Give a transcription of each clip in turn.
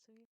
So you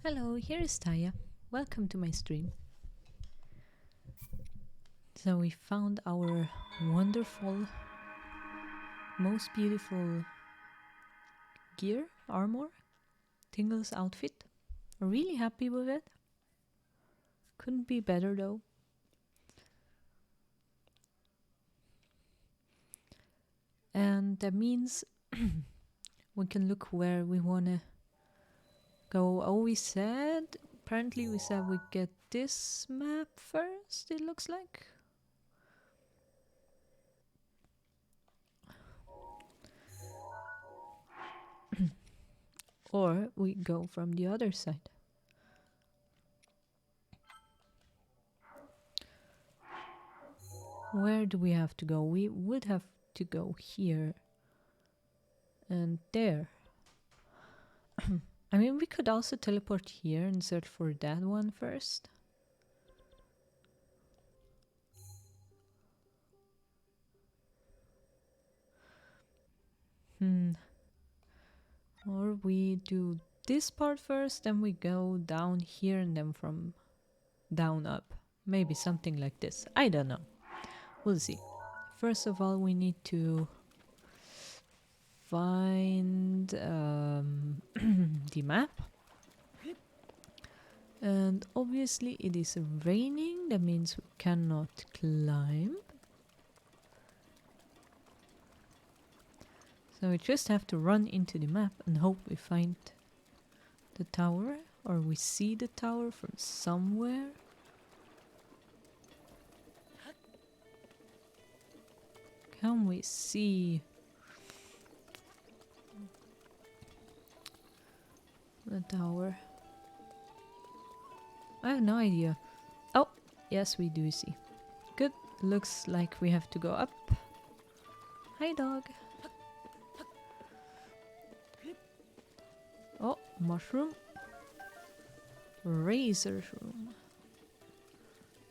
Hello, here is Taya. Welcome to my stream. So we found our wonderful, most beautiful gear, armor, Tingle's outfit. Really happy with it. Couldn't be better though. And that means we can look where we wanna go. Oh, apparently we said we get this map first, it looks like. Or we go from the other side. Where do we have to go? We would have to go here and there. I mean, we could also teleport here and search for that one first. Or we do this part first, then we go down here and then from down up. Maybe something like this. I don't know. We'll see. First of all, we need to find the map. And obviously it is raining, that means we cannot climb. So we just have to run into the map and hope we find the tower, or we see the tower from somewhere. Can we see the tower? I have no idea. Oh, yes, we do see. Good. Looks like we have to go up. Hi, dog. Oh, mushroom. Razor room.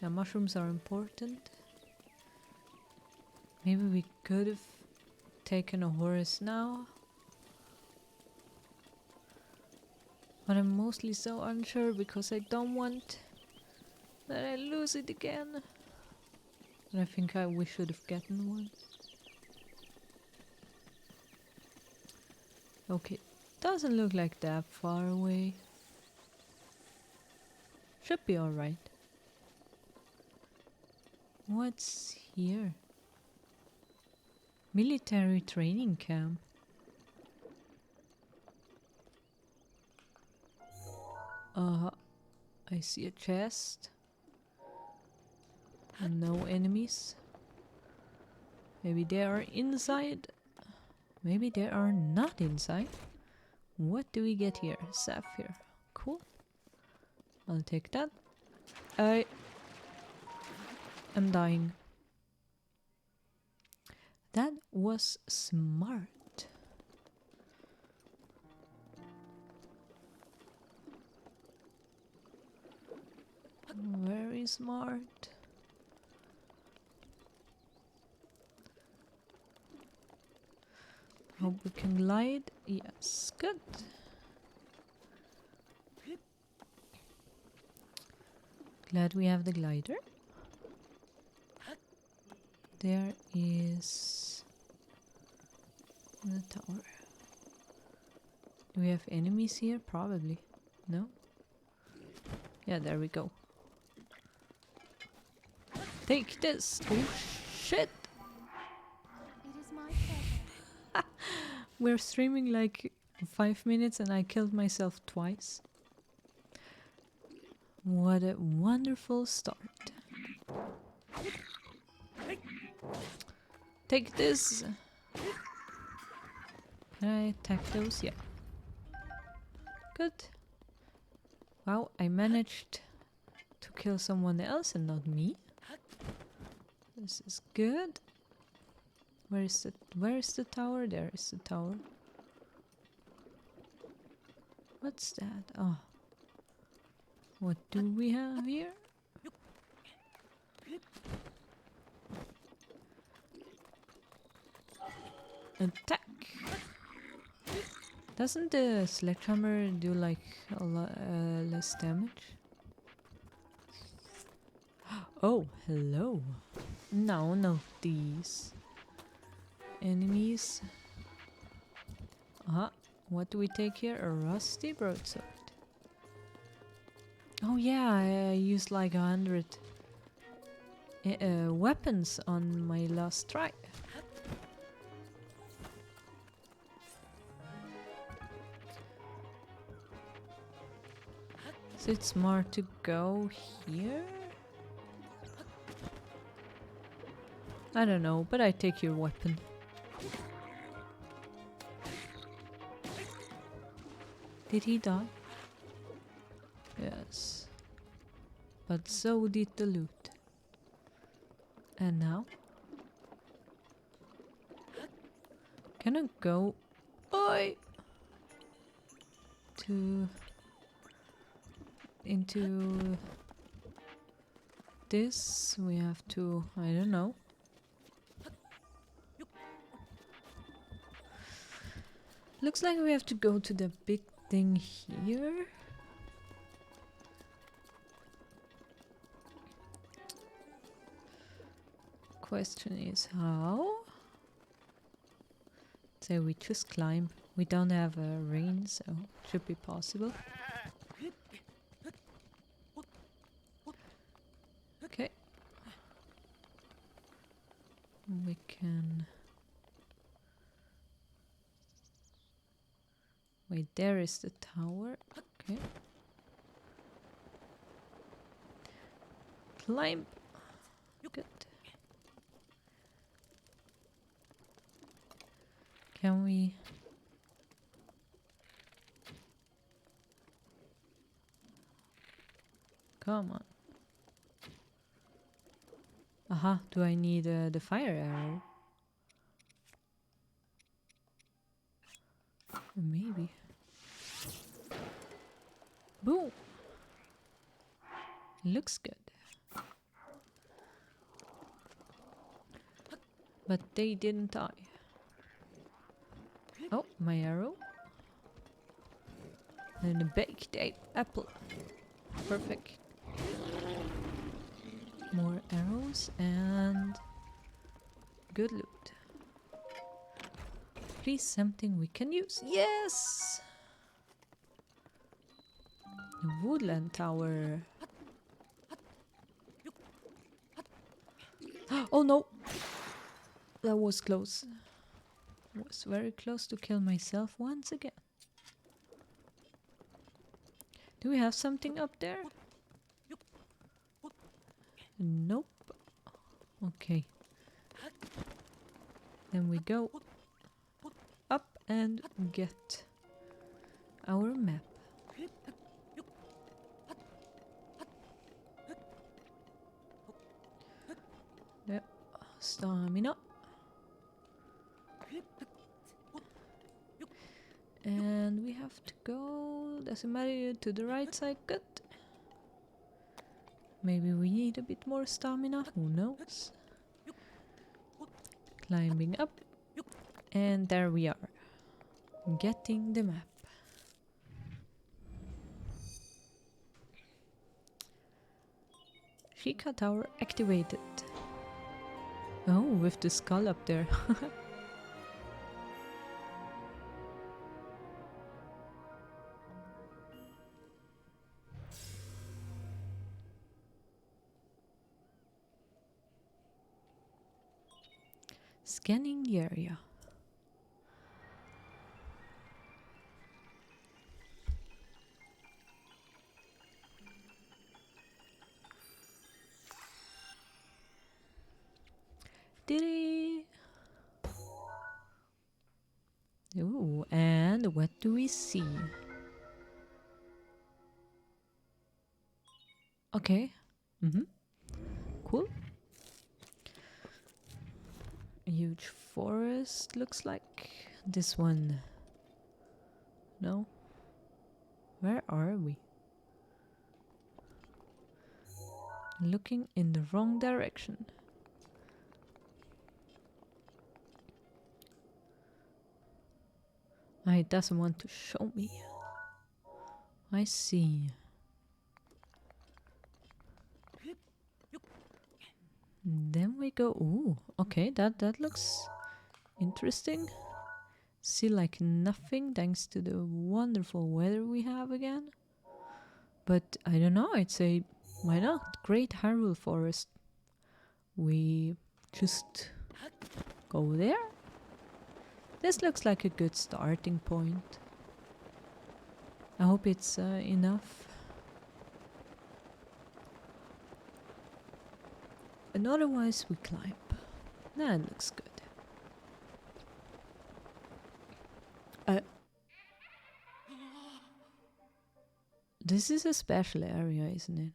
Yeah, mushrooms are important. Maybe we could have taken a horse now. But I'm mostly so unsure because I don't want that I lose it again. And I think we should have gotten one. Okay, doesn't look like that far away. Should be alright. What's here? Military training camp. I see a chest. No enemies. Maybe they are inside. Maybe they are not inside. What do we get here? Sapphire. Cool. I'll take that. I am dying. That was smart. Very smart. Hope we can glide. Yes, good. Glad we have the glider. There is the tower. Do we have enemies here? Probably. No? Yeah, there we go. Take this! Oh shit! It is my pleasure. We're streaming like 5 minutes and I killed myself twice. What a wonderful start. Take this! Can I attack those? Yeah. Good. Wow, I managed to kill someone else and not me. This is good. Where is the tower? There is the tower. What's that? Oh. What do we have here? Attack! Doesn't the sledgehammer do like a lot less damage? Oh, hello. No, not these. Enemies. What do we take here? A rusty broadsword. Oh yeah, I used like 100 weapons on my last try. Is it smart to go here? I don't know, but I take your weapon. Did he die? Yes. But so did the loot. And now? Can I go into this? We have to, I don't know. Looks like we have to go to the big thing here. Question is how? So we just climb. We don't have a rain, so it should be possible. Okay. We can... Wait, there is the tower. Okay. Climb. Good. Can we... Come on. Aha, do I need the fire arrow? Maybe. Boom! Looks good. But they didn't die. Oh, my arrow. And a baked apple. Perfect. More arrows and good loot. Please, something we can use. Yes! The woodland tower. Oh no! That was close. Was very close to kill myself once again. Do we have something up there? Nope. Okay. Then we go up and get our map. The stamina. And we have to go, doesn't matter, to the right side. Good. Maybe we need a bit more stamina, who knows? Climbing up. And there we are. Getting the map. Shika Tower activated. Oh, with the skull up there. Scanning the area. Diddy! Ooh, and what do we see? Okay. Cool. A huge forest looks like. This one. No? Where are we? Looking in the wrong direction. It doesn't want to show me. I see. Then we go. Ooh, okay, that looks interesting. See like nothing thanks to the wonderful weather we have again. But I don't know, I'd say why not? Great Hyrule Forest. We just go there. This looks like a good starting point. I hope it's enough. And otherwise we climb. That looks good. This is a special area, isn't it?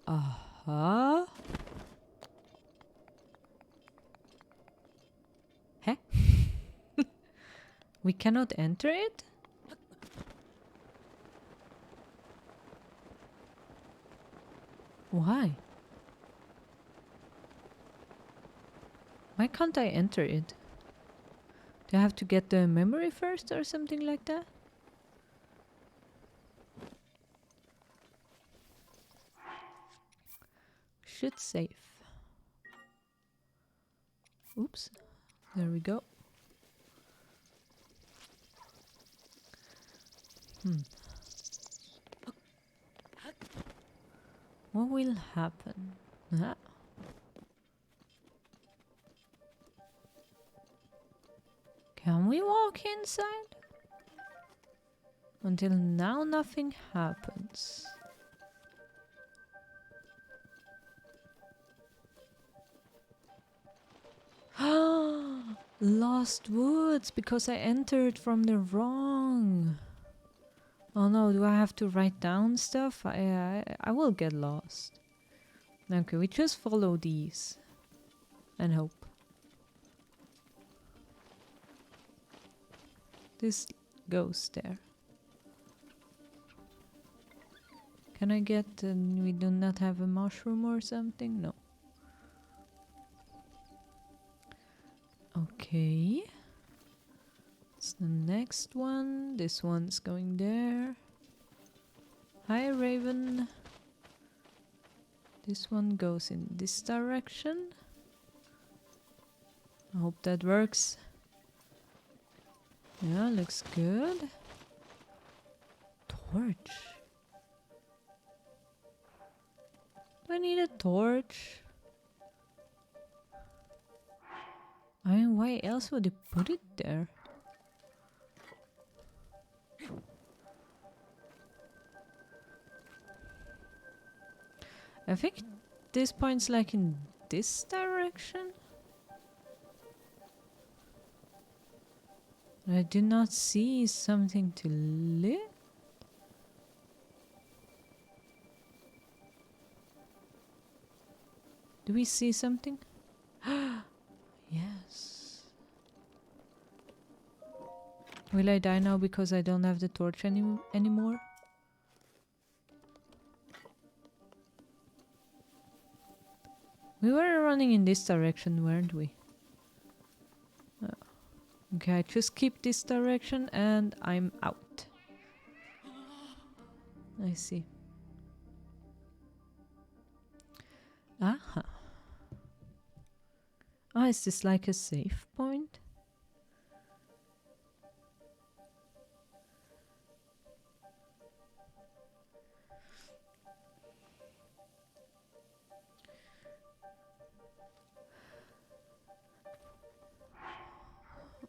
Aha. We cannot enter it? Why? Why can't I enter it? Do I have to get the memory first or something like that? Should save. Oops. There we go. What will happen? Ah. Can we walk inside? Until now nothing happens. Lost woods because I entered from the wrong. Oh no, do I have to write down stuff? I will get lost. Okay, we just follow these and hope. This goes there. Can I get... we do not have a mushroom or something? No. Okay. It's the next one. This one's going there. Hi, Raven. This one goes in this direction. I hope that works. Yeah, looks good. Torch. Do I need a torch? I mean, why else would they put it there? I think this point's like in this direction. I do not see something to lit. Do we see something? Yes. Will I die now because I don't have the torch anymore? We were running in this direction, weren't we? Okay, I just keep this direction and I'm out. I see. Aha. Ah, is this like a save point?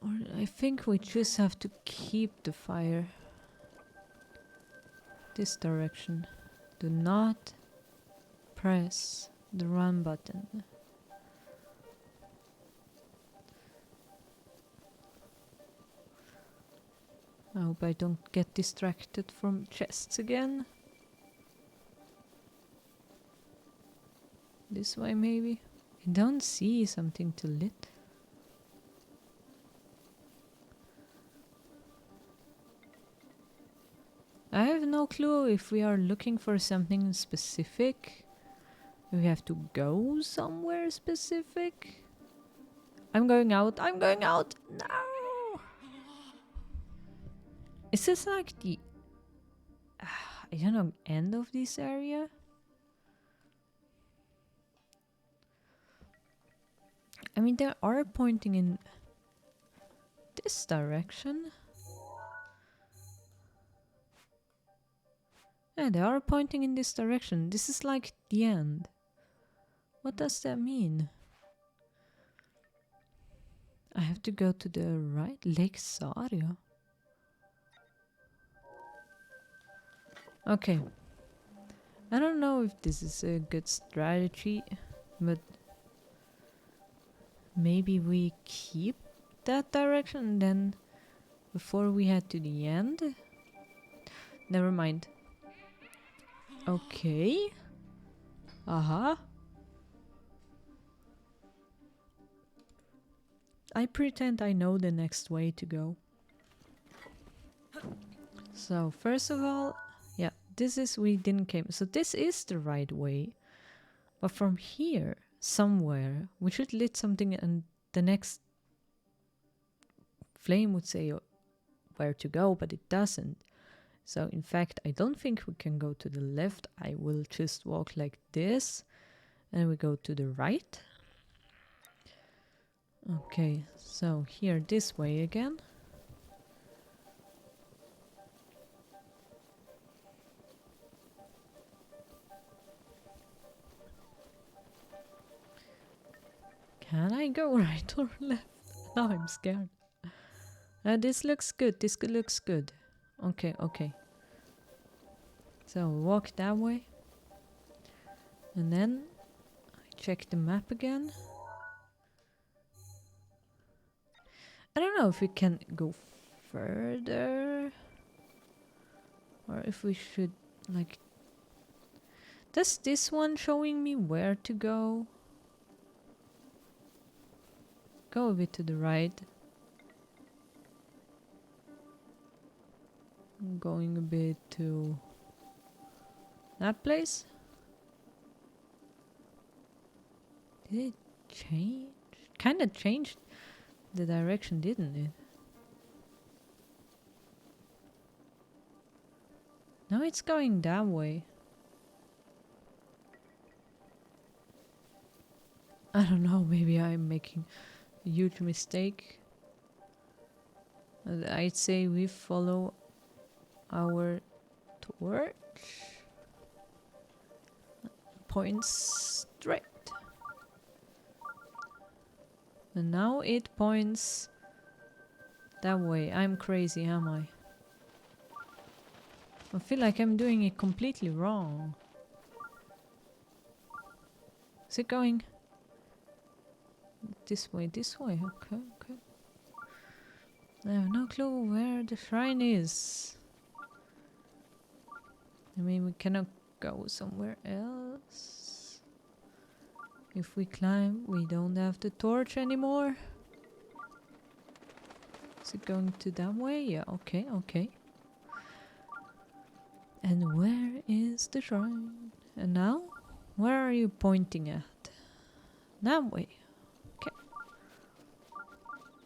Or I think we just have to keep the fire this direction. Do not press the run button. I hope I don't get distracted from chests again. This way maybe? I don't see something to lit. I have no clue if we are looking for something specific. We have to go somewhere specific. I'm going out. I'm going out. No. Is this like the I don't know, end of this area? I mean, they are pointing in this direction. Yeah, they are pointing in this direction. This is like the end. What does that mean? I have to go to the right? Lake Saria. Okay. I don't know if this is a good strategy, but maybe we keep that direction and then before we head to the end. Never mind. Okay. Aha. I pretend I know the next way to go. So first of all, yeah, this is we didn't came. So this is the right way. But from here, somewhere, we should lit something and the next flame would say where to go, but it doesn't. So in fact, I don't think we can go to the left. I will just walk like this and we go to the right. Okay, so here this way again. Can I go right or left? Now I'm scared. This looks good. This looks good. Okay, okay. So walk that way. And then I check the map again. I don't know if we can go further. Or if we should, like... Does this one showing me where to go? Go a bit to the right. I'm going a bit to... that place? Did it change? Kinda changed the direction, didn't it? No, it's going that way. I don't know, maybe I'm making a huge mistake. I'd say we follow our torch. Points straight. And now it points that way. I'm crazy, am I? I feel like I'm doing it completely wrong. Is it going this way? This way? Okay, okay. I have no clue where the shrine is. I mean, we cannot go somewhere else. If we climb, we don't have the torch anymore. Is it going to that way? Yeah, okay, okay. And where is the shrine? And now? Where are you pointing at? That way. Okay.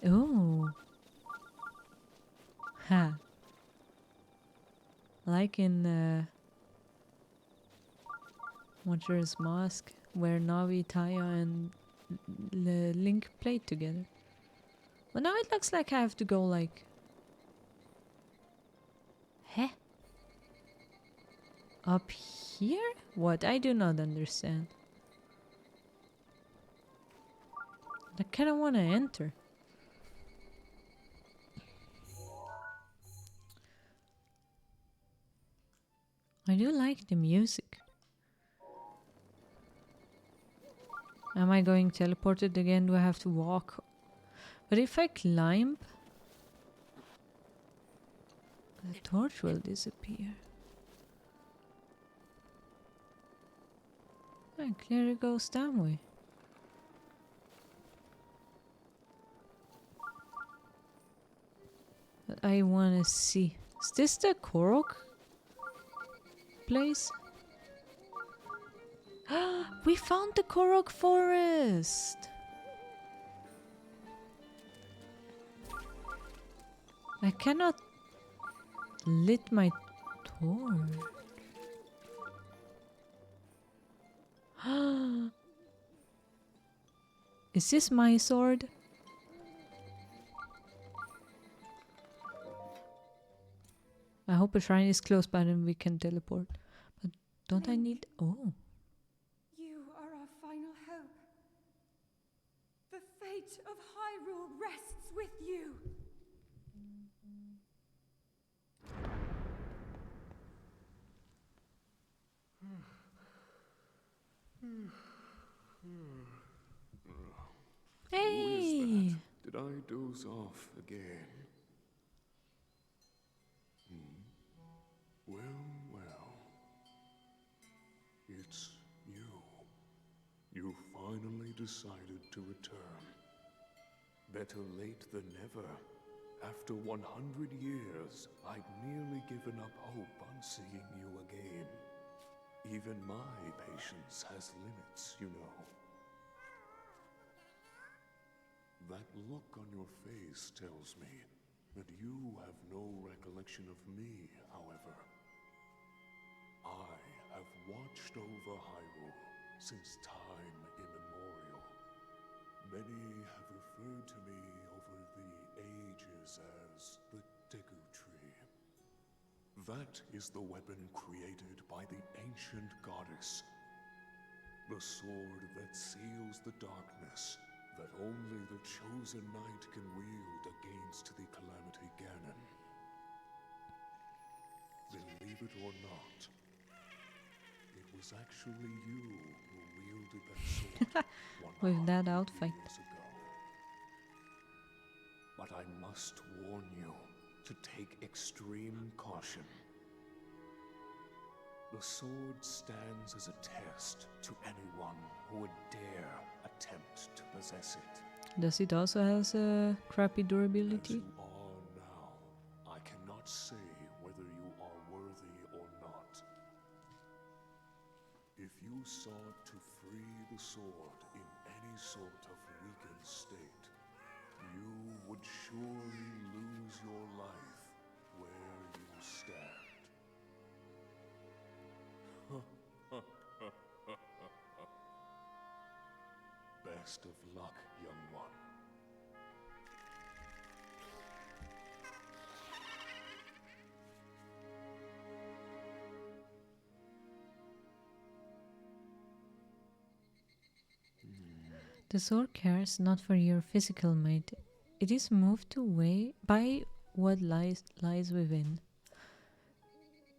Oh. Ha. Like in Majora's Mask, where Navi, Taya and Link played together. But now it looks like I have to go like... Huh? Up here? What? I do not understand. I kinda wanna enter. I do like the music. Am I going teleported again? Do I have to walk? But if I climb, the torch will disappear. And clearly goes that way. But I wanna see. Is this the Korok place? We found the Korok forest! I cannot lit my torch. Is this my sword? I hope a shrine is close by and we can teleport. But don't I need... Oh. You are our final hope. The fate of Hyrule rests with you. Hey! Who is that? Did I doze off again? Well, well. It's you. You finally decided to return. Better late than never, After 100 years, I'd nearly given up hope on seeing you again. Even my patience has limits, you know. That look on your face tells me that you have no recollection of me, however. I have watched over Hyrule since time immemorial. Many have referred to me over the ages as the Deku Tree. That is the weapon created by the ancient goddess. The sword that seals the darkness that only the chosen knight can wield against the Calamity Ganon. Believe it or not, it was actually you who wielded that sword With that 100 outfit. years ago. But I must warn you to take extreme caution. The sword stands as a test to anyone who would dare attempt to possess it. Does it also has a crappy As durability? you are now, I cannot say whether you are worthy or not. If you sought to free the sword in any sort of weakened state, you would surely lose your life where you stand. Best of luck, young one. The sword cares not for your physical might. It is moved away by what lies within.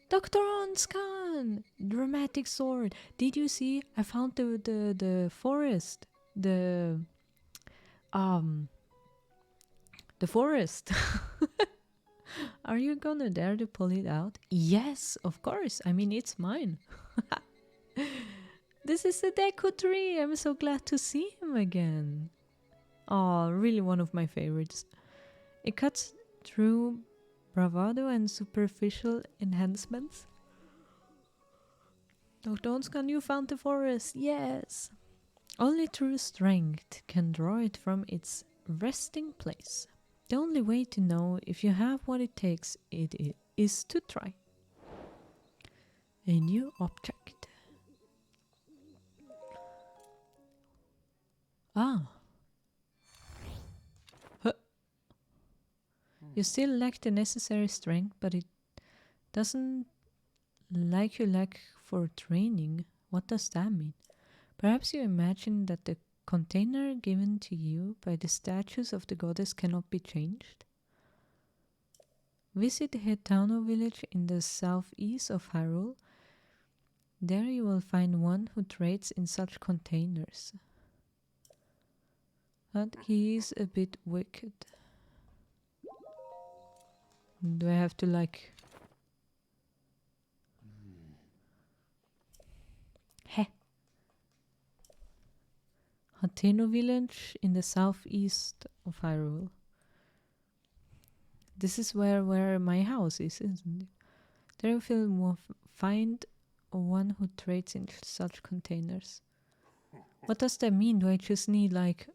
Dr. Onskan! Dramatic sword. Did you see? I found the forest. The forest. Are you gonna dare to pull it out? Yes, of course. I mean, it's mine. This is the Deku Tree. I'm so glad to see him again. Oh, really one of my favorites. It cuts through bravado and superficial enhancements. Dr. Onskan, you found the forest. Yes. Only true strength can draw it from its resting place. The only way to know if you have what it takes is to try. A new object. Ah. Huh. You still lack the necessary strength, but it doesn't like you lack for training. What does that mean? Perhaps you imagine that the container given to you by the statues of the goddess cannot be changed? Visit the Hetano village in the southeast of Hyrule. There you will find one who trades in such containers. But he is a bit wicked. Do I have to like... Heh. Hateno village in the southeast of Hyrule. This is where my house is, isn't it? There you will find one who trades in such containers. What does that mean? Do I just need like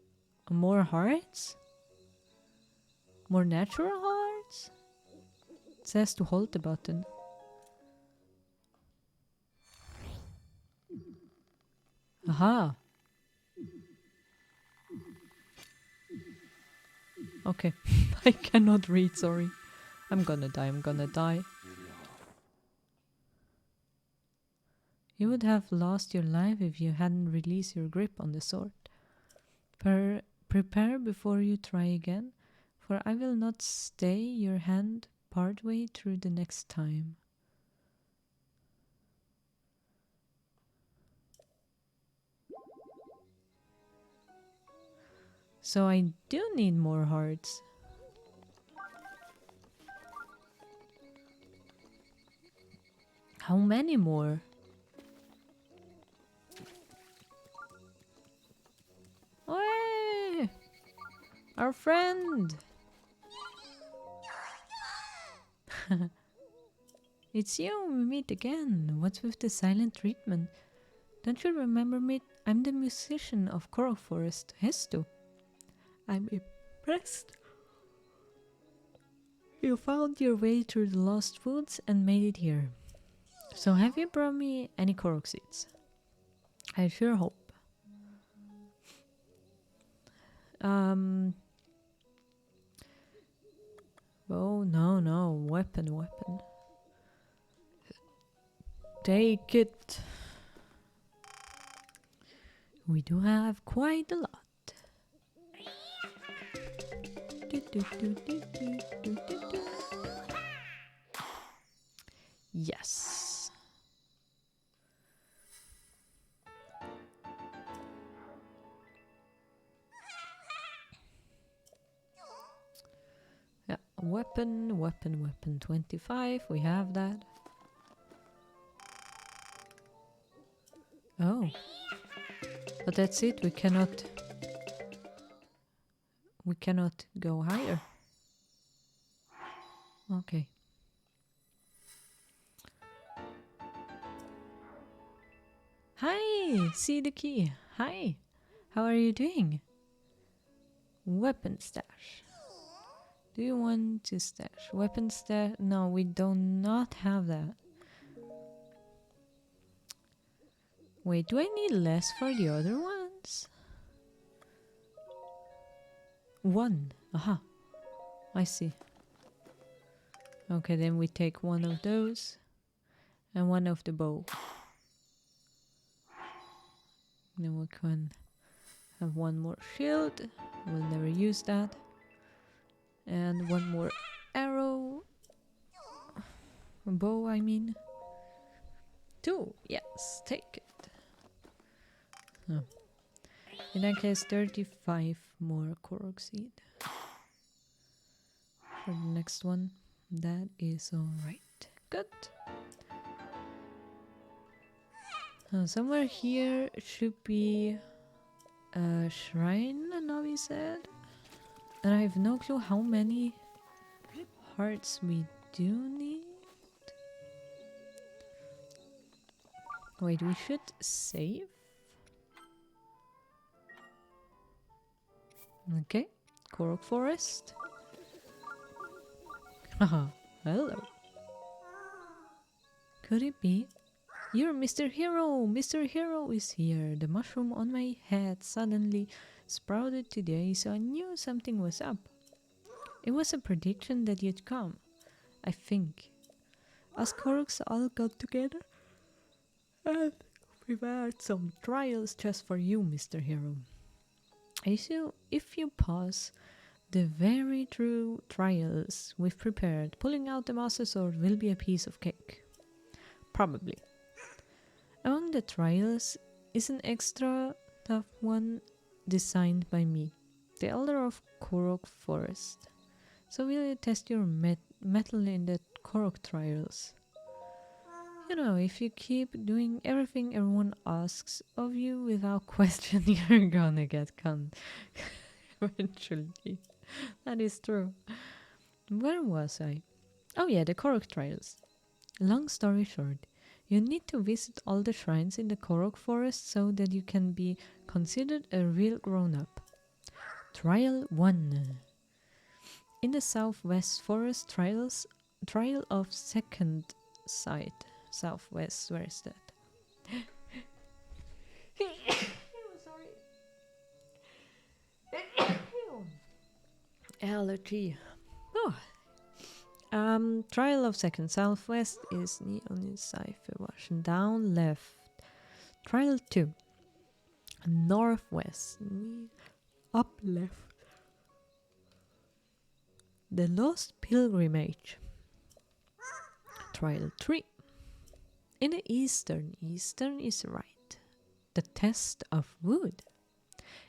more hearts? More natural hearts? It says to hold the button. Aha! Okay, I cannot read, sorry. I'm gonna die. You would have lost your life if you hadn't released your grip on the sword. Prepare before you try again, for I will not stay your hand partway through the next time. So I do need more hearts. How many more? Hey! Our friend! It's you, we meet again. What's with the silent treatment? Don't you remember me? I'm the musician of Coral Forest, Hestu. I'm impressed. You found your way through the lost woods and made it here. So have you brought me any Korok seeds? I sure hope. Oh, no. Weapon. Take it. We do have quite a lot. Yes. Yeah, weapon. 25. We have that. Oh. But that's it. We cannot go higher. Okay. Hi, see the key. Hi. How are you doing? Weapon stash. Do you want to stash? Weapon stash? No, we do not have that. Wait, do I need less for the other ones? 1. Aha. I see. Okay, then we take one of those and one of the bow. Then we can have one more shield. We'll never use that. And one more arrow. Bow, I mean. 2. Yes, take it. Oh. In that case, 35 more Korok seed. For the next one. That is alright. Good. Somewhere here should be a shrine, Navi said. And I have no clue how many hearts we do need. Wait, we should save? Okay, Korok Forest. Haha, hello. Could it be? You're Mr. Hero! Mr. Hero is here. The mushroom on my head suddenly sprouted today, so I knew something was up. It was a prediction that you'd come, I think. Us Koroks all got together and prepared some trials just for you, Mr. Hero. If you pass the very true trials we've prepared, pulling out the Master Sword will be a piece of cake. Probably. Among the trials is an extra tough one designed by me, the Elder of Korok Forest. So will you test your metal in the Korok trials? You know, if you keep doing everything everyone asks of you without question, you're gonna get conned eventually. That is true. Where was I? Oh yeah, the Korok trials. Long story short, you need to visit all the shrines in the Korok Forest so that you can be considered a real grown-up. Trial 1. In the Southwest Forest trial of second sight. Southwest, where is that? Sorry. Allergy. Oh. Trial of second. Southwest is Neon Cipher Wash. Down left. Trial 2. Northwest. Up left. The Lost Pilgrimage. Trial 3. In the eastern is right. The test of wood.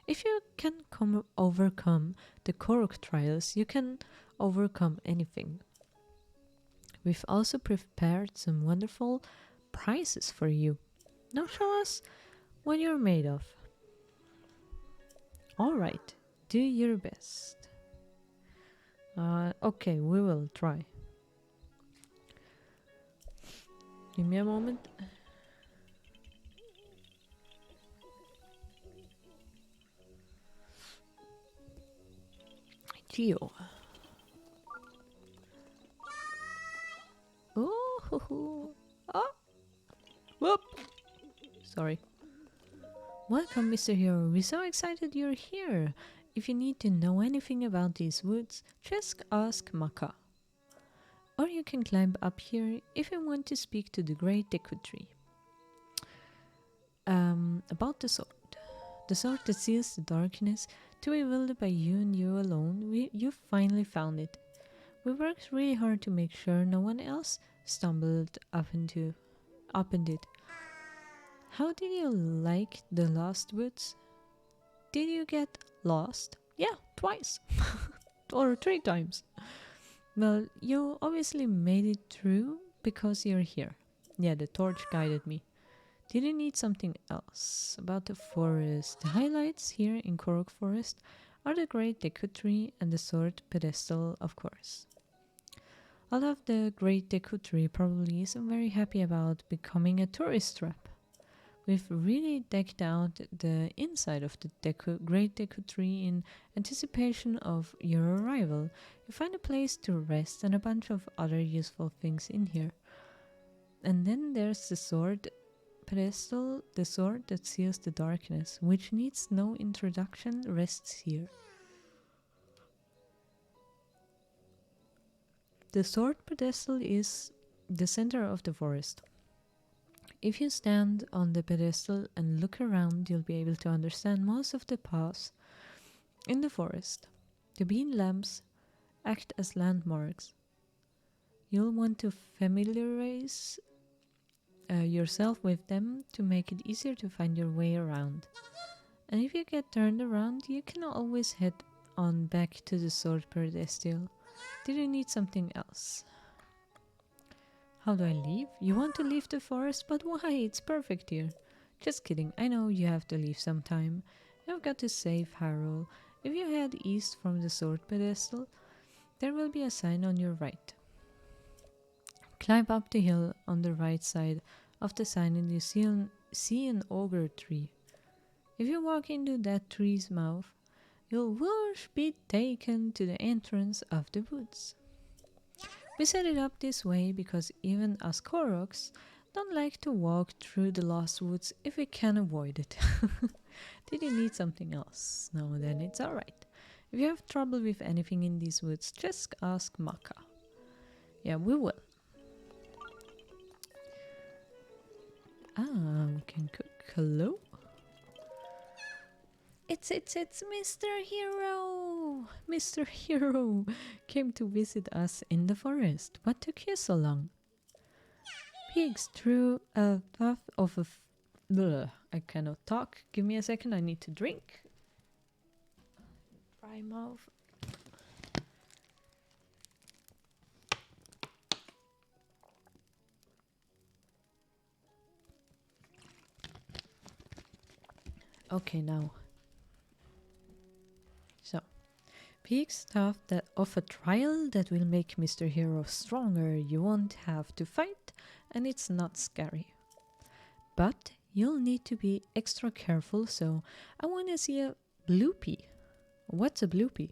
If you can overcome the Korok trials, you can overcome anything. We've also prepared some wonderful prizes for you. Now show us what you're made of. Alright, do your best. Okay, we will try. Give me a moment. Geo. Oh, ho, ho. Oh, whoop. Sorry. Welcome, Mr. Hero. We're so excited you're here. If you need to know anything about these woods, just ask Maka. Or you can climb up here if you want to speak to the Great Deku Tree. About the sword. The sword that seals the darkness, to be wielded by you and you alone, you finally found it. We worked really hard to make sure no one else stumbled up it. How did you like the Lost Woods? Did you get lost? Yeah, twice. Or 3 times. Well, you obviously made it through because you're here. Yeah, the torch guided me. Did you need something else? About the forest. The highlights here in Korok Forest are the Great Deku Tree and the Sword Pedestal, of course. All of the Great Deku Tree probably isn't very happy about becoming a tourist trap. We've really decked out the inside of the Great Deku Tree in anticipation of your arrival. You find a place to rest and a bunch of other useful things in here. And then there's the sword pedestal, the sword that seals the darkness, which needs no introduction, rests here. The sword pedestal is the center of the forest. If you stand on the pedestal and look around, you'll be able to understand most of the paths in the forest. The bean lamps act as landmarks. You'll want to familiarize yourself with them to make it easier to find your way around. And if you get turned around, you can always head on back to the sword pedestal. Did you need something else? How do I leave? You want to leave the forest, but why? It's perfect here. Just kidding, I know you have to leave sometime. You've got to save Hyrule. If you head east from the sword pedestal, there will be a sign on your right. Climb up the hill on the right side of the sign and you see an ogre tree. If you walk into that tree's mouth, you'll whoosh be taken to the entrance of the woods. We set it up this way because even us Koroks don't like to walk through the lost woods if we can avoid it. Did you need something else? No, then it's alright. If you have trouble with anything in these woods, just ask Maka. Yeah, we will. We can cook. Hello? It's Mr. Hero! Mr. Hero came to visit us in the forest. What took you so long? Pigs threw a puff of a I cannot talk. Give me a second, I need to drink. Dry mouth. Okay, now. So, pigs thought that of a trial that will make Mr. Hero stronger. You won't have to fight, and it's not scary. But you'll need to be extra careful, so I want to see a bloopy. What's a bloopy?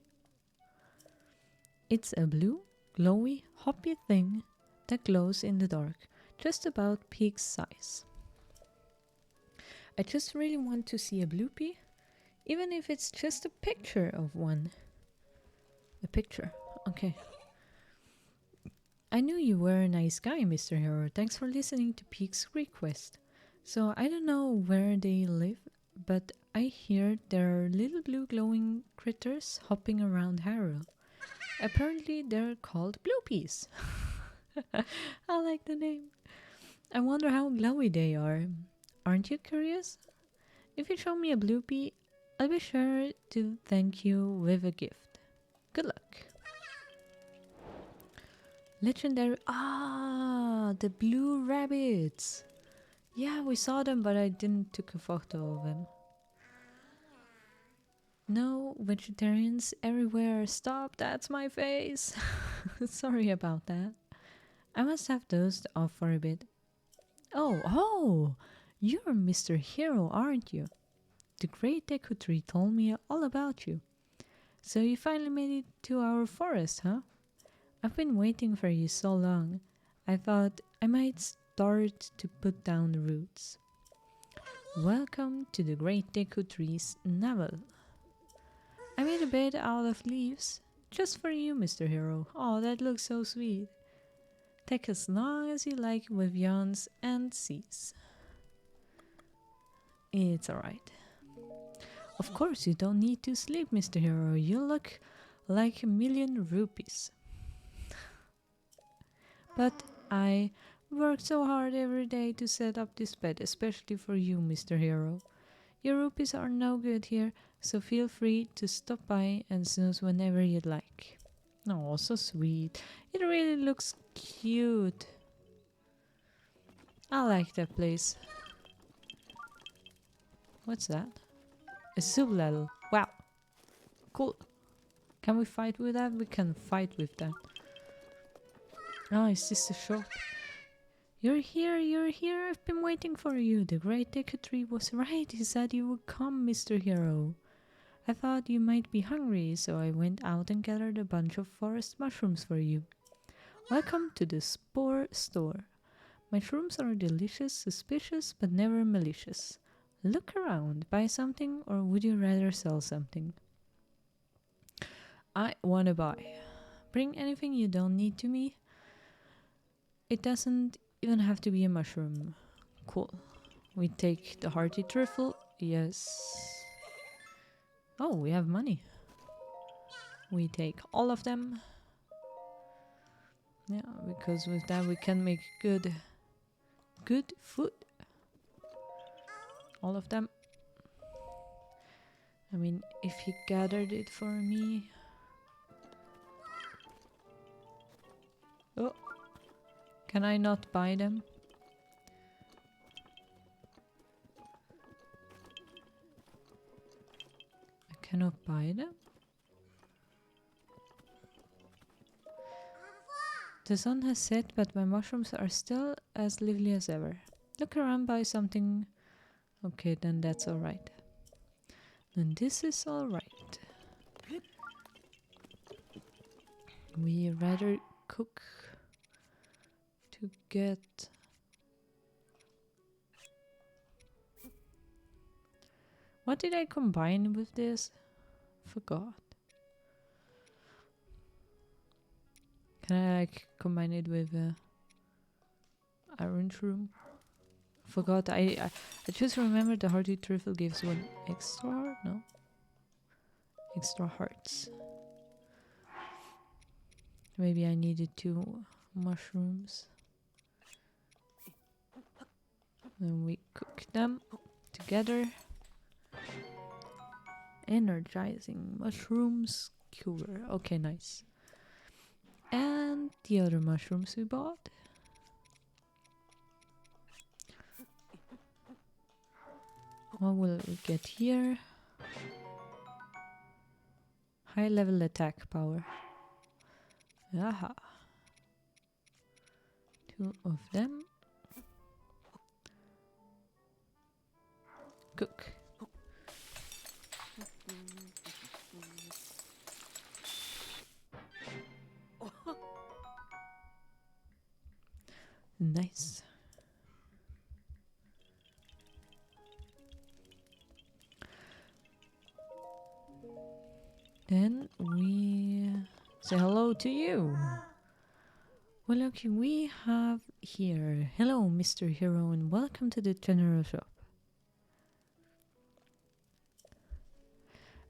It's a blue, glowy, hoppy thing that glows in the dark, just about pig's size. I just really want to see a bloopy, even if it's just a picture of one. A picture, okay. I knew you were a nice guy, Mr. Hero. Thanks for listening to Pig's request. So I don't know where they live, but I hear there are little blue glowing critters hopping around Hyrule. Apparently they're called bloopies. I like the name. I wonder how glowy they are. Aren't you curious? If you show me a bloopy, I'll be sure to thank you with a gift. Good luck. Legendary. The blue rabbits. Yeah, we saw them, but I didn't take a photo of them. No vegetarians everywhere. Stop, that's my face. Sorry about that. I must have dozed off for a bit. Oh, you're Mr. Hero, aren't you? The great Deku Tree told me all about you. So you finally made it to our forest, huh? I've been waiting for you so long. I thought I might start to put down the roots. Welcome to the Great Deku Tree's novel. I made a bed out of leaves just for you, Mr. Hero. Oh, that looks so sweet. Take as long as you like with yawns and seas. It's alright. Of course, you don't need to sleep, Mr. Hero. You look like a million rupees. But I work so hard every day to set up this bed, especially for you, Mr. Hero. Your rupees are no good here, so feel free to stop by and snooze whenever you'd like. Oh, so sweet. It really looks cute. I like that place. What's that? A sub-level. Wow. Cool. Can we fight with that? We can fight with that. Oh, is this the shop? You're here, you're here. I've been waiting for you. The great Deku Tree was right. He said you would come, Mr. Hero. I thought you might be hungry, so I went out and gathered a bunch of forest mushrooms for you. Welcome to the Spore Store. Mushrooms are delicious, suspicious, but never malicious. Look around, buy something, or would you rather sell something? I wanna buy. Bring anything you don't need to me. It doesn't even have to be a mushroom. Cool. We take the hearty trifle. Yes. Oh, we have money. We take all of them. Yeah, because with that we can make good food. All of them. I mean, if he gathered it for me. Oh. Can I not buy them? I cannot buy them? The sun has set, but my mushrooms are still as lively as ever. Look around, buy something. Okay, then that's alright. Then this is alright. We rather cook to get... What did I combine with this? Forgot. Can I like combine it with iron shroom? Forgot. I just remembered the hearty trifle gives one extra heart. No, extra hearts. Maybe I needed 2 mushrooms. Then we cook them together. Energizing mushrooms cure. Okay, nice. And the other mushrooms we bought. What will we get here? High level attack power. Aha. 2 of them. Cook. Nice. Then we say hello to you. Well, okay, we have here. Hello, Mr. Hero, and welcome to the general shop.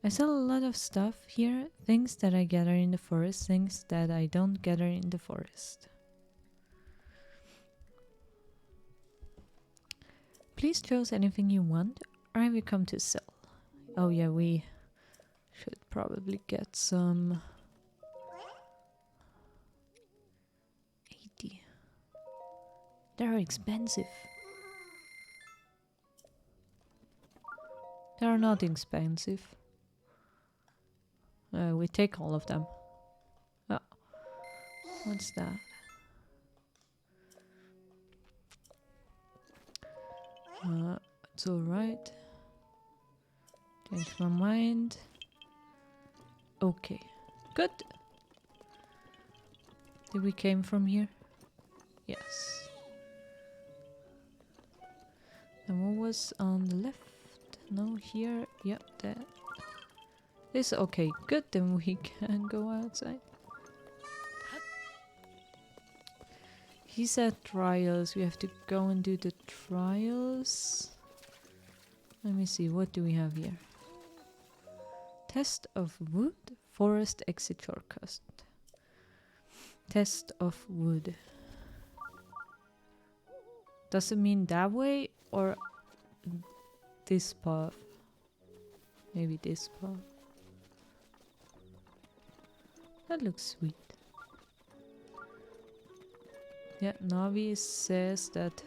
I sell a lot of stuff here, things that I gather in the forest, things that I don't gather in the forest. Please choose anything you want, or have you come to sell? Oh yeah, we should probably get some... 80. They're expensive. They're not expensive. We take all of them. Oh, what's that? It's alright. Change my mind. Okay. Good. Did we came from here? Yes. And what was on the left? No, here. Yep, there. This okay. Good, then we can go outside. He said trials. We have to go and do the trials. Let me see. What do we have here? Test of wood. Forest exit shortcut. Test of wood. Does it mean that way or this path? Maybe this path. That looks sweet. Yeah, Navi says that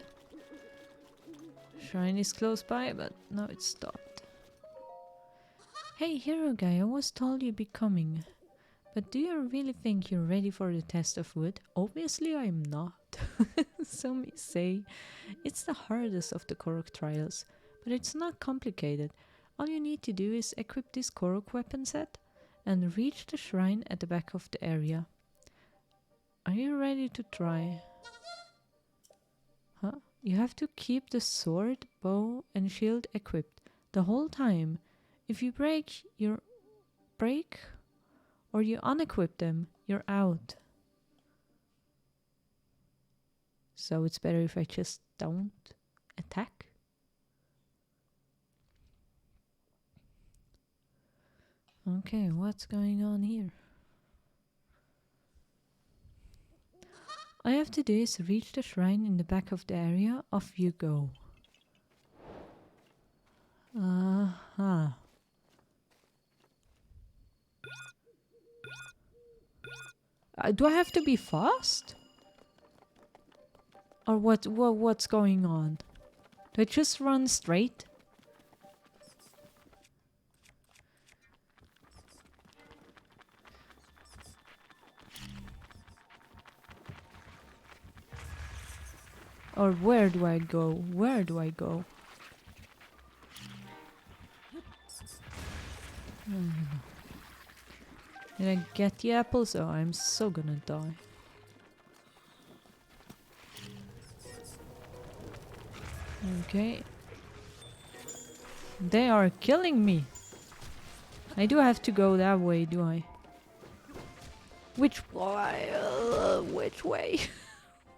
shrine is close by, but now it's stopped. Hey, hero guy, I was told you'd be coming. But do you really think you're ready for the test of wood? Obviously I'm not. Some say it's the hardest of the Korok trials, but it's not complicated. All you need to do is equip this Korok weapon set and reach the shrine at the back of the area. Are you ready to try? Huh? You have to keep the sword, bow and shield equipped the whole time. If you break or you unequip them, you're out. So it's better if I just don't attack. Okay, what's going on here? All you have to do is reach the shrine in the back of the area. Off you go. Do I have to be fast? Or what's going on? Do I just run straight? Or where do I go? Where do I go? Did I get the apples? Oh, I'm so gonna die. Okay. They are killing me. I do have to go that way, do I? Which way? Which way?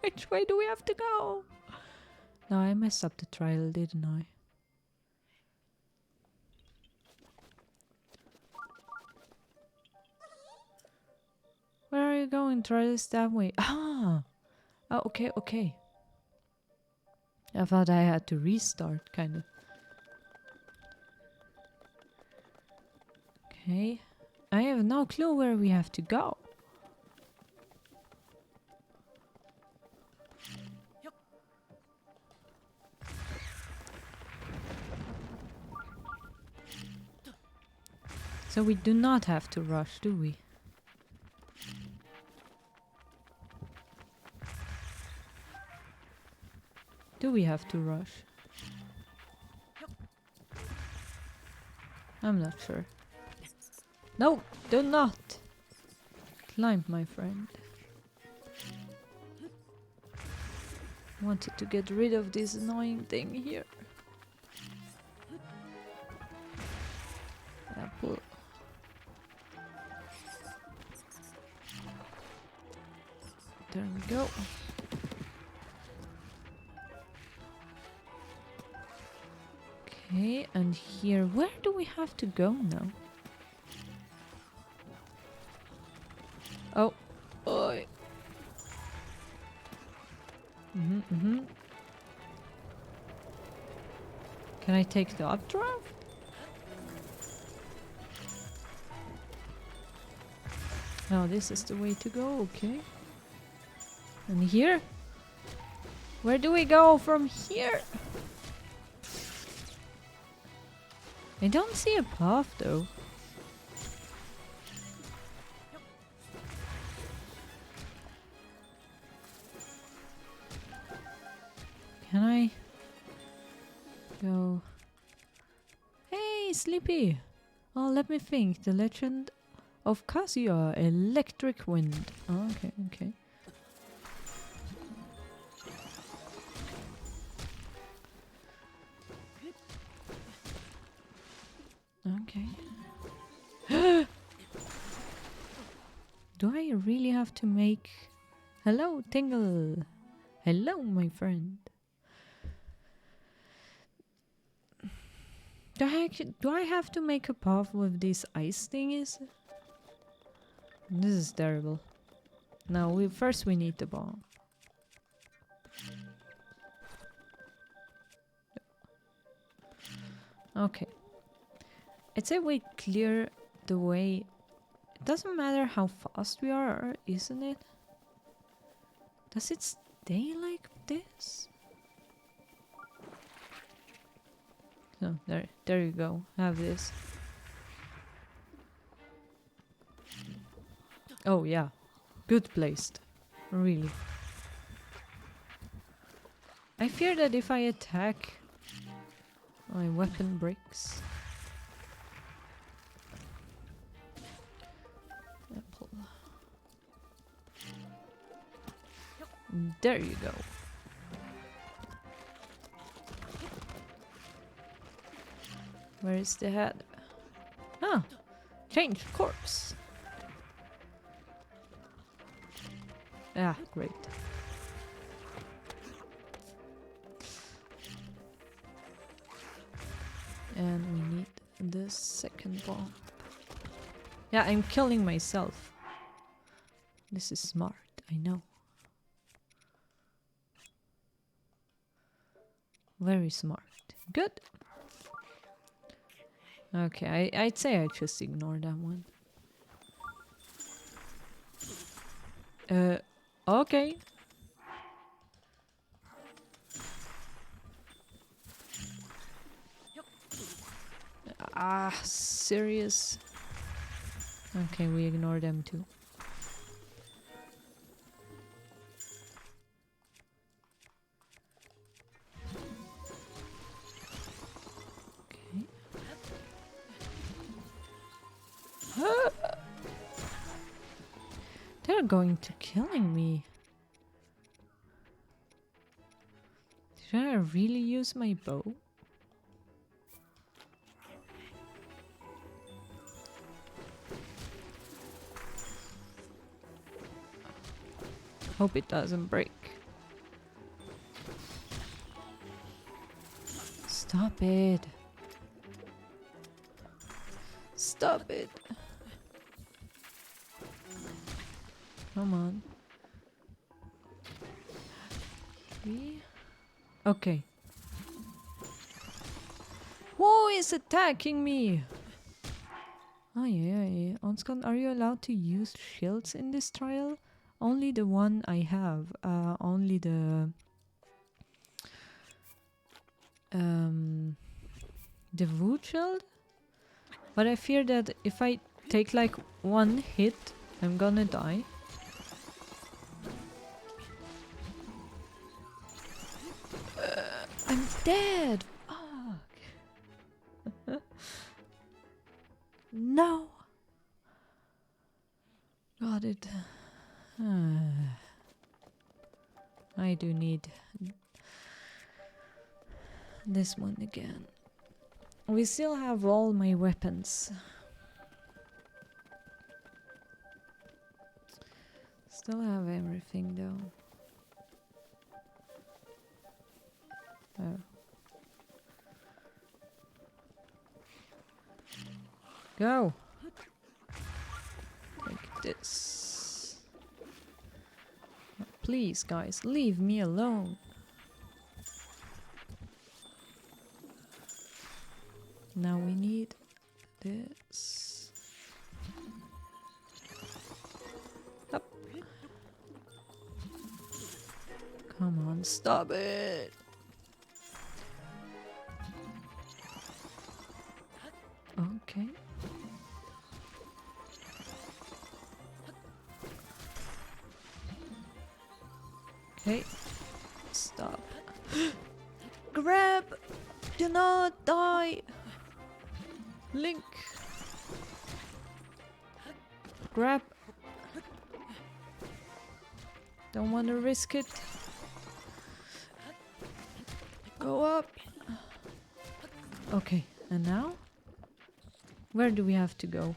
Which way do we have to go? No, I messed up the trial, didn't I? Where are you going? Try this that way. Ah! Oh, okay, okay. I thought I had to restart, kind of. Okay. I have no clue where we have to go. So we do not have to rush, do we? Do we have to rush? I'm not sure. No, do not! Climb, my friend. Wanted to get rid of this annoying thing here. Apple. There we go. Okay, and here, where do we have to go now? Oh, oi. Can I take the updraft? Oh, this is the way to go, okay. And here? Where do we go from here? I don't see a path though. Can I? go. Hey, Sleepy! Oh, let me think. The Legend of Kazuya, Electric Wind. Oh, okay, okay. Okay. Do I really have to make... Hello, Tingle! Hello, my friend. Do I have to make a path with these ice thingies? This is terrible. No, first we need the bomb. Okay. I'd say we clear the way. It doesn't matter how fast we are, isn't it? Does it stay like this? No, there you go. Have this. Oh yeah, good placed. Really. I fear that if I attack, my weapon breaks. Apple. There you go. Where is the head? Ah! Change course! Ah, great. And we need the second bomb. Yeah, I'm killing myself. This is smart, I know. Very smart. Good. Okay, I'd say I just ignore that one. Okay. Ah, serious? Okay, we ignore them too. Okay. They're going to killing me. Should I really use my bow? Hope it doesn't break. Stop it. Stop it. Come on. 3. Okay. Who is attacking me? Oh yeah. Onscon, are you allowed to use shields in this trial? Only the one I have. Only the wood shield? But I fear that if I take like one hit, I'm gonna die. I'm dead! Fuck! No! Got it. I do need this one again. We still have all my weapons. Still have everything though. Oh. Go! Take this. Please, guys, leave me alone. Now we need this. Up. Come on, stop it! Okay. Okay. Stop. Grab! Do not die! Link! Grab! Don't want to risk it. Go up! Okay, and now? Where do we have to go?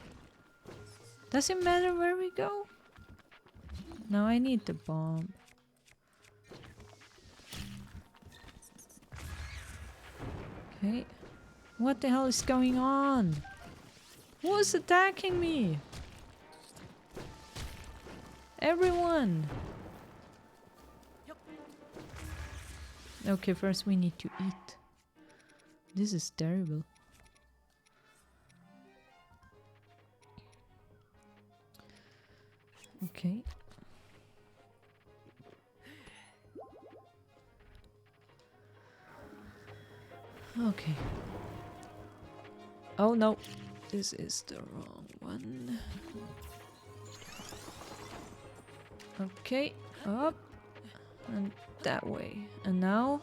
Does it matter where we go? Now I need the bomb. Okay. What the hell is going on? Who is attacking me? Everyone! Okay, first we need to eat. This is terrible. Okay. Okay. Oh no, this is the wrong one. Okay, up and that way. And now?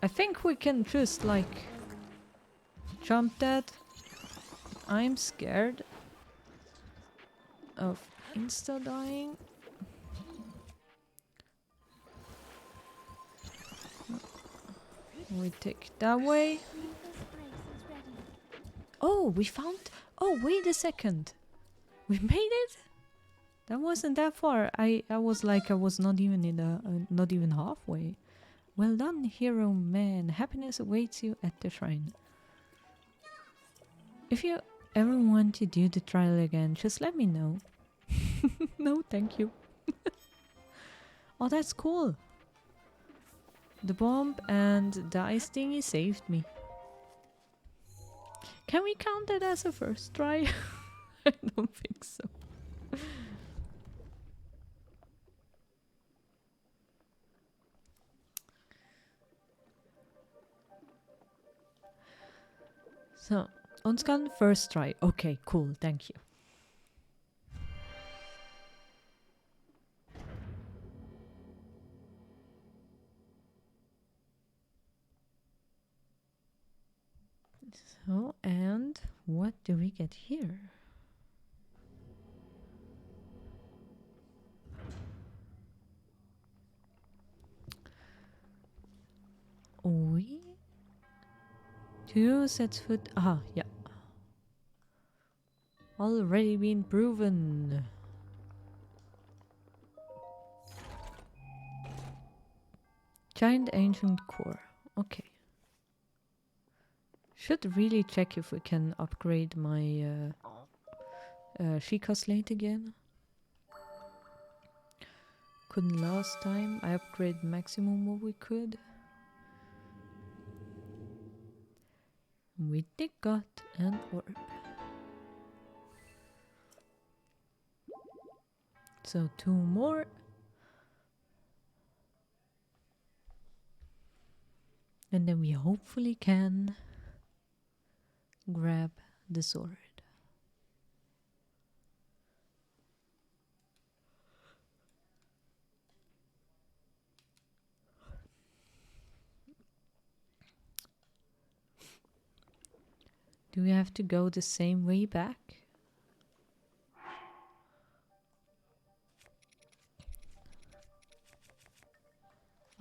I think we can just like jump that. I'm scared of insta dying. We take that way. Oh, we found. Oh, wait a second. We made it. That wasn't that far. I was like I was not even in not even halfway. Well done, hero man. Happiness awaits you at the shrine. If you ever want to do the trial again, just let me know. No, thank you. Oh, that's cool. The bomb and the ice thingy saved me. Can we count that as a first try? I don't think so. So, Onscan first try. Okay, cool, thank you. So, and what do we get here? We 2 sets foot. Ah, yeah. Already been proven. Giant ancient core. Okay. Should really check if we can upgrade my Sheikah slate again. Couldn't last time. I upgraded maximum what we could. We did got an orb. So 2 more. And then we hopefully can grab the sword. Do we have to go the same way back?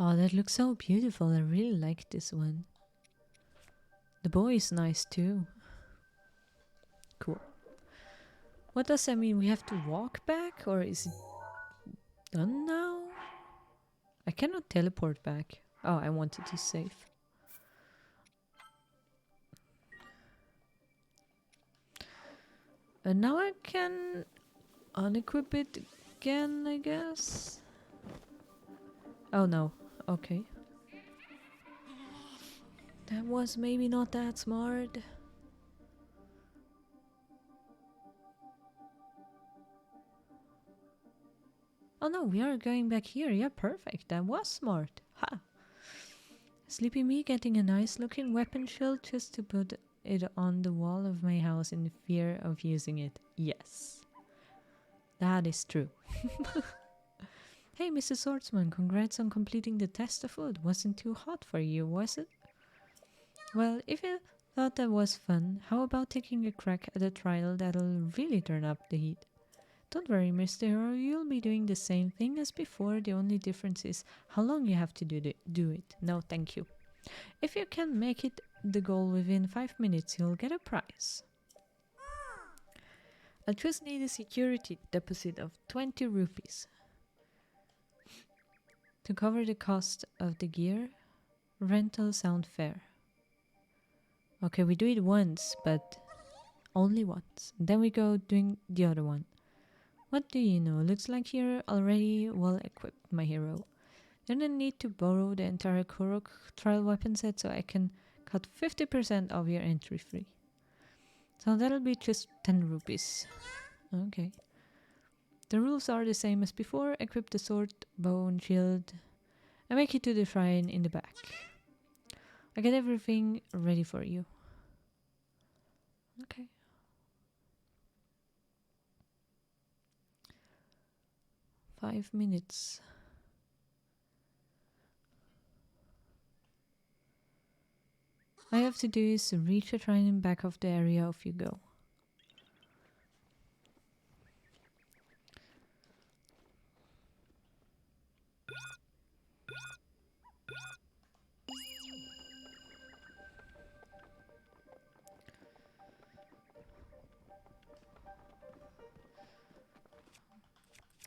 Oh, that looks so beautiful. I really like this one. The boy is nice too. Cool. What does that mean? We have to walk back, or is it done now? I cannot teleport back. Oh, I wanted to save. And now I can unequip it again, I guess. Oh no. Okay. That was maybe not that smart. Oh no, we are going back here. Yeah, perfect. That was smart. Ha! Sleepy me getting a nice looking weapon shield just to put it on the wall of my house in fear of using it. Yes. That is true. Hey, Mr. Swordsman, congrats on completing the test of wood. Wasn't too hot for you, was it? Well, if you thought that was fun, how about taking a crack at a trial that'll really turn up the heat? Don't worry, Mr. Hero, you'll be doing the same thing as before. The only difference is how long you have to do it. No, thank you. If you can make it the goal within 5 minutes, you'll get a prize. I'll just need a security deposit of 20 rupees. To cover the cost of the gear, rental sound fair. Okay, we do it once, but only once. Then we go doing the other one. What do you know? Looks like you're already well equipped, my hero. Then I need to borrow the entire Korok trial weapon set so I can cut 50% of your entry fee. So that'll be just 10 rupees. Okay. The rules are the same as before. Equip the sword, bow and shield and make it to the shrine in the back. I got everything ready for you. Okay. Five minutes. All you have to do is reach the shrine in back of the area off you go.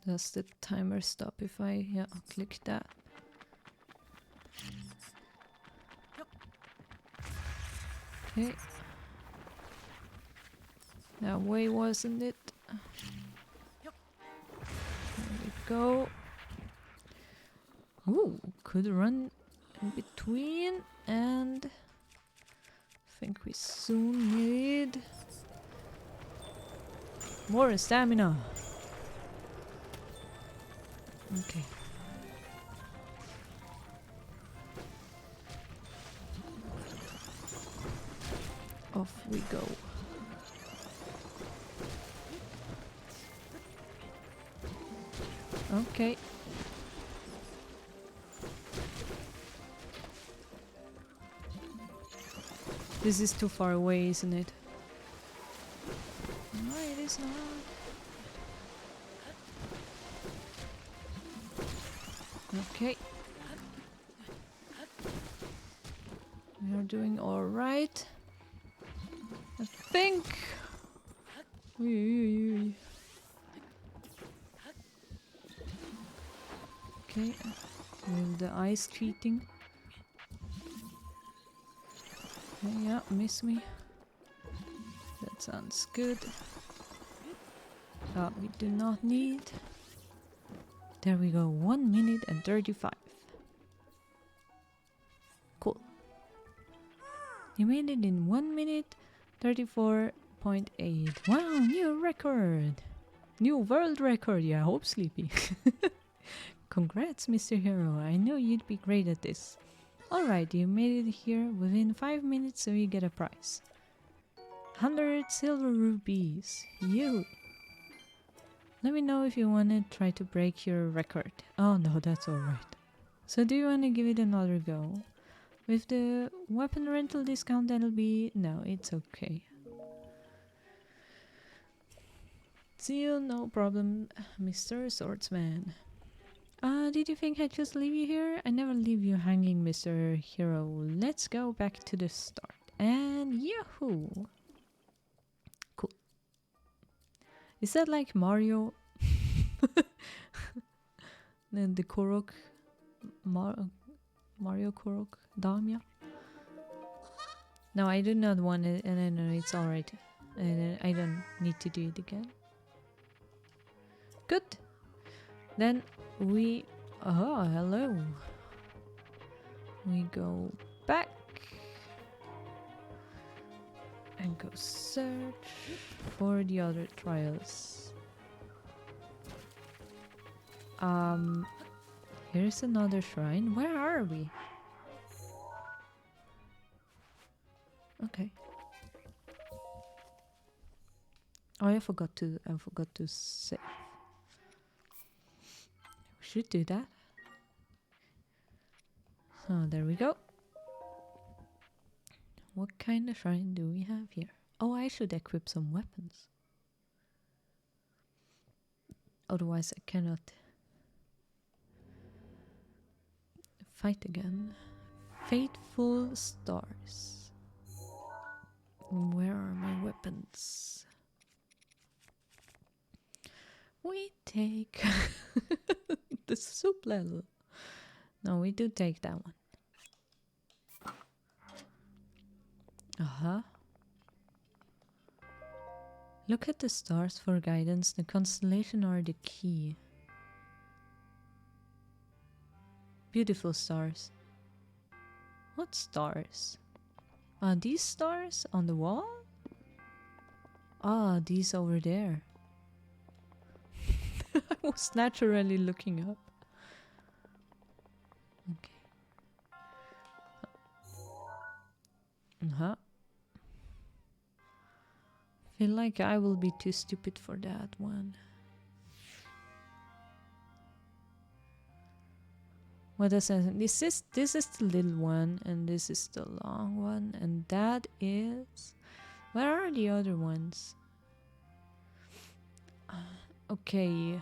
Does the timer stop if I click that? Okay. That way, wasn't it? There we go. Ooh, could run in between, and I think we soon need more stamina. Okay. Off we go. Okay. This is too far away, isn't it? No, it is not. Okay. We are doing alright. I think. Okay. With the ice cheating. Okay, yeah, miss me. That sounds good. We do not need. There we go, 1 minute and 35. Cool. You made it in 1 minute 34.8. Wow, new record! New world record, yeah, I hope, Sleepy. Congrats, Mr. Hero. I know you'd be great at this. Alright, you made it here within 5 minutes, so you get a prize. 100 silver rupees. You. Let me know if you want to try to break your record. Oh no, that's alright. So do you want to give it another go? With the weapon rental discount that'll be... No, it's okay. See you, no problem, Mr. Swordsman. Did you think I'd just leave you here? I never leave you hanging, Mr. Hero. Let's go back to the start. And yahoo! Cool. Is that like Mario? The Korok? Mario Korok? Damia? No, I do not want it. No, it's alright. I don't need to do it again. Good. Then we... Oh, hello. We go back. And go search for the other trials. Here's another shrine. Where are we? Okay. Oh, I forgot to save. should do that. So there we go. What kind of shrine do we have here? Oh, I should equip some weapons. Otherwise I cannot fight again. Fateful stars. Where are my weapons? We take the soup level. No, we do take that one. Uh-huh. Look at the stars for guidance. The constellation are the key. Beautiful stars. What stars? Are these stars on the wall? Ah, these over there. I was naturally looking up. Okay. Uh-huh. Feel like I will be too stupid for that one. What does that? This is the little one, and this is the long one, and that is. Where are the other ones? Okay.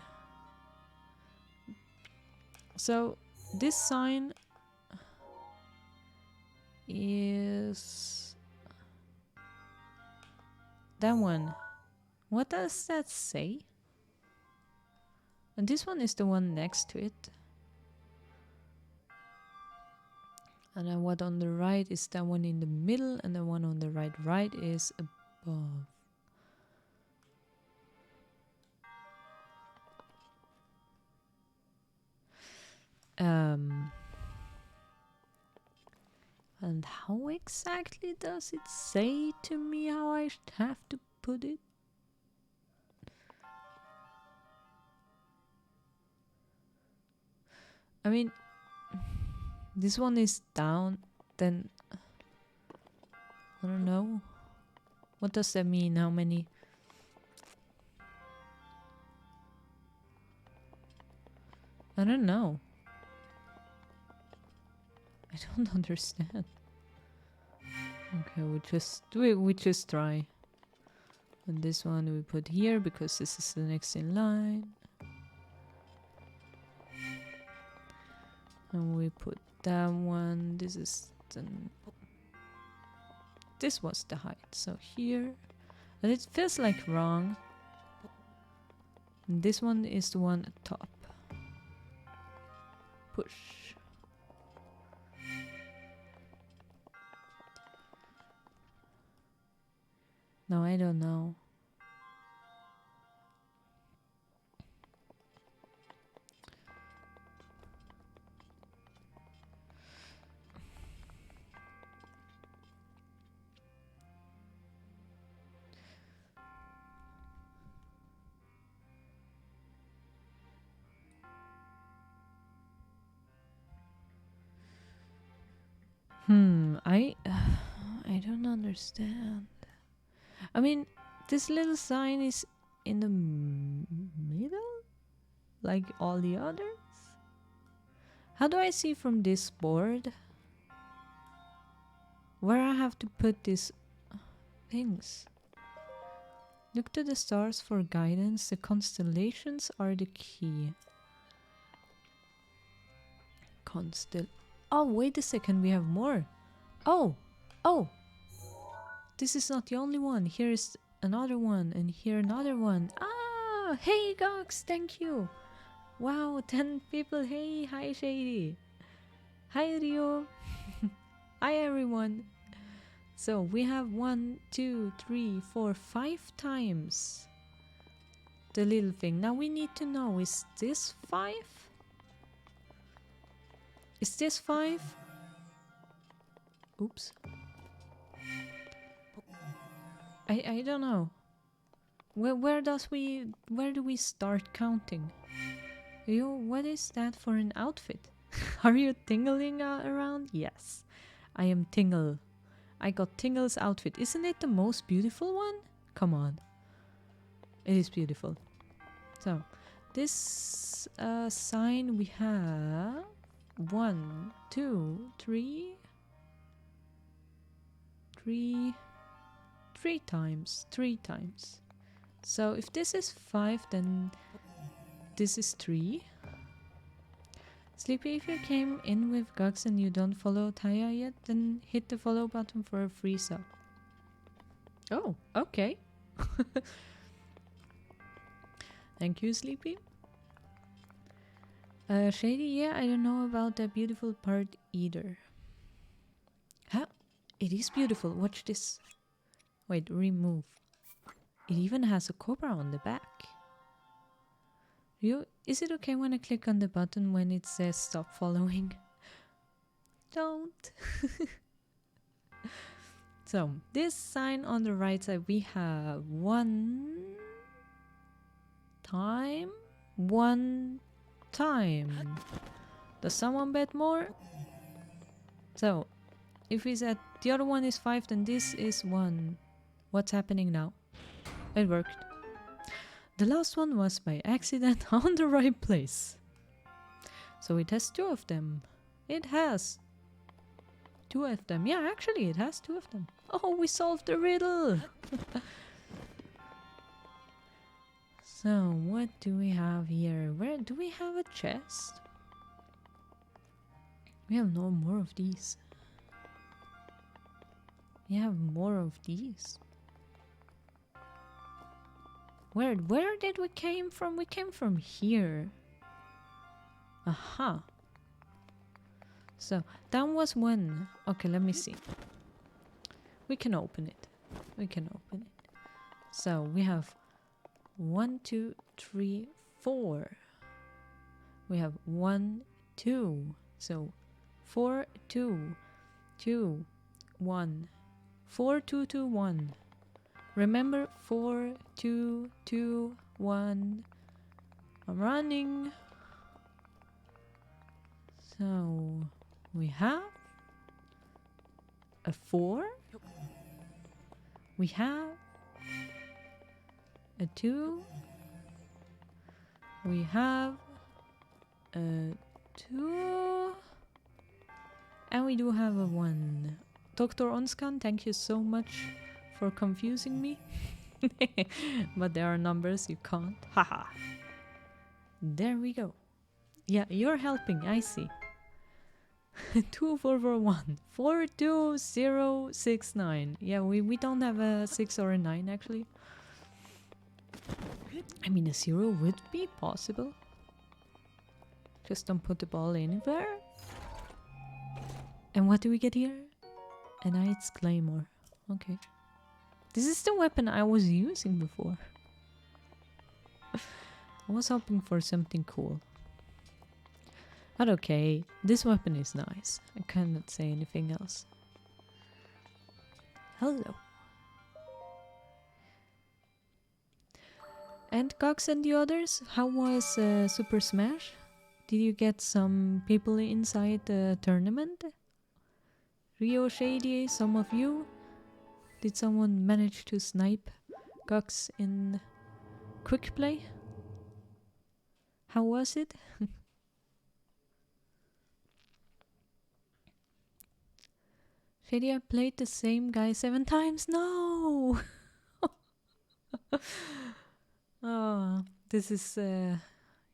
So this sign is that one. What does that say? And this one is the one next to it. And then what on the right is that one in the middle, and the one on the right is above. And how exactly does it say to me how I should have to put it? I mean, this one is down, then I don't know. What does that mean? How many? I don't know. I don't understand. Okay, we just try. And this one we put here because this is the next in line. And we put that one. This is this was the height. So here, and it feels like wrong. And this one is the one at top. Push. No, I don't know. I don't understand. I mean, this little sign is in the middle, like all the others. How do I see from this board where I have to put these things? Look to the stars for guidance. The constellations are the key. Oh, wait a second, we have more. Oh! This is not the only one. Here is another one, and here another one. Ah! Hey, Gox, thank you! Wow, 10 people. Hey, hi, Shady. Hi, Rio. Hi, everyone. So, we have 1, 2, 3, 4, 5 times the little thing. Now, we need to know, is this 5? Is this 5? Oops. I don't know. Where do we start counting? What is that for an outfit? Are you tingling around? Yes, I am Tingle. I got Tingle's outfit. Isn't it the most beautiful one? Come on. It is beautiful. So, This sign we have 1, 2, 3, 3 times. 3 times. So if this is 5, then this is 3. Sleepy, if you came in with Gux and you don't follow Taya yet, then hit the follow button for a free sub. Oh, okay. Thank you, Sleepy. Shady, yeah, I don't know about that beautiful part either. Huh? It is beautiful. Watch this. Wait, remove. It even has a cobra on the back. Is it okay when I click on the button when it says stop following? Don't. So, this sign on the right side, we have 1 time. 1 time. Does someone bet more? So, if we said the other one is 5, then this is 1. What's happening now? It worked. The last one was by accident on the right place. So it has 2 of them. It has 2 of them. Yeah, actually it has 2 of them. Oh, we solved the riddle! So, what do we have here? Where do we have a chest? We have no more of these. We have more of these. Where did we came from? We came from here. Aha. So, that was 1. Okay, let me see. We can open it. We can open it. So, we have 1, 2, 3, 4. We have 1, 2. So, 4, 2, 2, 1. 4, 2, 2, 1. Remember 4, 2, 2, 1. I'm running. So we have a 4. We have a 2. We have a 2. And we do have a 1. Dr. Onskan, thank you so much for confusing me. But there are numbers you can't. Haha. There we go. Yeah, you're helping, I see. 2441 42069. Yeah, we don't have a 6 or a 9 actually. I mean, a 0 would be possible. Just don't put the ball anywhere. And what do we get here? A Knight's Claymore. Okay. This is the weapon I was using before. I was hoping for something cool. But okay, this weapon is nice. I cannot say anything else. Hello. And Cox and the others, how was Super Smash? Did you get some people inside the tournament? Rio, Shady, some of you? Did someone manage to snipe Cox in quick play? How was it? Shady, I played the same guy 7 times. No! Oh, this is,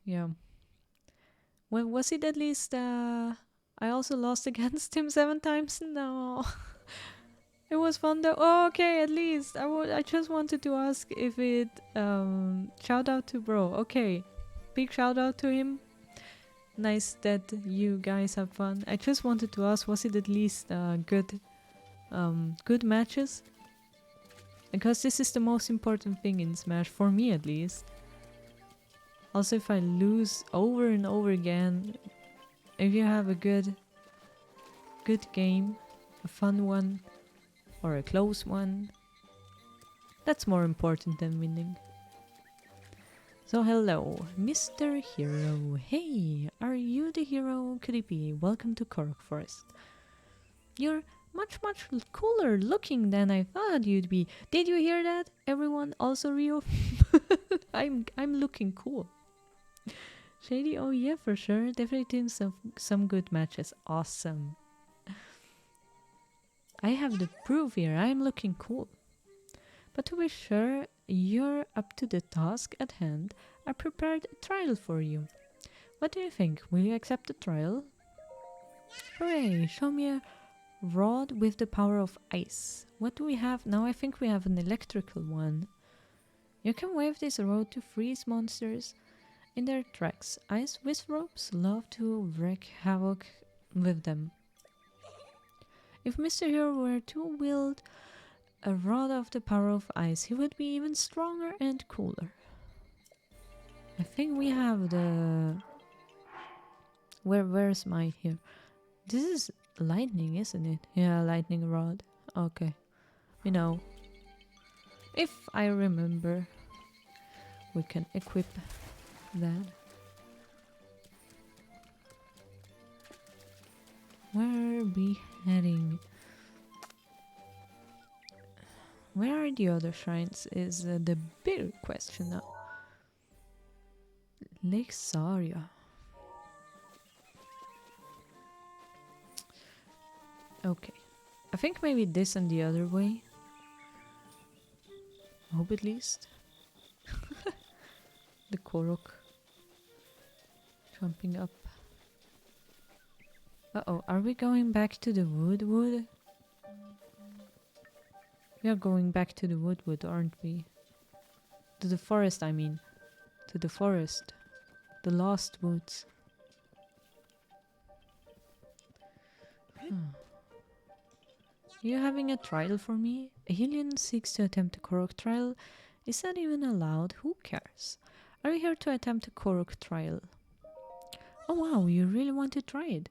yeah. Well, was it at least, I also lost against him 7 times? No. It was fun though. Oh, okay, at least. I just wanted to ask if it, shout out to bro. Okay. Big shout out to him. Nice that you guys have fun. I just wanted to ask, was it at least good matches? Because this is the most important thing in Smash, for me at least. Also, if I lose over and over again, if you have a good game, a fun one, or a close one, that's more important than winning. So hello, Mr. Hero. Hey, are you the hero? Could it be? Welcome to Korok Forest. You're much cooler looking than I thought you'd be. Did you hear that? Everyone, also Rio? I'm looking cool. Shady, oh yeah, for sure. Definitely doing some good matches. Awesome. I have the proof here. I'm looking cool. But to be sure you're up to the task at hand, I prepared a trial for you. What do you think? Will you accept the trial? Hooray! Show me a rod with the power of ice. What do we have? Now I think we have an electrical one. You can wave this rod to freeze monsters in their tracks. Ice wizards love to wreak havoc with them. If Mr. Hero were to wield a rod of the power of ice, he would be even stronger and cooler. I think we have the... Where's my here? This is lightning, isn't it? Yeah, lightning rod. Okay. You know, if I remember, we can equip that. Where are we heading? Where are the other shrines is the bigger question now. Lake Saria. Okay. I think maybe this and the other way. I hope at least. The Korok. Jumping up. Uh-oh, are we going back to the wood? We are going back to the wood, aren't we? To the forest, I mean. To the forest. The lost woods. You having a trial for me? A Hylian seeks to attempt a Korok trial. Is that even allowed? Who cares? Are you here to attempt a Korok trial? Oh wow, you really want to try it?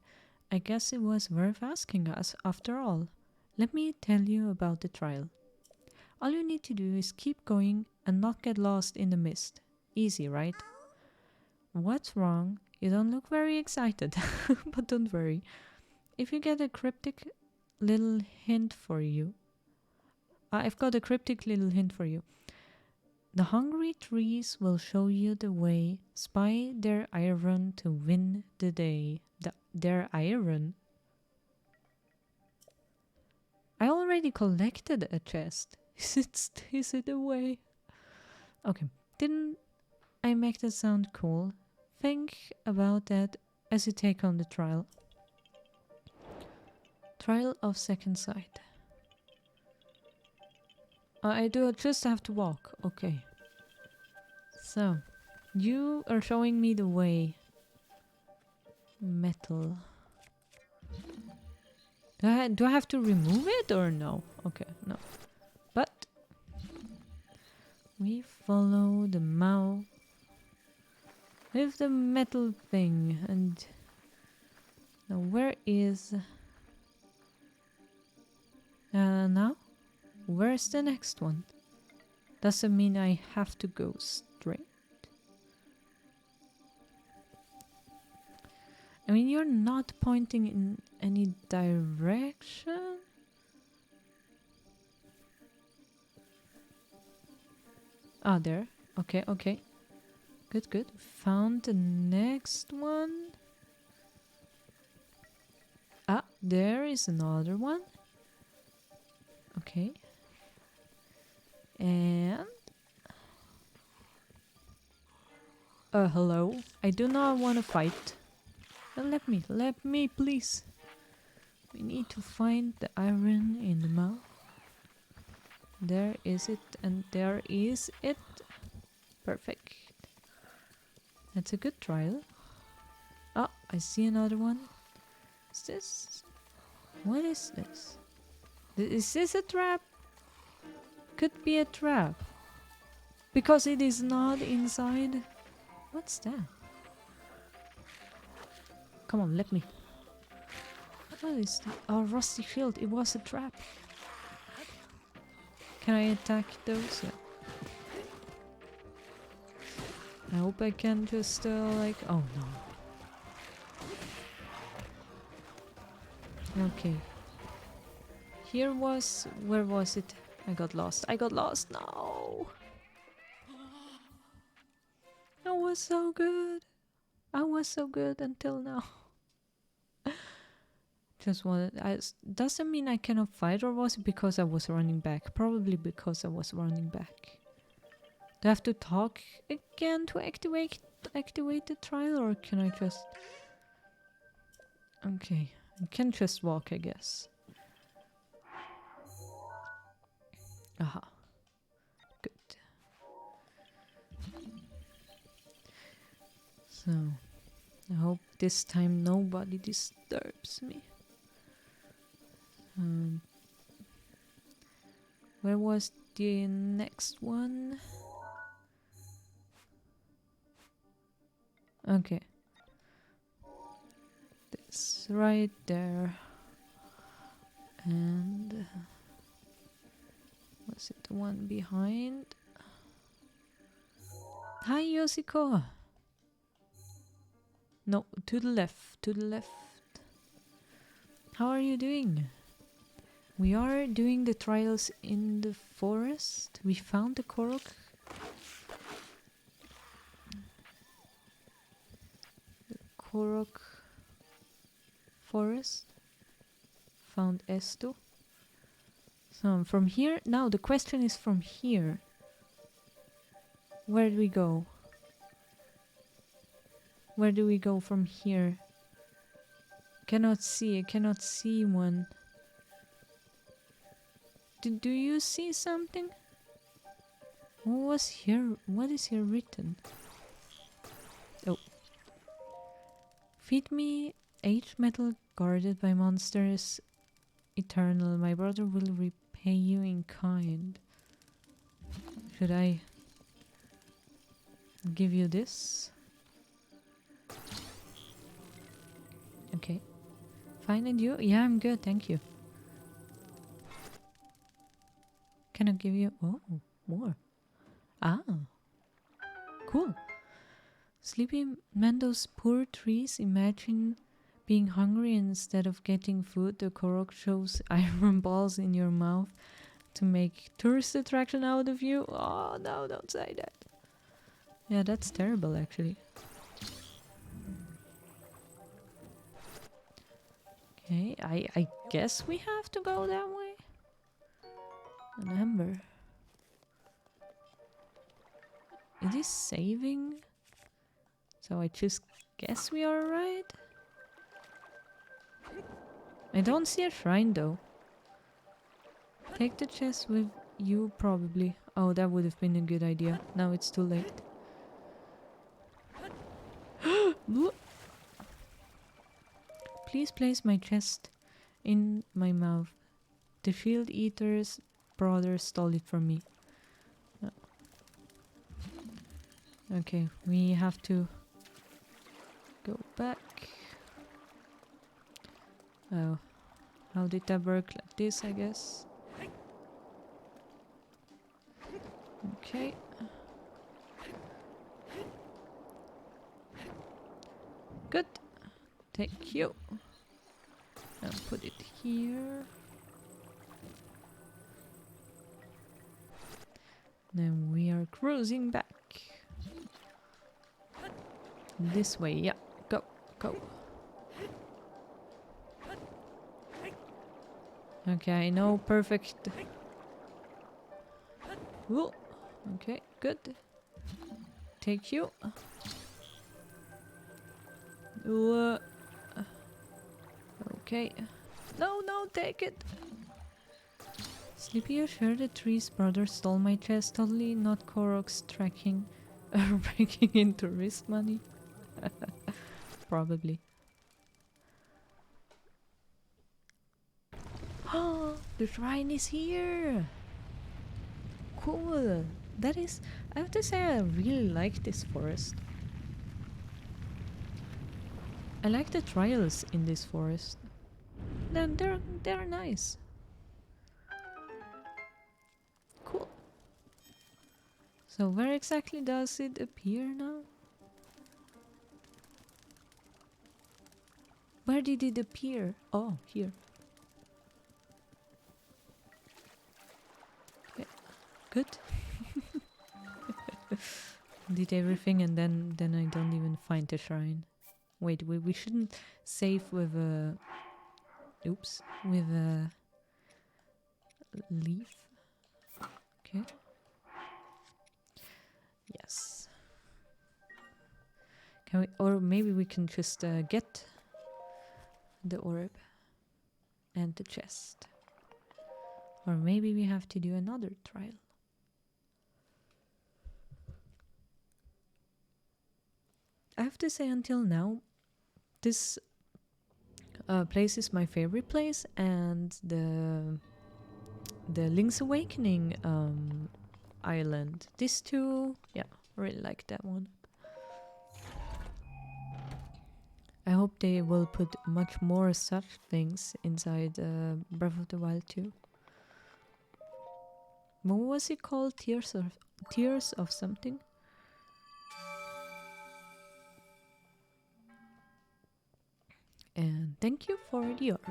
I guess it was worth asking us after all. Let me tell you about the trial. All you need to do is keep going and not get lost in the mist. Easy, right? What's wrong? You don't look very excited. But don't worry. If you get a cryptic little hint for you. I've got a cryptic little hint for you. The hungry trees will show you the way. Spy their iron to win the day. Their iron? I already collected a chest. Is it away? Okay, didn't I make that sound cool? Think about that as you take on the trial. Trial of second sight. I do just have to walk. Okay. So, you are showing me the way. Metal. Do I have to remove it or no? Okay, no. But we follow the mouth with the metal thing. And now where is... now? Where's the next one? Doesn't mean I have to go straight. I mean, you're not pointing in any direction. Ah, there. Okay, okay. Good. Found the next one. Ah, there is another one. Okay. And... hello. I do not want to fight. Let me, please. We need to find the iron in the mouth. There is it, and there is it. Perfect. That's a good trial. Oh, I see another one. Is this? What is this? Is this a trap? Could be a trap. Because it is not inside. What's that? Come on, let me. What is that? Oh, rusty shield. It was a trap. Can I attack those? Yeah. I hope I can just like... Oh no. Okay. Here was... Where was it? I got lost. No! That was so good. was so good until now. Just wanted. Doesn't mean I cannot fight, or was it because I was running back? Probably because I was running back. Do I have to talk again to activate the trial, or can I just... Okay, I can just walk, I guess. Aha. Good. So, I hope this time nobody disturbs me. Where was the next one? Okay. This right there. And was it the one behind? Hi, Yoshiko! No, to the left, to the left. How are you doing? We are doing the trials in the forest. We found the Korok. The Korok forest. Found Esto. So from here, now the question is from here. Where do we go? Where do we go from here? Cannot see, I cannot see one. Do you see something? What was here? What is here written? Oh. Feed me 8 metal guarded by monsters eternal. My brother will repay you in kind. Should I give you this? Okay. Fine, and you? Yeah, I'm good, thank you. Can I give you... Oh, more. Ah. Cool. Sleepy Mendo's poor trees. Imagine being hungry instead of getting food. The Korok shoves iron balls in your mouth to make tourist attraction out of you. Oh, no, don't say that. Yeah, that's terrible, actually. Okay, I guess we have to go that way. An ember. It is saving. So I just guess we are right. I don't see a shrine though. Take the chest with you probably. Oh, that would have been a good idea. Now it's too late. Please place my chest in my mouth. The Shield Eater's brother stole it from me. Okay, we have to go back. Oh, how did that work? Like this, I guess. Okay. Good. Thank you. And put it here. Then we are cruising back. This way, yeah. Go, go. Okay, no, perfect. Ooh. Okay, good. Take you. Ooh. Okay. No, no, take it. Sleepy, you sure the tree's brother stole my chest? Totally not Korok's tracking or breaking into risk money. Probably. Oh, the shrine is here! Cool! That is... I have to say I really like this forest. I like the trials in this forest. They're nice. Cool. So where exactly does it appear now? Where did it appear? Oh, here. Okay. Good. Did everything and then I don't even find the shrine. Wait, we shouldn't save with a... Oops. With a leaf. Okay. Yes. Can we... Or maybe we can just get the orb and the chest. Or maybe we have to do another trial. I have to say, until now, this place is my favorite place, and the Link's Awakening island. These two, yeah, really like that one. I hope they will put much more such things inside Breath of the Wild 2. What was it called? Tears of something? And thank you for the orb.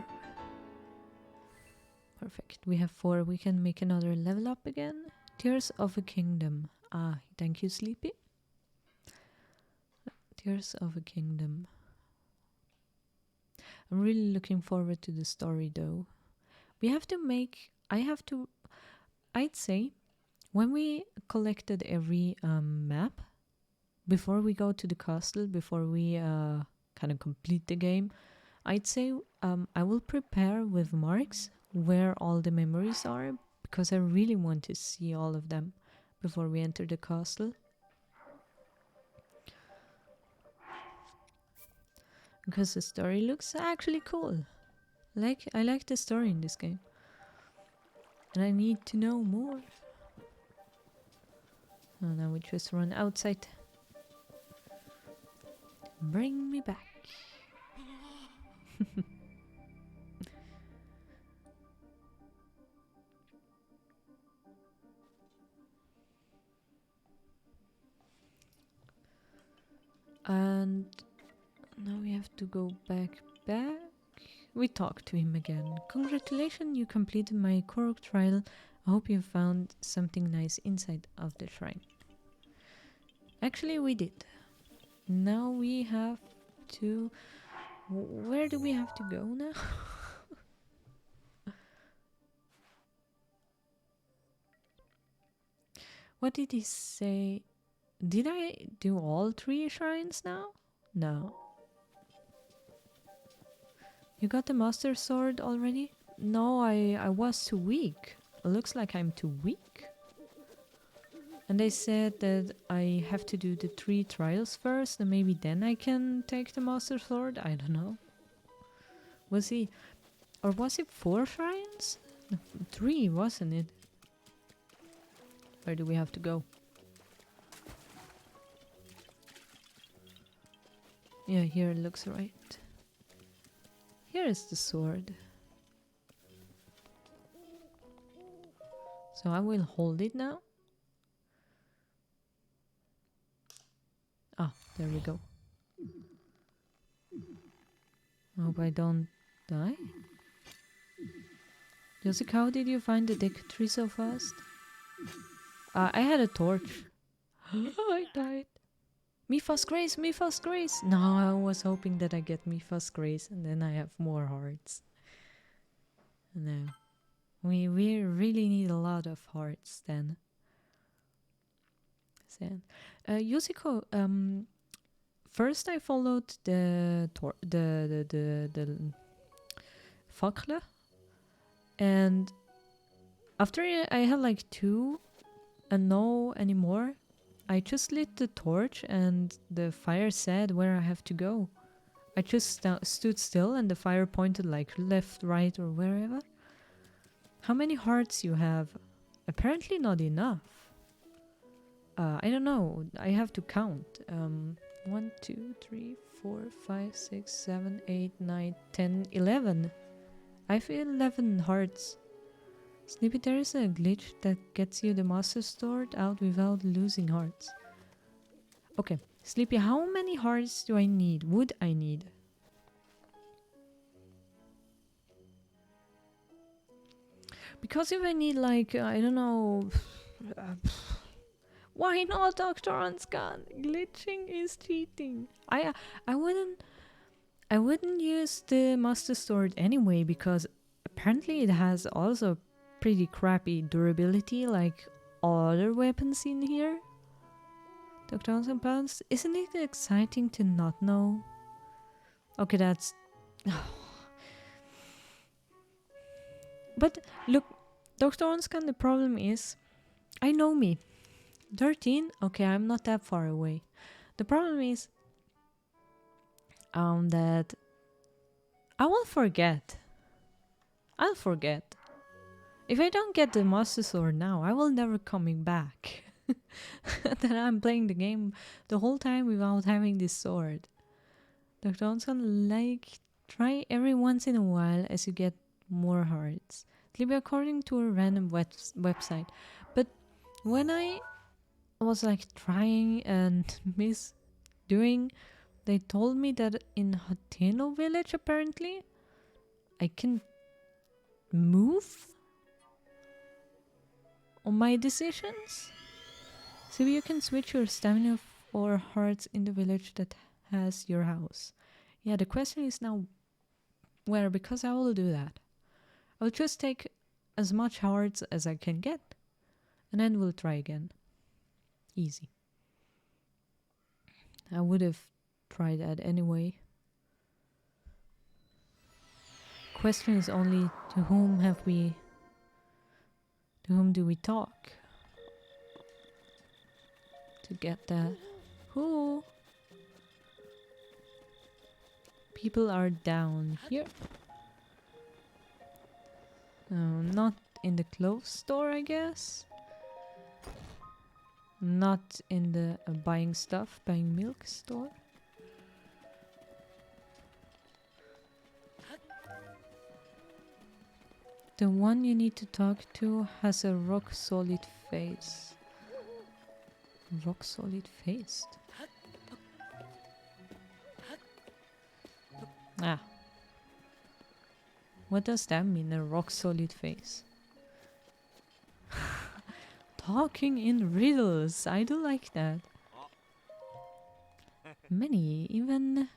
Perfect. We have 4. We can make another level up again. Tears of a Kingdom. Ah, thank you, Sleepy. Tears of a Kingdom. I'm really looking forward to the story, though. We have to make... I'd say, when we collected every map, before we go to the castle, before we kind of complete the game, I'd say I will prepare with marks where all the memories are, because I really want to see all of them before we enter the castle. Because the story looks actually cool. I like the story in this game. And I need to know more. Oh, now we just run outside. Bring me back. And now we have to go back. We talked to him again. Congratulations, you completed my Korok trial. I hope you found something nice inside of the shrine. Actually, we did. Now we have to... Where do we have to go now? What did he say? Did I do all 3 shrines now? No. You got the Master Sword already? No, I was too weak. It looks like I'm too weak. And they said that I have to do the 3 trials first, and maybe then I can take the Master Sword? I don't know. Was it 4 shrines? No, 3, wasn't it? Where do we have to go? Yeah, here it looks right. Here is the sword. So I will hold it now. Ah, there we go. I hope I don't die. Jessica, how did you find the deck tree so fast? I had a torch. I died. Mipha's Grace, Mipha's Grace! No, I was hoping that I get Mipha's Grace and then I have more hearts. No. We really need a lot of hearts then. Yusiko, first I followed the Fakle, and after I had like 2 and no anymore, I just lit the torch and the fire said where I have to go. I just stood still and the fire pointed like left, right, or wherever. How many hearts you have? Apparently not enough. I don't know. I have to count. 1, 2, 3, 4, 5, 6, 7, 8, 9, 10, 11. I feel 11 hearts. Sleepy, there is a glitch that gets you the Master Sword out without losing hearts. Okay, Sleepy, how many hearts do I need? Would I need? Because if I need like, I don't know... why not, Dr. Anskan? Glitching is cheating. I wouldn't... I wouldn't use the Master Sword anyway because apparently it has also pretty crappy durability like all other weapons in here. Dr. Pounds, isn't it exciting to not know? Okay, that's... But look, Dr. Onskan, the problem is, I know me. 13? Okay, I'm not that far away. The problem is that I will forget. I'll forget. If I don't get the Master Sword now, I will never coming back. That I'm playing the game the whole time without having this sword. Dr. Onskan, like, try every once in a while as you get more hearts. It'll be according to a random website. But when I was like trying and misdoing, they told me that in Hateno village apparently I can move on my decisions. So you can switch your stamina or hearts in the village that has your house. Yeah, the question is now where, because I will do that. I'll just take as much hearts as I can get and then we'll try again. Easy. I would have tried that anyway. Question is only to whom do we talk to get that? Who? People are down here. Not in the clothes store, I guess. Not in the buying milk store. The one you need to talk to has a rock solid face. Rock solid faced. Ah. What does that mean, a rock solid face? Talking in riddles. I do like that. Many, even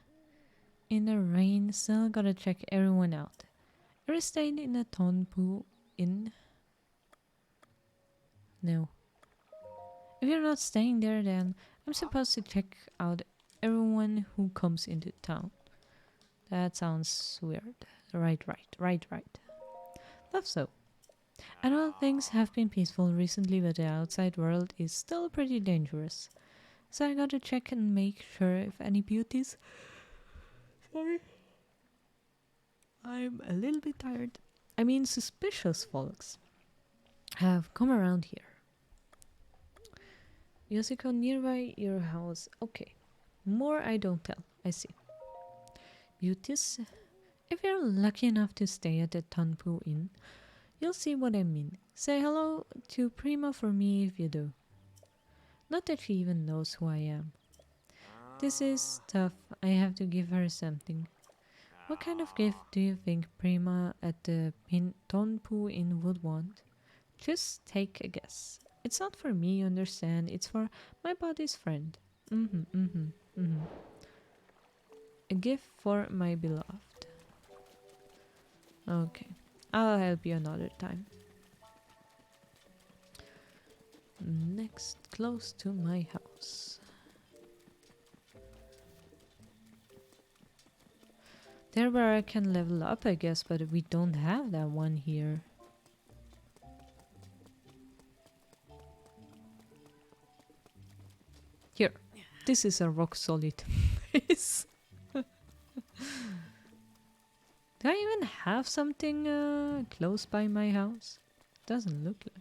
in the rain, still gotta check everyone out. Ever stayed in a Tonpu inn? No. If you're not staying there, then I'm supposed to check out everyone who comes into town. That sounds weird. Right. Love so. I know things have been peaceful recently, but the outside world is still pretty dangerous. So I gotta check and make sure if any beauties... Sorry. I'm a little bit tired. I mean, suspicious folks have come around here. Yosiko, nearby your house. Okay. More I don't tell. I see. Beauties? If you're lucky enough to stay at the Tanpu Inn, you'll see what I mean. Say hello to Prima for me if you do. Not that she even knows who I am. This is tough. I have to give her something. What kind of gift do you think Prima at the Tonpu Inn would want? Just take a guess. It's not for me, you understand. It's for my body's friend. A gift for my beloved. Okay. I'll help you another time. Next, close to my house. There where I can level up, I guess, but we don't have that one here. Here. This is a rock solid face. Do I even have something close by my house? Doesn't look like.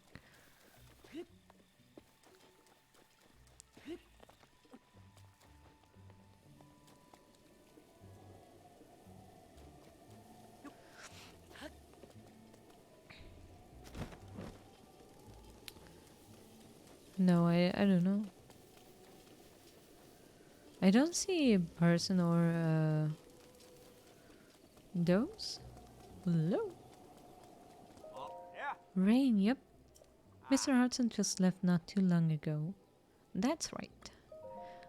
No, I don't know. I don't see a person or those. Hello. Rain, yep. Mr. Hudson just left not too long ago. That's right.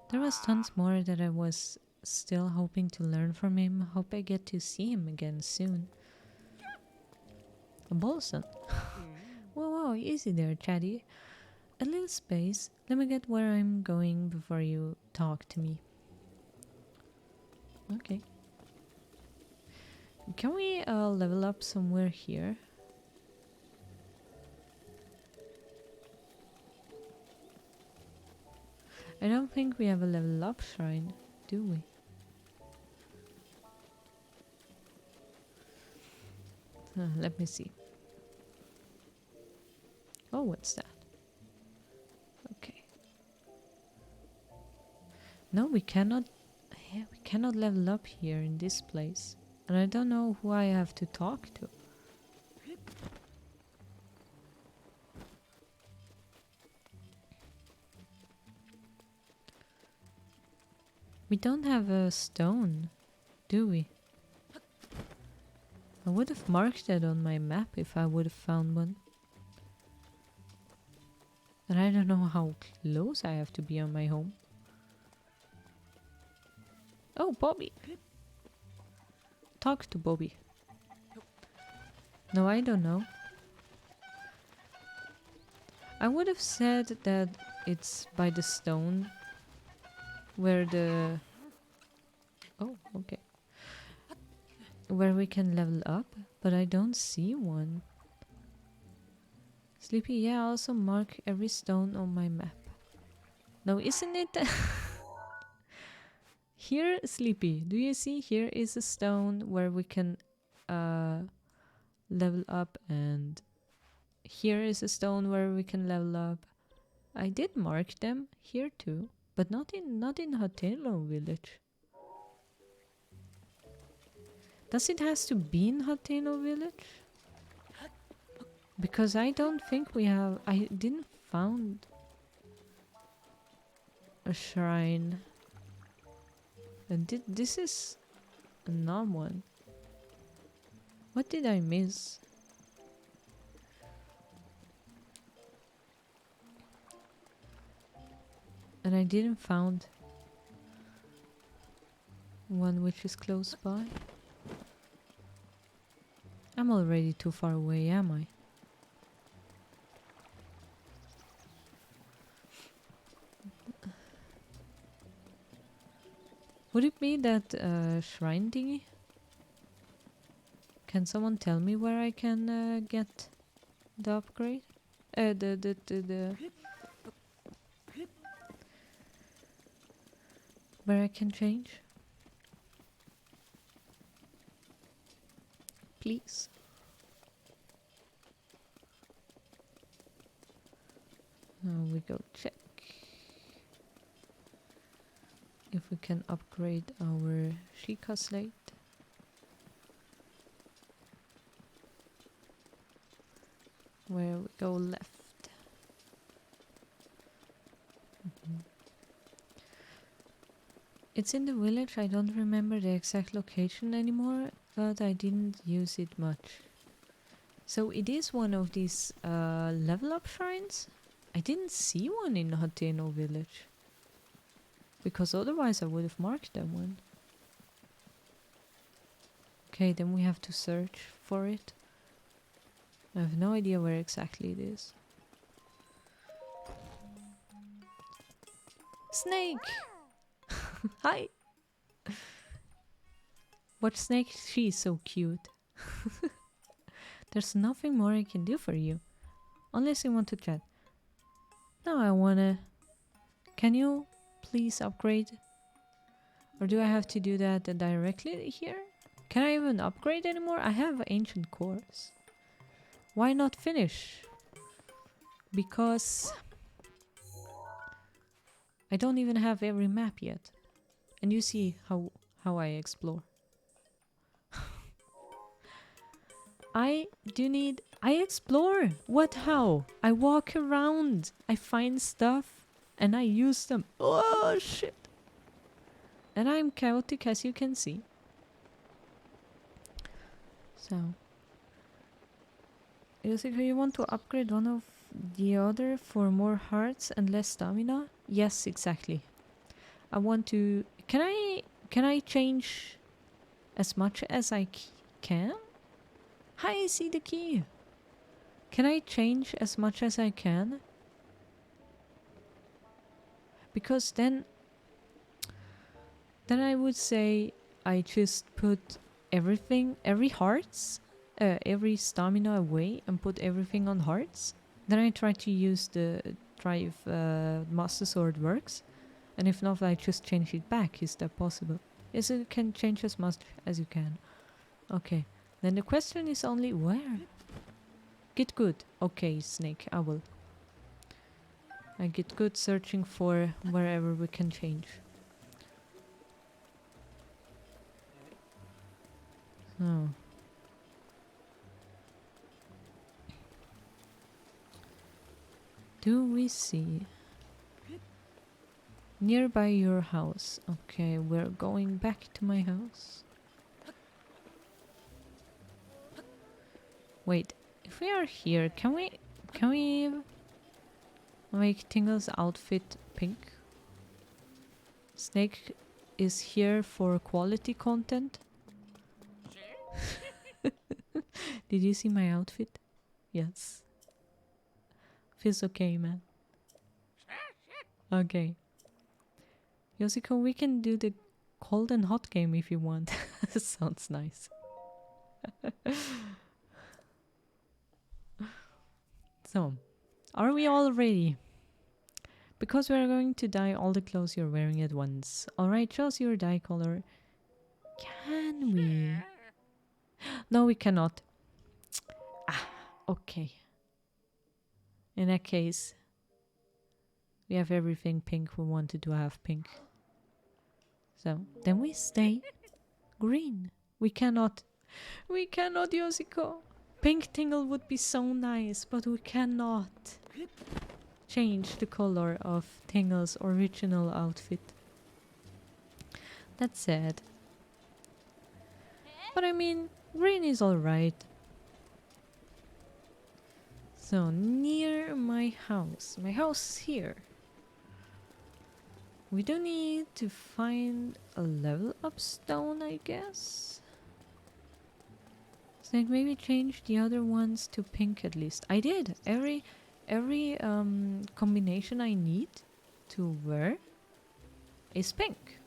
There was tons more that I was still hoping to learn from him. Hope I get to see him again soon. A Bolson. Whoa, whoa, easy there, Chatty. A little space. Let me get where I'm going before you talk to me. Okay. Can we level up somewhere here? I don't think we have a level up shrine, do we? Let me see. Oh, what's that? Okay. No, we cannot. Yeah, we cannot level up here in this place, and I don't know who I have to talk to. We don't have a stone, do we? I would have marked that on my map if I would have found one. And I don't know how close I have to be on my home. Oh, Bobby! Talk to Bobby. No, I don't know. I would have said that it's by the stone where the... Oh, okay. Where we can level up, but I don't see one. Sleepy, yeah, I also mark every stone on my map. No, isn't it? Here, Sleepy, do you see? Here is a stone where we can level up, and here is a stone where we can level up. I did mark them here too, but not in Hatelo village. Does it has to be in Hateno village? Because I don't think we have... I didn't found a shrine. And this is a non-one. What did I miss? And I didn't found one which is close by. I'm already too far away, am I? Would it be that shrine thingy? Can someone tell me where I can get the upgrade? The where I can change? Please. Now we go check if we can upgrade our Sheikah slate. Where we go left. It's in the village. I don't remember the exact location anymore, but I didn't use it much. So it is one of these level up shrines. I didn't see one in Hateno village, because otherwise I would have marked that one. Okay, then we have to search for it. I have no idea where exactly it is. Snake! Hi! Watch Snake, she's so cute. There's nothing more I can do for you. Unless you want to chat. No, I wanna... Can you please upgrade? Or do I have to do that directly here? Can I even upgrade anymore? I have ancient cores. Why not finish? Because I don't even have every map yet. And you see how I explore. I explore. What, how? I walk around. I find stuff and I use them. Oh shit. And I'm chaotic, as you can see. So you want to upgrade one of the other for more hearts and less stamina? Yes, exactly. I want to... Can Can I change as much as I can? Hi, I see the key. Can I change as much as I can? Because then I would say I just put everything, every stamina away and put everything on hearts. Then I try to use try if Master Sword works. And if not, I just change it back. Is that possible? Yes, you can change as much as you can. Okay. Then the question is only where? Get good. Okay, Snake, I will. I get good searching for wherever we can change. Oh. Do we see? Nearby your house. Okay, we're going back to my house. Wait, if we are here, can we make Tingle's outfit pink? Snake is here for quality content. Did you see my outfit? Yes. Feels okay, man. Okay. Yoshiko, we can do the cold and hot game if you want. Sounds nice. So, are we all ready? Because we are going to dye all the clothes you're wearing at once. Alright, show us your dye color. Can we? No, we cannot. Ah, okay. In that case, we have everything pink we wanted to have pink. So, then we stay green. We cannot, Yoshiko. Pink Tingle would be so nice, but we cannot change the color of Tingle's original outfit. That's sad. But I mean, green is alright. So, near my house is here. We do need to find a level up stone, I guess. So like maybe change the other ones to pink at least. I did. Every combination I need to wear is pink.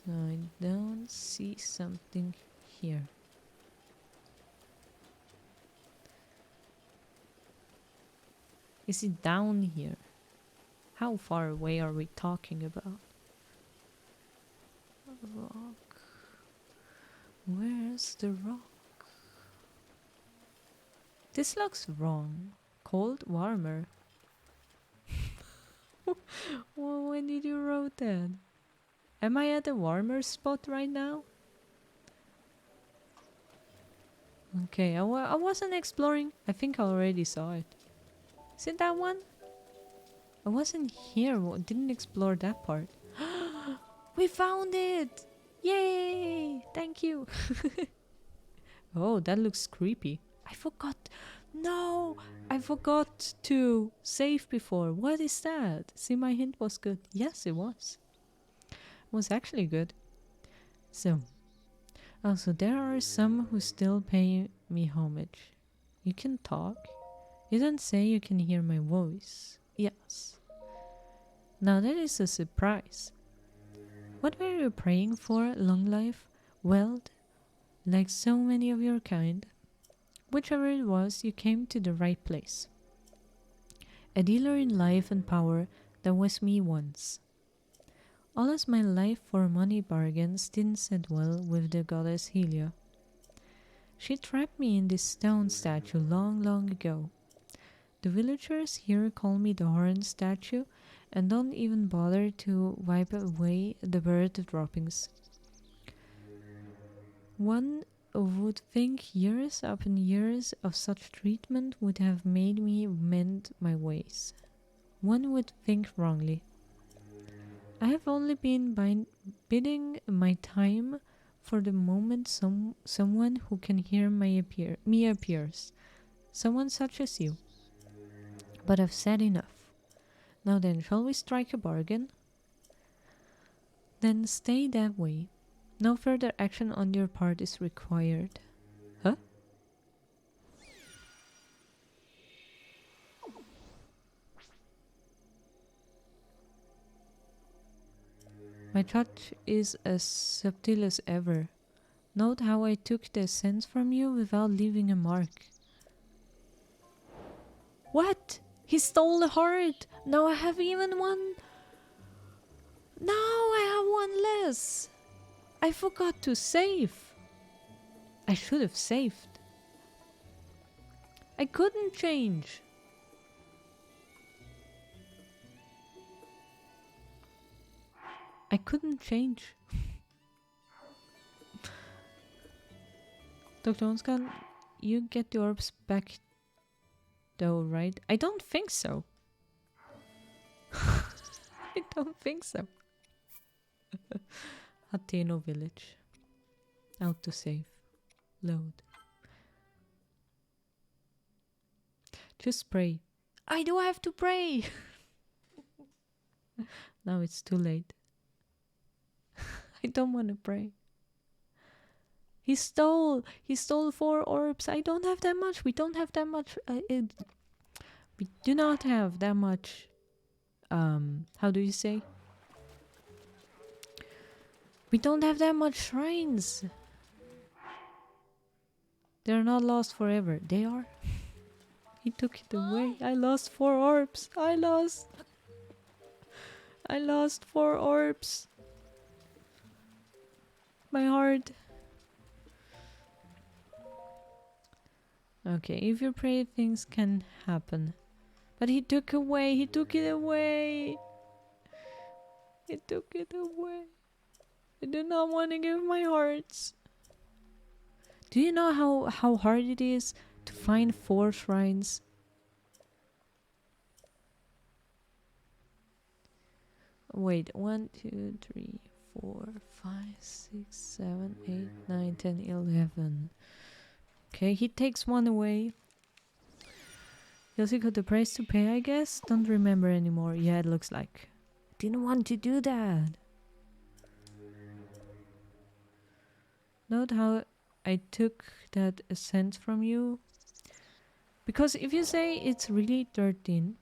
So I don't see something here. Is it down here? How far away are we talking about? Rock. Where's the rock? This looks wrong. Cold, warmer. Well, when did you wrote that? Am I at a warmer spot right now? Okay, I wasn't exploring. I think I already saw it. Is it that one? I wasn't here. Didn't explore that part. We found it! Yay! Thank you. Oh, that looks creepy. I forgot. No! I forgot to save before. What is that? See, my hint was good. Yes, it was. It was actually good. So. Also, there are some who still pay me homage. You can talk. You don't say you can hear my voice. Yes. Now that is a surprise. What were you praying for, long life, wealth, like so many of your kind? Whichever it was, you came to the right place. A dealer in life and power, that was me once. All as my life for money bargains didn't sit well with the goddess Helia. She trapped me in this stone statue long, long ago. The villagers here call me the horn statue and don't even bother to wipe away the bird droppings. One would think years upon years of such treatment would have made me mend my ways. One would think wrongly. I have only been biding my time for the moment someone who can hear me appears. Someone such as you. But I've said enough. Now then, shall we strike a bargain? Then stay that way. No further action on your part is required. Huh? My touch is as subtle as ever. Note how I took the essence from you without leaving a mark. What? He stole the heart! Now I have even one. Now I have one less. I forgot to save. I should have saved. I couldn't change. I couldn't change. Dr. Onskan, you get the orbs back though, right? I don't think so. I don't think so. Hateno village. Autosave. Load. Just pray. I do have to pray! Now it's too late. I don't want to pray. He stole 4 orbs. I don't have that much. We don't have that much. We do not have that much. How do you say? We don't have that much shrines. They're not lost forever. They are. He took it away. I lost 4 orbs. I lost 4 orbs. My heart. Okay, if you pray, things can happen. But he took away. He took it away. He took it away. I do not want to give my hearts. Do you know how hard it is to find 4 shrines? Wait, 1, 2, 3, 4, 5, 6, 7, 8, 9, 10, 11. Okay, he takes 1 away. He also got the price to pay, I guess. Don't remember anymore. Yeah, it looks like. Didn't want to do that. Note how I took that essence from you. Because if you say it's really 13,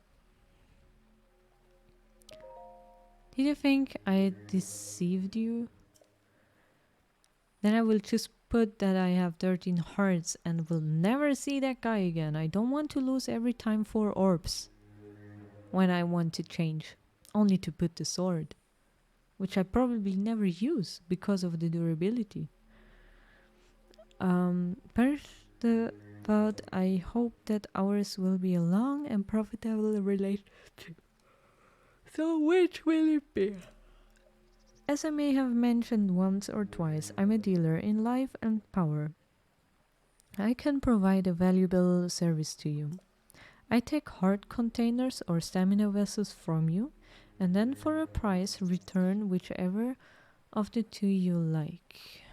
did you think I deceived you? Then I will just put that I have 13 hearts and will never see that guy again. I don't want to lose every time 4 orbs when I want to change, only to put the sword, which I probably never use because of the durability. But I hope that ours will be a long and profitable relationship. So which will it be? As I may have mentioned once or twice, I'm a dealer in life and power. I can provide a valuable service to you. I take heart containers or stamina vessels from you, and then for a price return whichever of the 2 you like.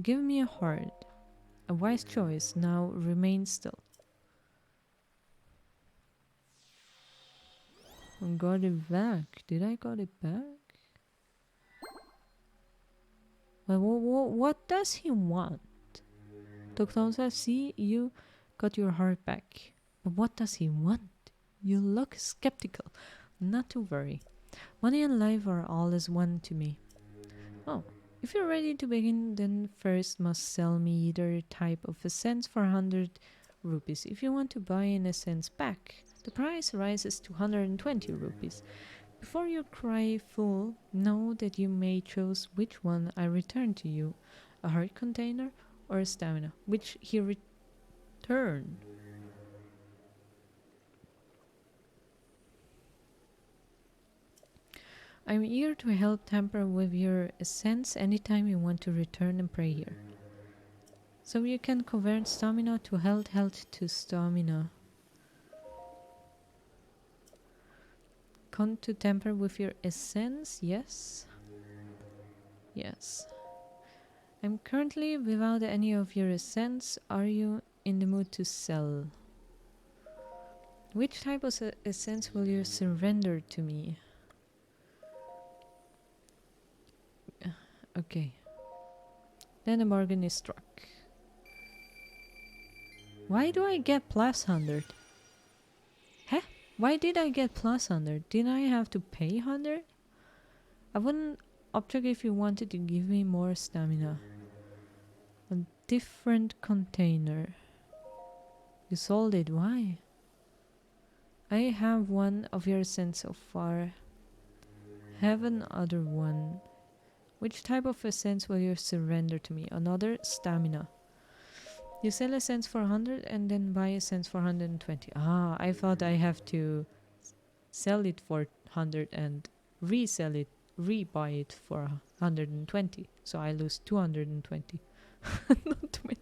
Give me a heart. A wise choice. Now remain still. I got it back. Did I got it back? Well, what does he want? Toktonsa, see, you got your heart back. But what does he want? You look skeptical. Not to worry. Money and life are all as one to me. Oh, if you're ready to begin, then first must sell me either type of essence for 100 rupees. If you want to buy an essence back, the price rises to 120 rupees. Before you cry fool, know that you may choose which one I return to you, a heart container or a stamina, which he returned. I'm here to help tamper with your essence anytime you want to return and pray here. So you can convert stamina to health, health to stamina. Come to tamper with your essence, yes? Yes. I'm currently without any of your essence. Are you in the mood to sell? Which type of essence will you surrender to me? Okay. Then a bargain is struck. Why do I get plus 100? Huh? Why did I get plus 100? Didn't I have to pay 100? I wouldn't object if you wanted to give me more stamina. A different container. You sold it, why? I have one of your scents so far. Have another one. Which type of essence will you surrender to me? Another stamina. You sell a sense for 100 and then buy a sense for 120. Ah, I thought I have to sell it for 100 and resell it, rebuy it for 120. So I lose 220. Not 20.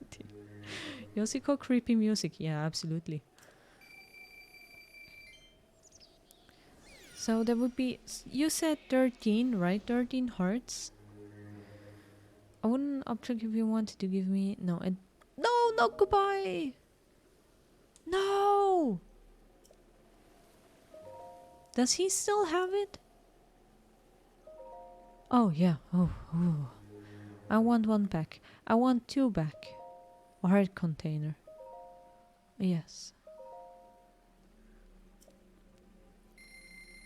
Yoshiko creepy music. Yeah, absolutely. So that would be... You said 13, right? 13 hearts? I wouldn't object if you wanted to give me... No, no, goodbye! No! Does he still have it? Oh, yeah. Oh. I want one back. I want 2 back. A heart container. Yes.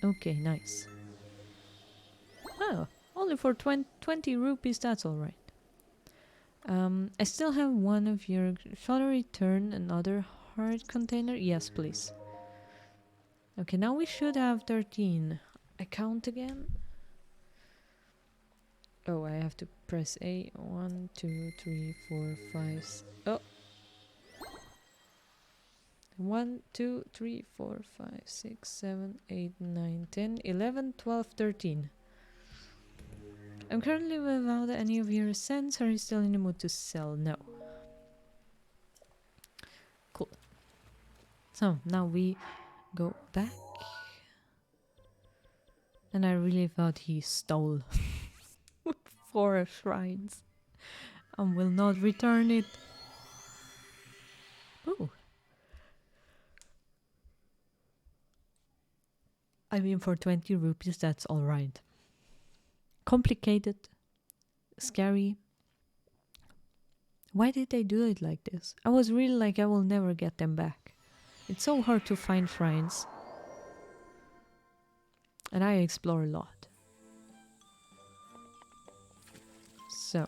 Okay, nice. Oh, only for 20 rupees, that's alright. I still have one of your... Shall I return another heart container? Yes, please. Okay, now we should have 13. I count again. Oh, I have to press A. 1, 2, 3, 4, 5. Oh! 1, 2, 3, 4, 5, 6, 7, 8, 9, 10, 11, 12, 13. I'm currently without any of your scents. Are you still in the mood to sell? No. Cool. So, now we go back. And I really thought he stole 4 shrines. And will not return it. Oh. I mean, for 20 rupees, that's alright. Complicated. Scary. Why did they do it like this? I was really like, I will never get them back. It's so hard to find shrines. And I explore a lot. So.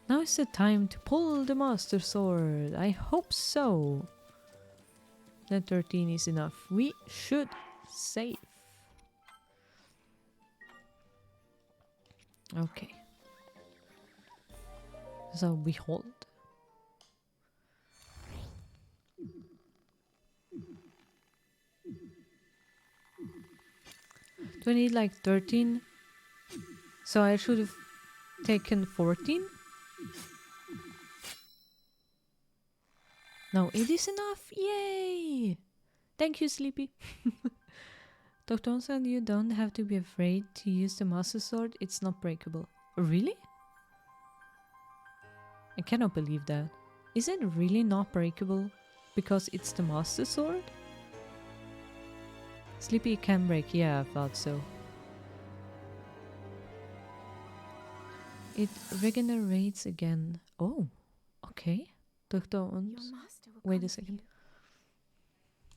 Now is the time to pull the Master Sword. I hope so. That 13 is enough. We should save. Okay. So we hold. Do I need like 13? So I should have taken 14? No, it is enough. Yay! Thank you, Sleepy. Dr. said you don't have to be afraid to use the Master Sword. It's not breakable. Really? I cannot believe that. Is it really not breakable because it's the Master Sword? Sleepy can break. Yeah, I thought so. It regenerates again. Oh, okay. Dr. Ons. Wait a second.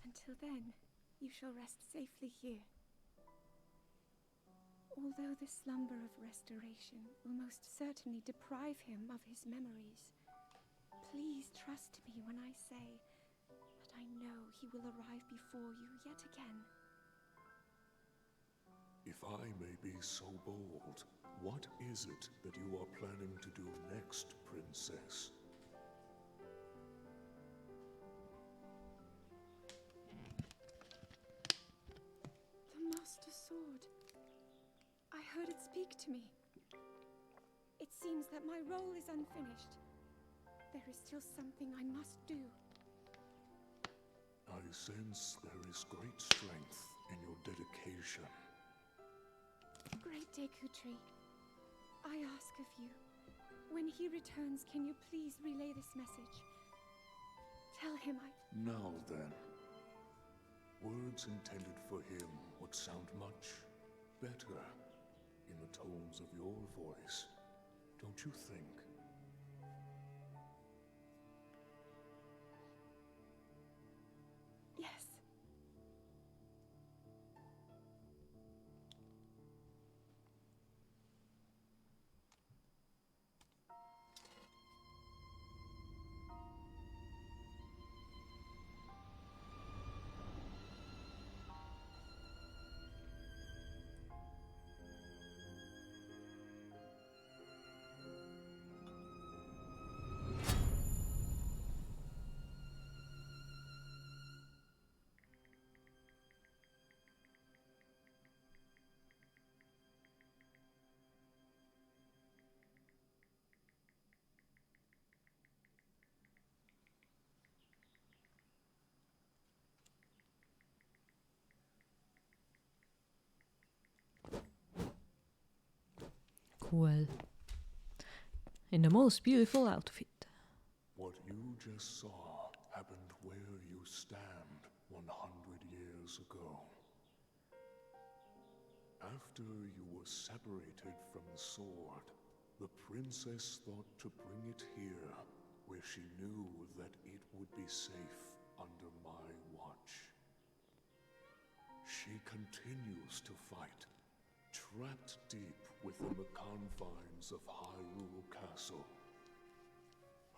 Until then, you shall rest safely here. Although the slumber of restoration will most certainly deprive him of his memories, please trust me when I say that I know he will arrive before you yet again. If I may be so bold, what is it that you are planning to do next, Princess? The Master Sword. I heard it speak to me. It seems that my role is unfinished. There is still something I must do. I sense there is great strength in your dedication. Great Deku Tree, I ask of you, when he returns, can you please relay this message? Tell him I... Now then, Words intended for him would sound much better in the tones of your voice, don't you think? Yes. Cool. In the most beautiful outfit. What you just saw happened where you stand 100 years ago. After you were separated from the sword, the princess thought to bring it here, where she knew that it would be safe under my watch. She continues to fight, trapped deep within the confines of Hyrule Castle.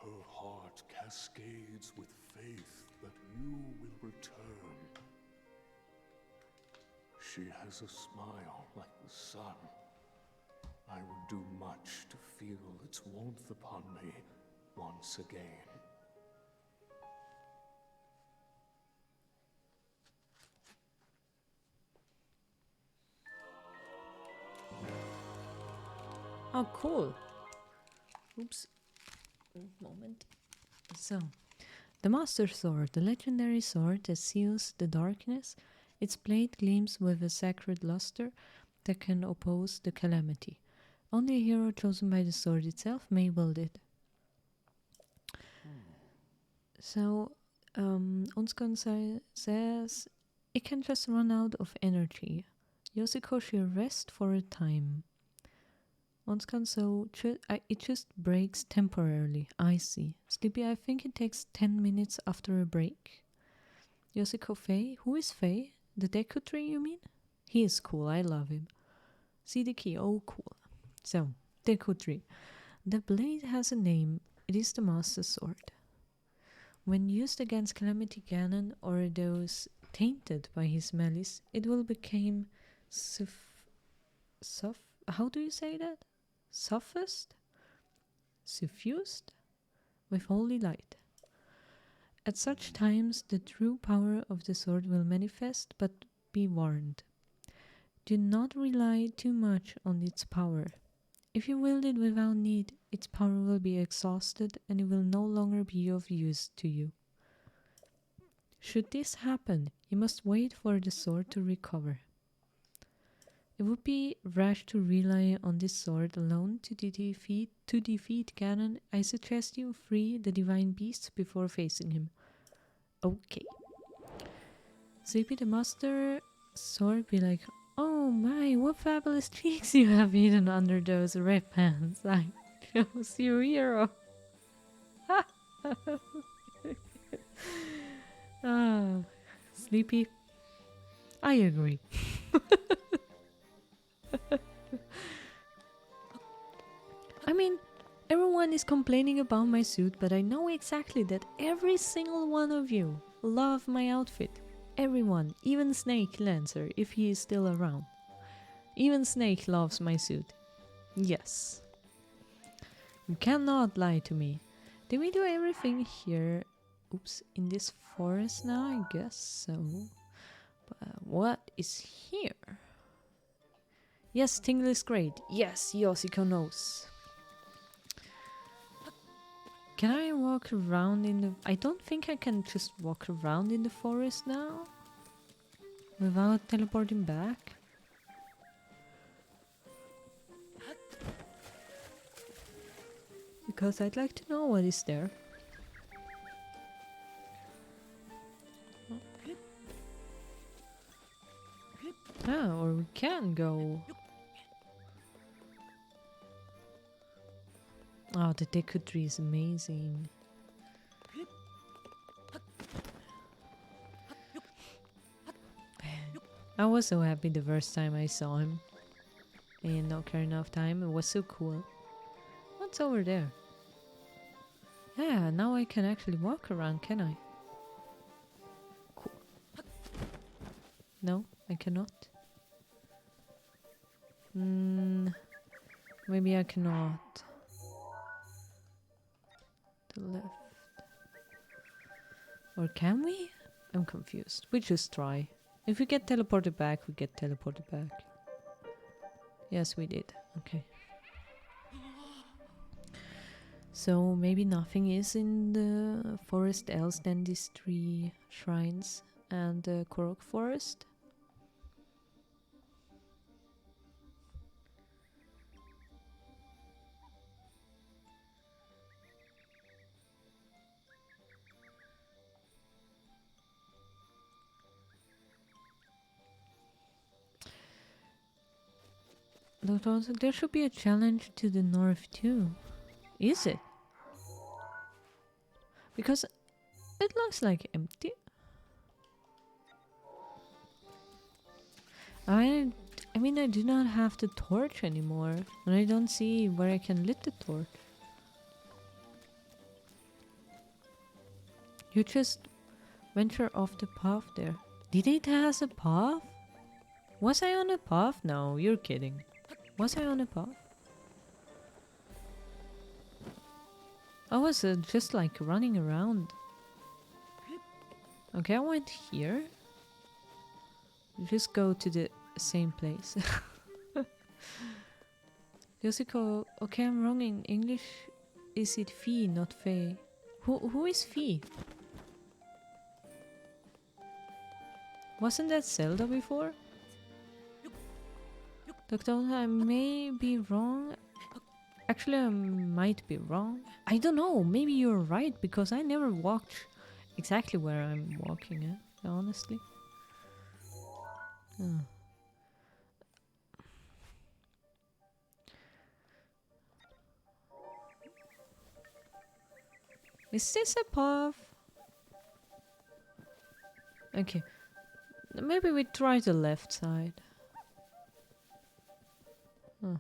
Her heart cascades with faith that you will return. She has a smile like the sun. I would do much to feel its warmth upon me once again. Oh, cool. Oops. Moment. So, the Master Sword, the legendary sword that seals the darkness, its blade gleams with a sacred luster that can oppose the calamity. Only a hero chosen by the sword itself may wield it. So, Unskan says it can just run out of energy. Yoshiko should rest for a time. Unskan, so it just breaks temporarily. I see. Sleepy, I think it takes 10 minutes after a break. Yoshiko Faye? Who is Faye? The Deku Tree, you mean? He is cool, I love him. See the key, oh cool. So, Deku Tree. The blade has a name. It is the Master Sword. When used against Calamity Ganon or those tainted by his malice, it will become how do you say that? Suffused with holy light. At such times, the true power of the sword will manifest, but be warned. Do not rely too much on its power. If you wield it without need, its power will be exhausted and it will no longer be of use to you. Should this happen, you must wait for the sword to recover. It would be rash to rely on this sword alone to defeat Ganon. I suggest you free the divine beast before facing him. Okay. Sleepy the Master Sword be like, oh my, what fabulous cheeks you have hidden under those red pants. I chose you hero. Ah, Sleepy. I agree. I mean, everyone is complaining about my suit, but I know exactly that every single one of you love my outfit. Everyone, even Snake Lancer, if he is still around. Even Snake loves my suit. Yes. You cannot lie to me. Did we do everything here? Oops, in this forest now? I guess so. But what is here? Yes, Tingle is great. Yes, Yoshiko knows. Can I walk around in the... I don't think I can just walk around in the forest now. Without teleporting back. Because I'd like to know what is there. can go. Oh, the Deku tree is amazing. I was so happy the first time I saw him in Ocarina of Time. It was so cool. What's over there? Yeah, now I can actually walk around, can I? Cool. No, I cannot. Maybe I cannot. The left. Or can we? I'm confused. We just try. If we get teleported back, we get teleported back. Yes, we did. Okay. So maybe nothing is in the forest else than these 3 shrines and the Korok forest. There should be a challenge to the north too. Is it? Because it looks like empty. I mean, I do not have the torch anymore, and I don't see where I can lit the torch. You just venture off the path there. Did it has a path? Was I on a path? No, you're kidding. Was I on a path? I was just like running around. Okay, I went here. Just go to the same place. Yosiko, okay, I'm wrong in English. Is it Fee, not Faye? Who is Fee? Wasn't that Zelda before? Doctor, I may be wrong. Actually, I might be wrong. I don't know. Maybe you're right because I never walked exactly where I'm walking at, honestly. Oh. Is this a path? Okay. Maybe we try the left side. Huh.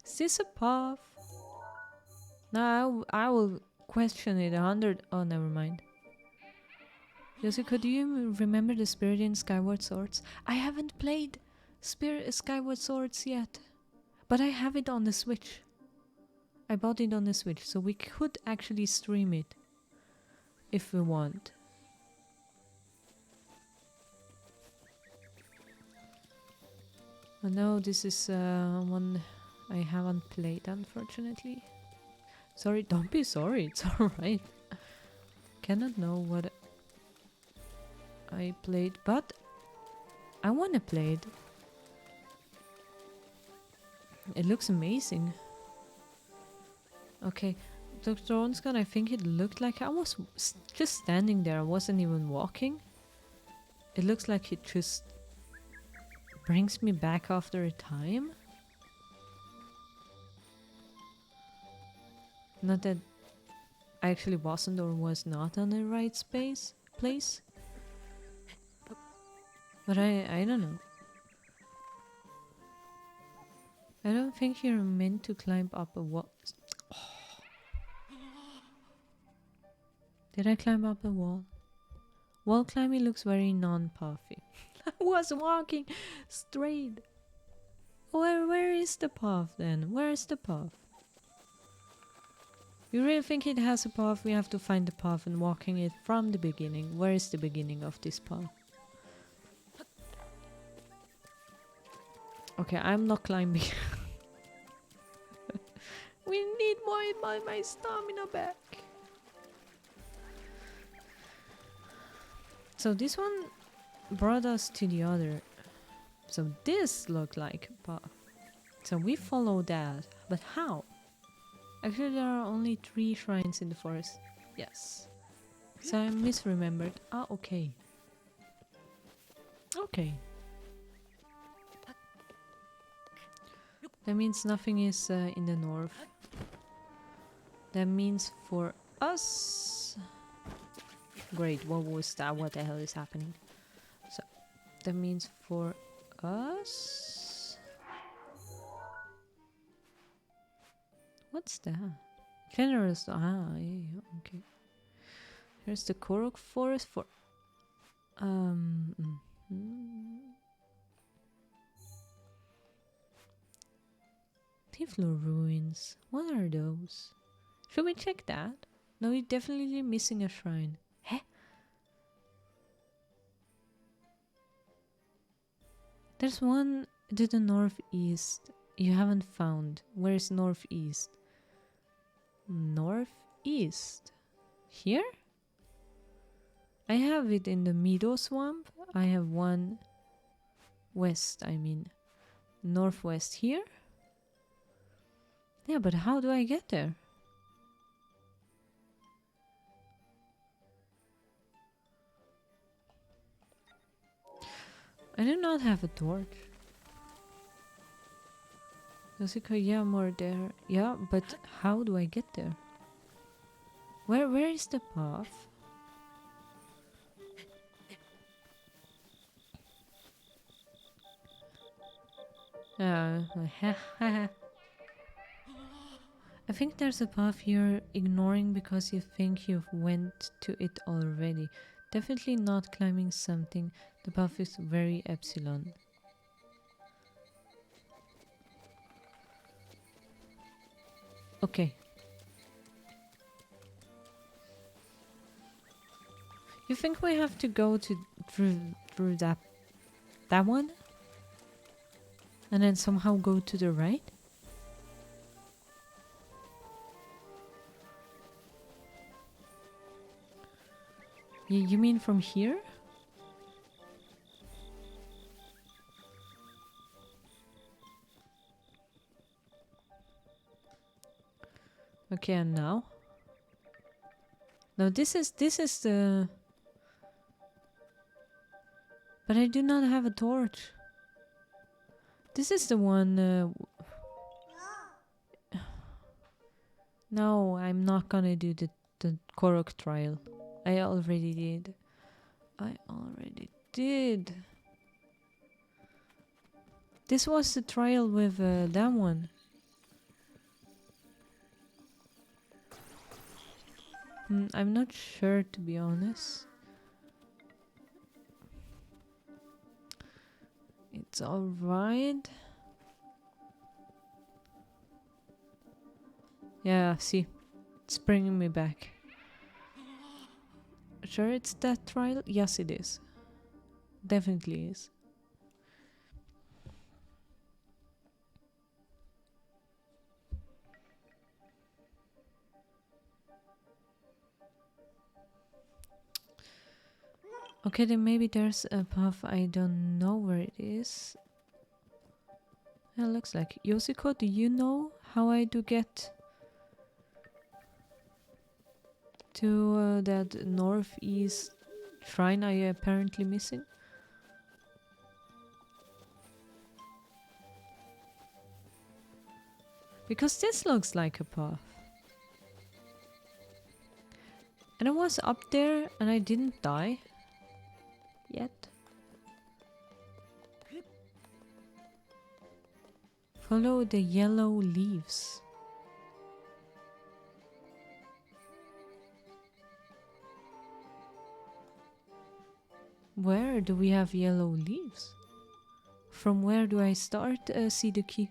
Is this a path? No, I will question it 100. Oh, never mind. Yosiko, do you remember the Spirit in Skyward Swords? I haven't played Skyward Swords yet, but I have it on the Switch. I bought it on the Switch, so we could actually stream it if we want. Oh no, this is one I haven't played, unfortunately. Sorry, don't be sorry, it's alright. Cannot know what I played, but I wanna play it. It looks amazing. Okay, Dr. Onskan, I think it looked like I was just standing there, I wasn't even walking. It looks like it just brings me back after a time. Not that I actually wasn't or was not on the right place. But I don't know. I don't think you're meant to climb up a wall. Oh. Did I climb up a wall? Wall climbing looks very non-pathy. I was walking straight. Where is the path then? Where is the path? You really think it has a path? We have to find the path and walking it from the beginning. Where is the beginning of this path? Okay, I'm not climbing. We need my stamina back. So this one brought us to the other. So this looked like a path. So we follow that. But how? Actually, there are only 3 shrines in the forest. Yes. So I misremembered. Ah, okay. Okay. That means nothing is in the north. That means for us... Great, what was that? What the hell is happening? So, that means for us... What's that? Generous... yeah, okay. Here's the Korok Forest for... Tiflor Ruins. What are those? Should we check that? No, you're definitely missing a shrine. Heh? There's one to the northeast you haven't found. Where's northeast? Northeast? Here? I have it in the Meadow Swamp. I have one west, I mean. Northwest here? Yeah, but how do I get there? I do not have a torch. Jessica, yeah, more there. Yeah, but how do I get there? Where is the path? I think there's a path you're ignoring because you think you've went to it already. Definitely not climbing something. The path is very epsilon. Okay. You think we have to go through that one? And then somehow go to the right? You mean from here? Okay, and now? No, this is the... But I do not have a torch. This is the one... No, I'm not gonna do the Korok trial. I already did. This was the trial with that one. I'm not sure, to be honest. It's alright. Yeah, see. It's bringing me back. Sure it's that trial? Yes, it is. Definitely is. Okay, then maybe there's a path. I don't know where it is. It looks like... Yoshiko, do you know how I do get to that northeast shrine I apparently missing? Because this looks like a path. And I was up there and I didn't die yet. Follow the yellow leaves. Where do we have yellow leaves? From where do I start, see the key?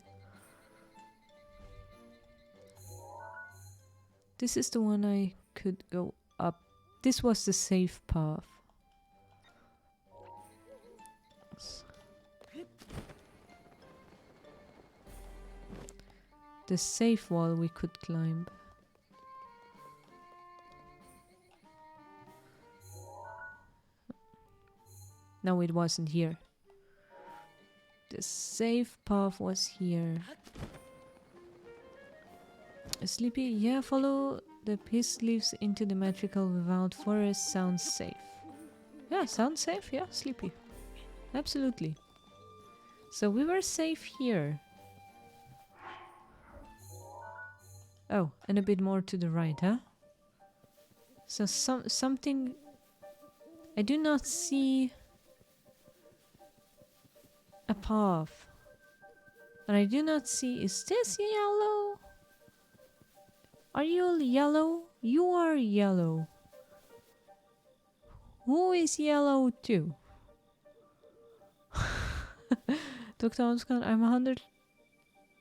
This is the one I could go up. This was the safe path. The safe wall we could climb. No, it wasn't here. The safe path was here. Sleepy, yeah, follow the piss leaves into the magical without forest. Sounds safe. Yeah, sounds safe, yeah, Sleepy. Absolutely. So we were safe here. Oh, and a bit more to the right, huh? So something... I do not see a path. And I do not see... Is this yellow? Are you yellow? You are yellow. Who is yellow too? Dr. Onskan, I'm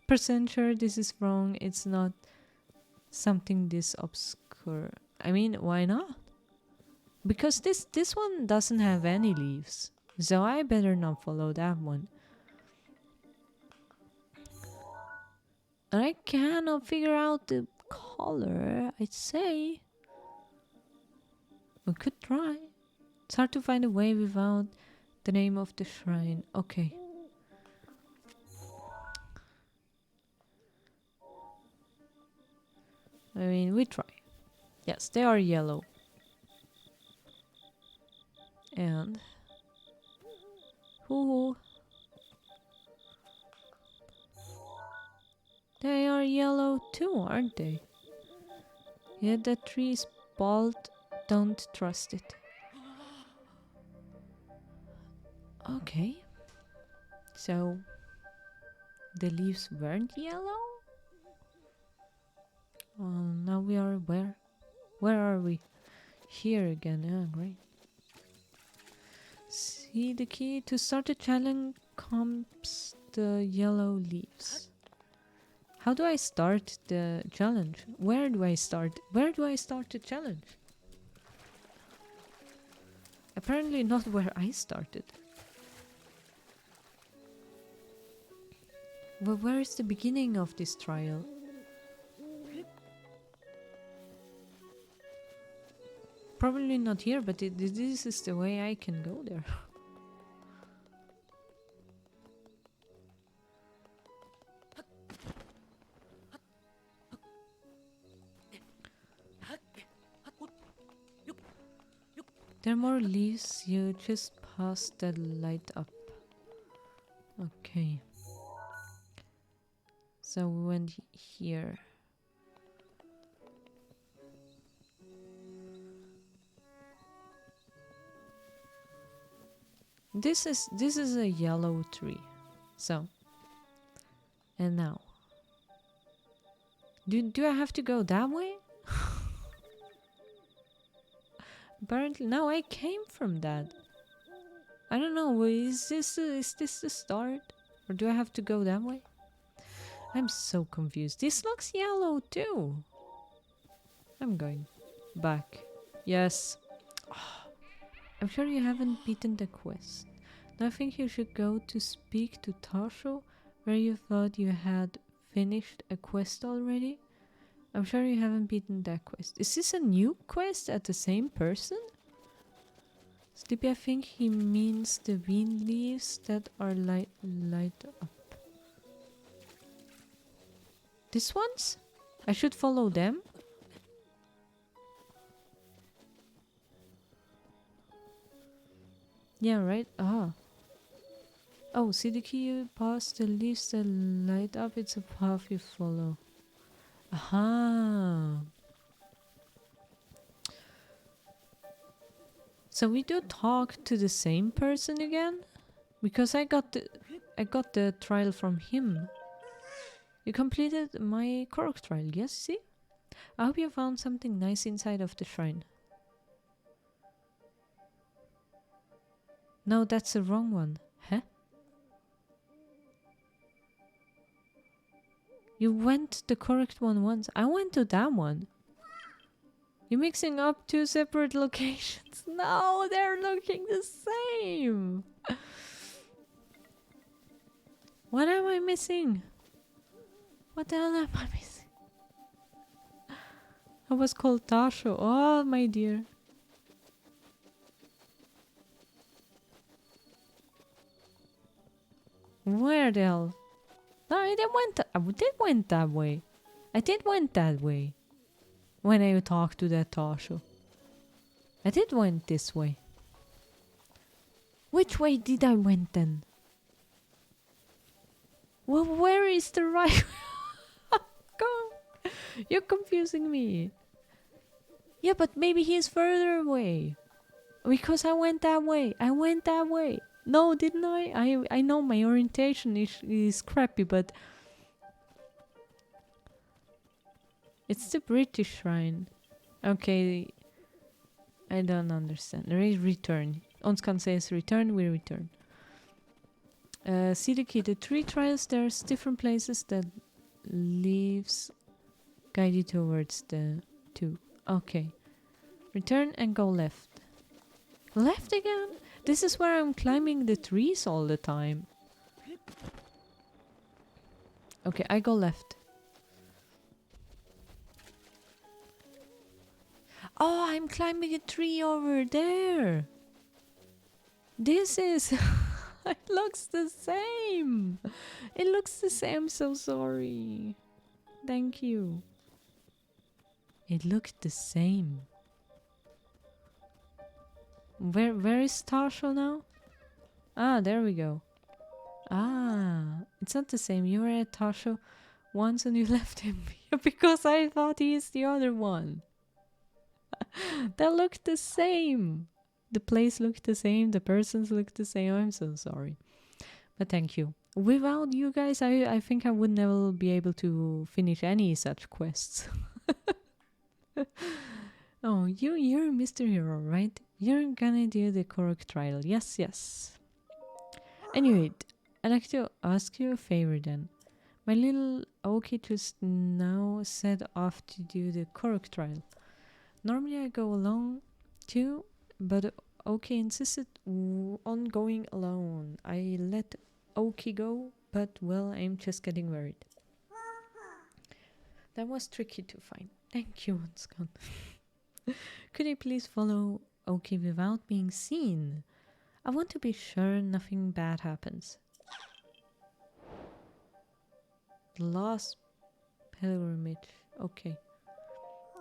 100% sure this is wrong. It's not something this obscure. I mean, why not? Because this one doesn't have any leaves. So I better not follow that one. And I cannot figure out the color, I'd say. We could try. It's hard to find a way without the name of the shrine. Okay. I mean, we try. Yes, they are yellow. And... Hoo. They are yellow too, aren't they? Yeah, the tree is bald. Don't trust it. Okay. So... The leaves weren't yellow? Now we are where? Where are we? Here again. Yeah, great. See, the key to start the challenge comes the yellow leaves. How do I start the challenge? Where do I start? Where do I start the challenge? Apparently not where I started. Well, where is the beginning of this trial? Probably not here, but this is the way I can go there. There are more leaves, you just pass the light up. Okay. So we went here. This is a yellow tree. So. And now. Do I have to go that way? Apparently, no, I came from that. I don't know, is this the start? Or do I have to go that way? I'm so confused. This looks yellow too. I'm going back. Yes. I'm sure you haven't beaten the quest. Now I think you should go to speak to Tasho, where you thought you had finished a quest already. I'm sure you haven't beaten that quest. Is this a new quest at the same person? Sleepy, I think he means the bean leaves that are light up. These ones? I should follow them? Yeah, right? Ah. Oh, see the key you pass the leaves that light up? It's a path you follow. Aha. So we do talk to the same person again? Because I got the trial from him. You completed my Korok trial, yes, see? I hope you found something nice inside of the shrine. No, that's the wrong one. Huh? You went the correct one once. I went to that one. You're mixing up two separate locations. No, they're looking the same. What am I missing? What the hell am I missing? I was called Tasho. Oh, my dear. Where the hell? No, I did went that way. I did went that way. When I talked to that Tasho. I did went this way. Which way did I went then? Well, where is the right? Go. You're confusing me. Yeah, but maybe he's further away. Because I went that way. I went that way. No, didn't I? I know my orientation is crappy, but it's the British shrine. Okay, I don't understand. Return. Onskan says return, we return. See the key. The 3 trials, there's different places that leaves guide you towards the 2. Okay. Return and go left. Left again? This is where I'm climbing the trees all the time. Okay, I go left. Oh, I'm climbing a tree over there. This is... It looks the same. It looks the same. I'm so sorry. Thank you. It looked the same. Where is Tasha now? Ah, there we go. Ah, it's not the same. You were at Tasha once and you left him because I thought he is the other one. That looked the same. The place looked the same. The persons looked the same. I'm so sorry. But thank you. Without you guys, I think I would never be able to finish any such quests. Oh, you're Mr. Hero, right? You're gonna do the Korok trial. Yes, yes. Anyway, I'd like to ask you a favor then. My little Oki just now set off to do the Korok trial. Normally I go along too, but Oki insisted on going alone. I let Oki go, but well, I'm just getting worried. That was tricky to find. Thank you, Onskan. Could you please follow Oki without being seen? I want to be sure nothing bad happens. The last pilgrimage. Okay.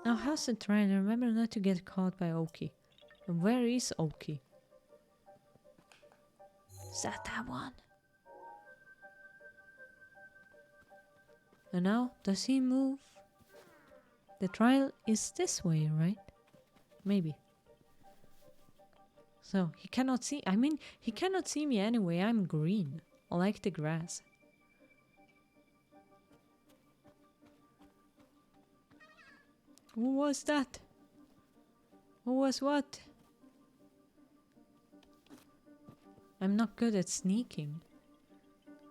Now how's the train? Remember not to get caught by Oki. And where is Oki? Is that one? And now, does he move? The trial is this way, right? Maybe. So, he cannot see. I mean, he cannot see me anyway. I'm green. I like the grass. Who was that? Who was what? I'm not good at sneaking.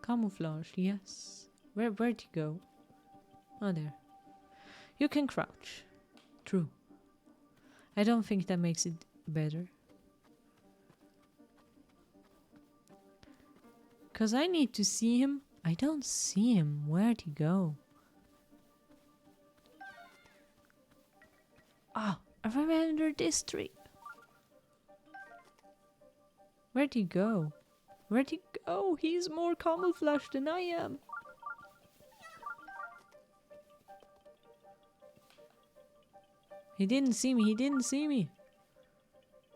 Camouflage, yes. Where'd you go? Oh, there. You can crouch. True. I don't think that makes it better. Cause I need to see him. I don't see him. Where'd he go? Ah, I remember this tree. Where'd he go? Where'd he go? He's more camouflaged than I am. He didn't see me. He didn't see me.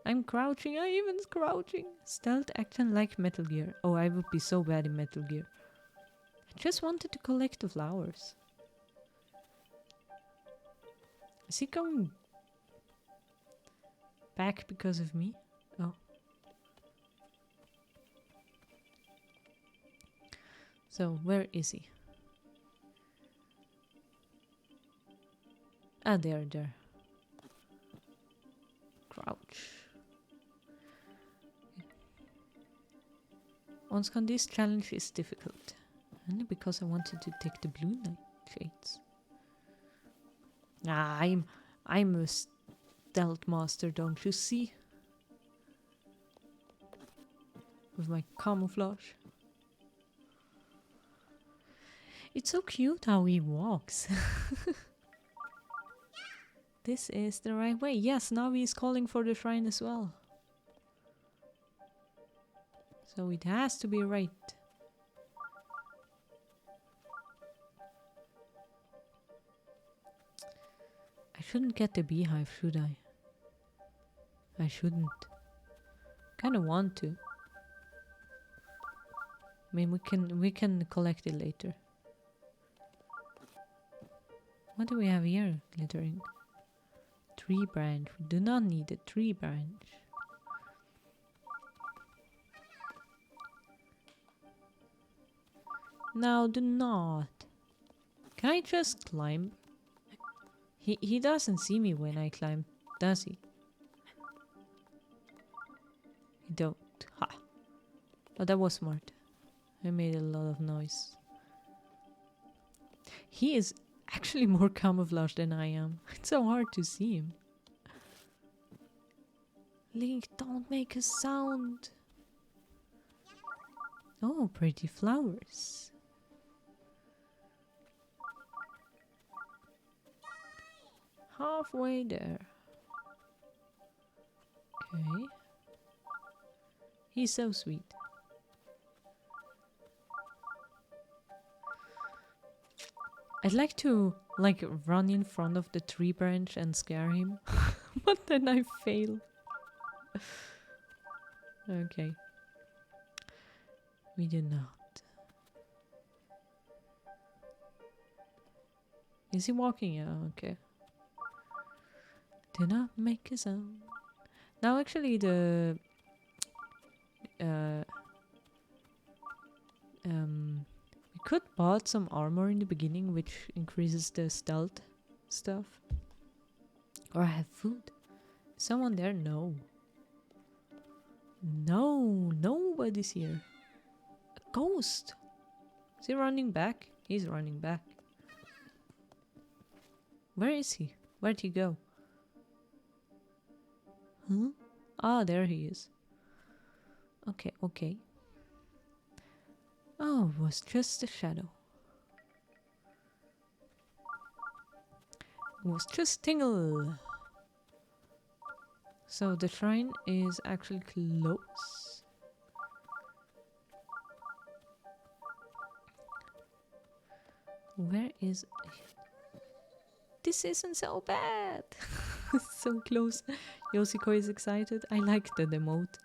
I'm crouching. I'm even crouching. Stealth action like Metal Gear. Oh, I would be so bad in Metal Gear. I just wanted to collect the flowers. Is he going back because of me? Oh. So, where is he? Ah, there. Crouch. Onskan, this challenge is difficult. Only because I wanted to take the blue nightshades. Ah, I'm a stealth master, don't you see? With my camouflage. It's so cute how he walks. This is the right way. Yes, now he's calling for the shrine as well. So it has to be right. I shouldn't get the beehive, should I? I shouldn't. Kinda want to. mean, we can collect it later. What do we have here? Glittering. Tree branch. We do not need a tree branch. Now do not. Can I just climb? He doesn't see me when I climb, does he? He don't. Ha. Oh, that was smart. I made a lot of noise. He is actually more camouflaged than I am. It's so hard to see him. Link, don't make a sound. Oh, pretty flowers. Halfway there. Okay. He's so sweet. I'd like to run in front of the tree branch and scare him, but then I fail. Okay. We do not. Is he walking? Yeah, okay. Do not make a sound. Now actually we could bought some armor in the beginning which increases the stealth stuff. Or I have food. Is someone there? No. No, nobody's here. A ghost. Is he running back? He's running back. Where is he? Where'd he go? Huh? Ah, there he is. Okay, okay. Oh, it was just a shadow. It was just Tingle. So the shrine is actually close. Where is it? This isn't so bad. So close. Yoshiko is excited. I like the emote.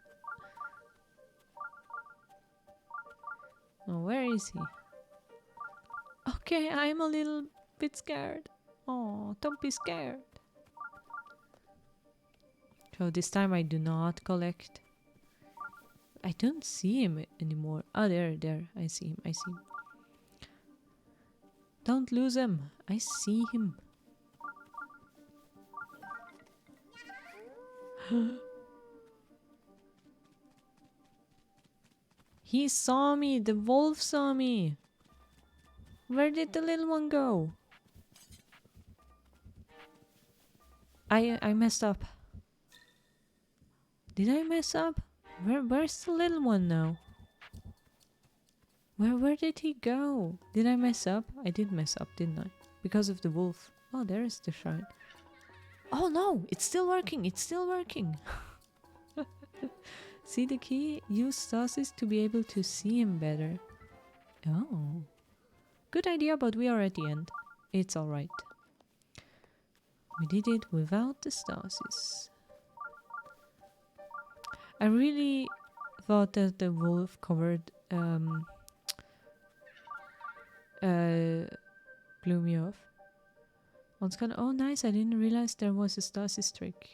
Oh, where is he? Okay, I'm a little bit scared. Oh, don't be scared. So this time I do not collect. I don't see him anymore. Oh, there. I see him. Don't lose him. I see him. He saw me. The wolf saw me. Where did the little one go? I messed up. Did I mess up? Where's the little one now? Where did he go? Did I mess up? I did mess up, didn't I? Because of the wolf. Oh, there is the shrine. Oh no, it's still working. See the key? Use stasis to be able to see him better. Oh. Good idea, but we are at the end. It's alright. We did it without the stasis. I really thought that the wolf covered blew me off. Oh nice, I didn't realize there was a stasis trick.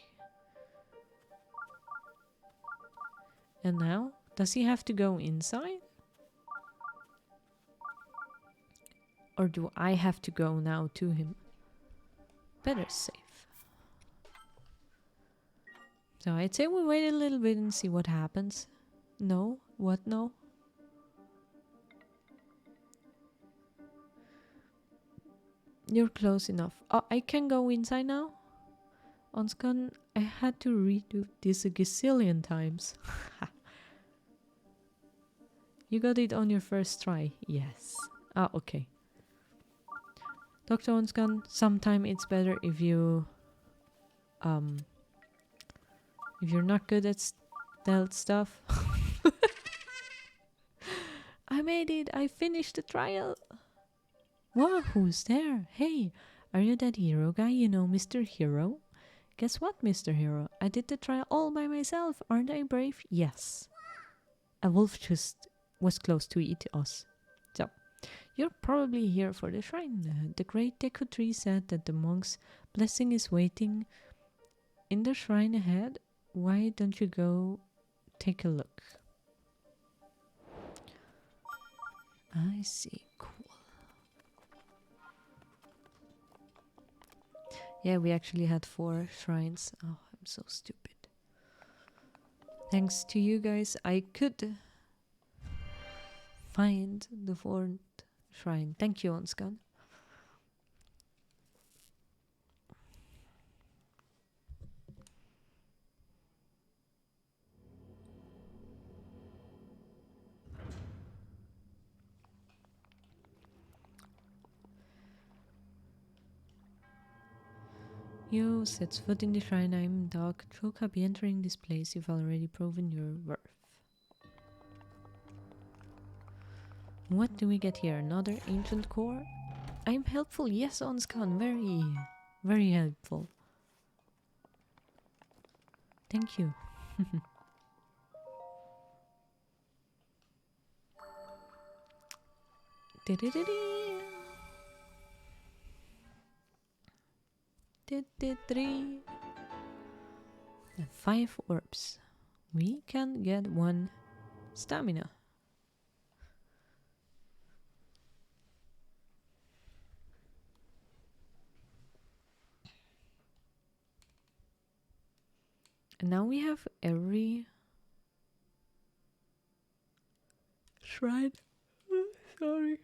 And now, does he have to go inside? Or do I have to go now to him? Better safe. So I'd say we wait a little bit and see what happens. No? What no? You're close enough. Oh, I can go inside now? Onscan, I had to redo this a gazillion times. You got it on your first try? Yes. Ah, okay. Dr. Onscan, sometime it's better if you're not good at stealth stuff. I made it! I finished the trial! Wow, who's there? Hey, are you that hero guy? You know, Mr. Hero? Guess what, Mr. Hero? I did the trial all by myself. Aren't I brave? Yes. A wolf just was close to eat us. So, you're probably here for the shrine. The great Deku Tree said that the monk's blessing is waiting in the shrine ahead. Why don't you go take a look? I see. Cool. Yeah, we actually had 4 shrines. Oh, I'm so stupid. Thanks to you guys, I could find the 4th shrine. Thank you, Onskan. You sets foot in the shrine. I'm Doc. Choka be entering this place. You've already proven your worth. What do we get here? Another ancient core? I'm helpful. Yes, Onskan. Very, very helpful. Thank you. And 5 orbs. We can get 1 stamina. And now we have every shrine. Sorry.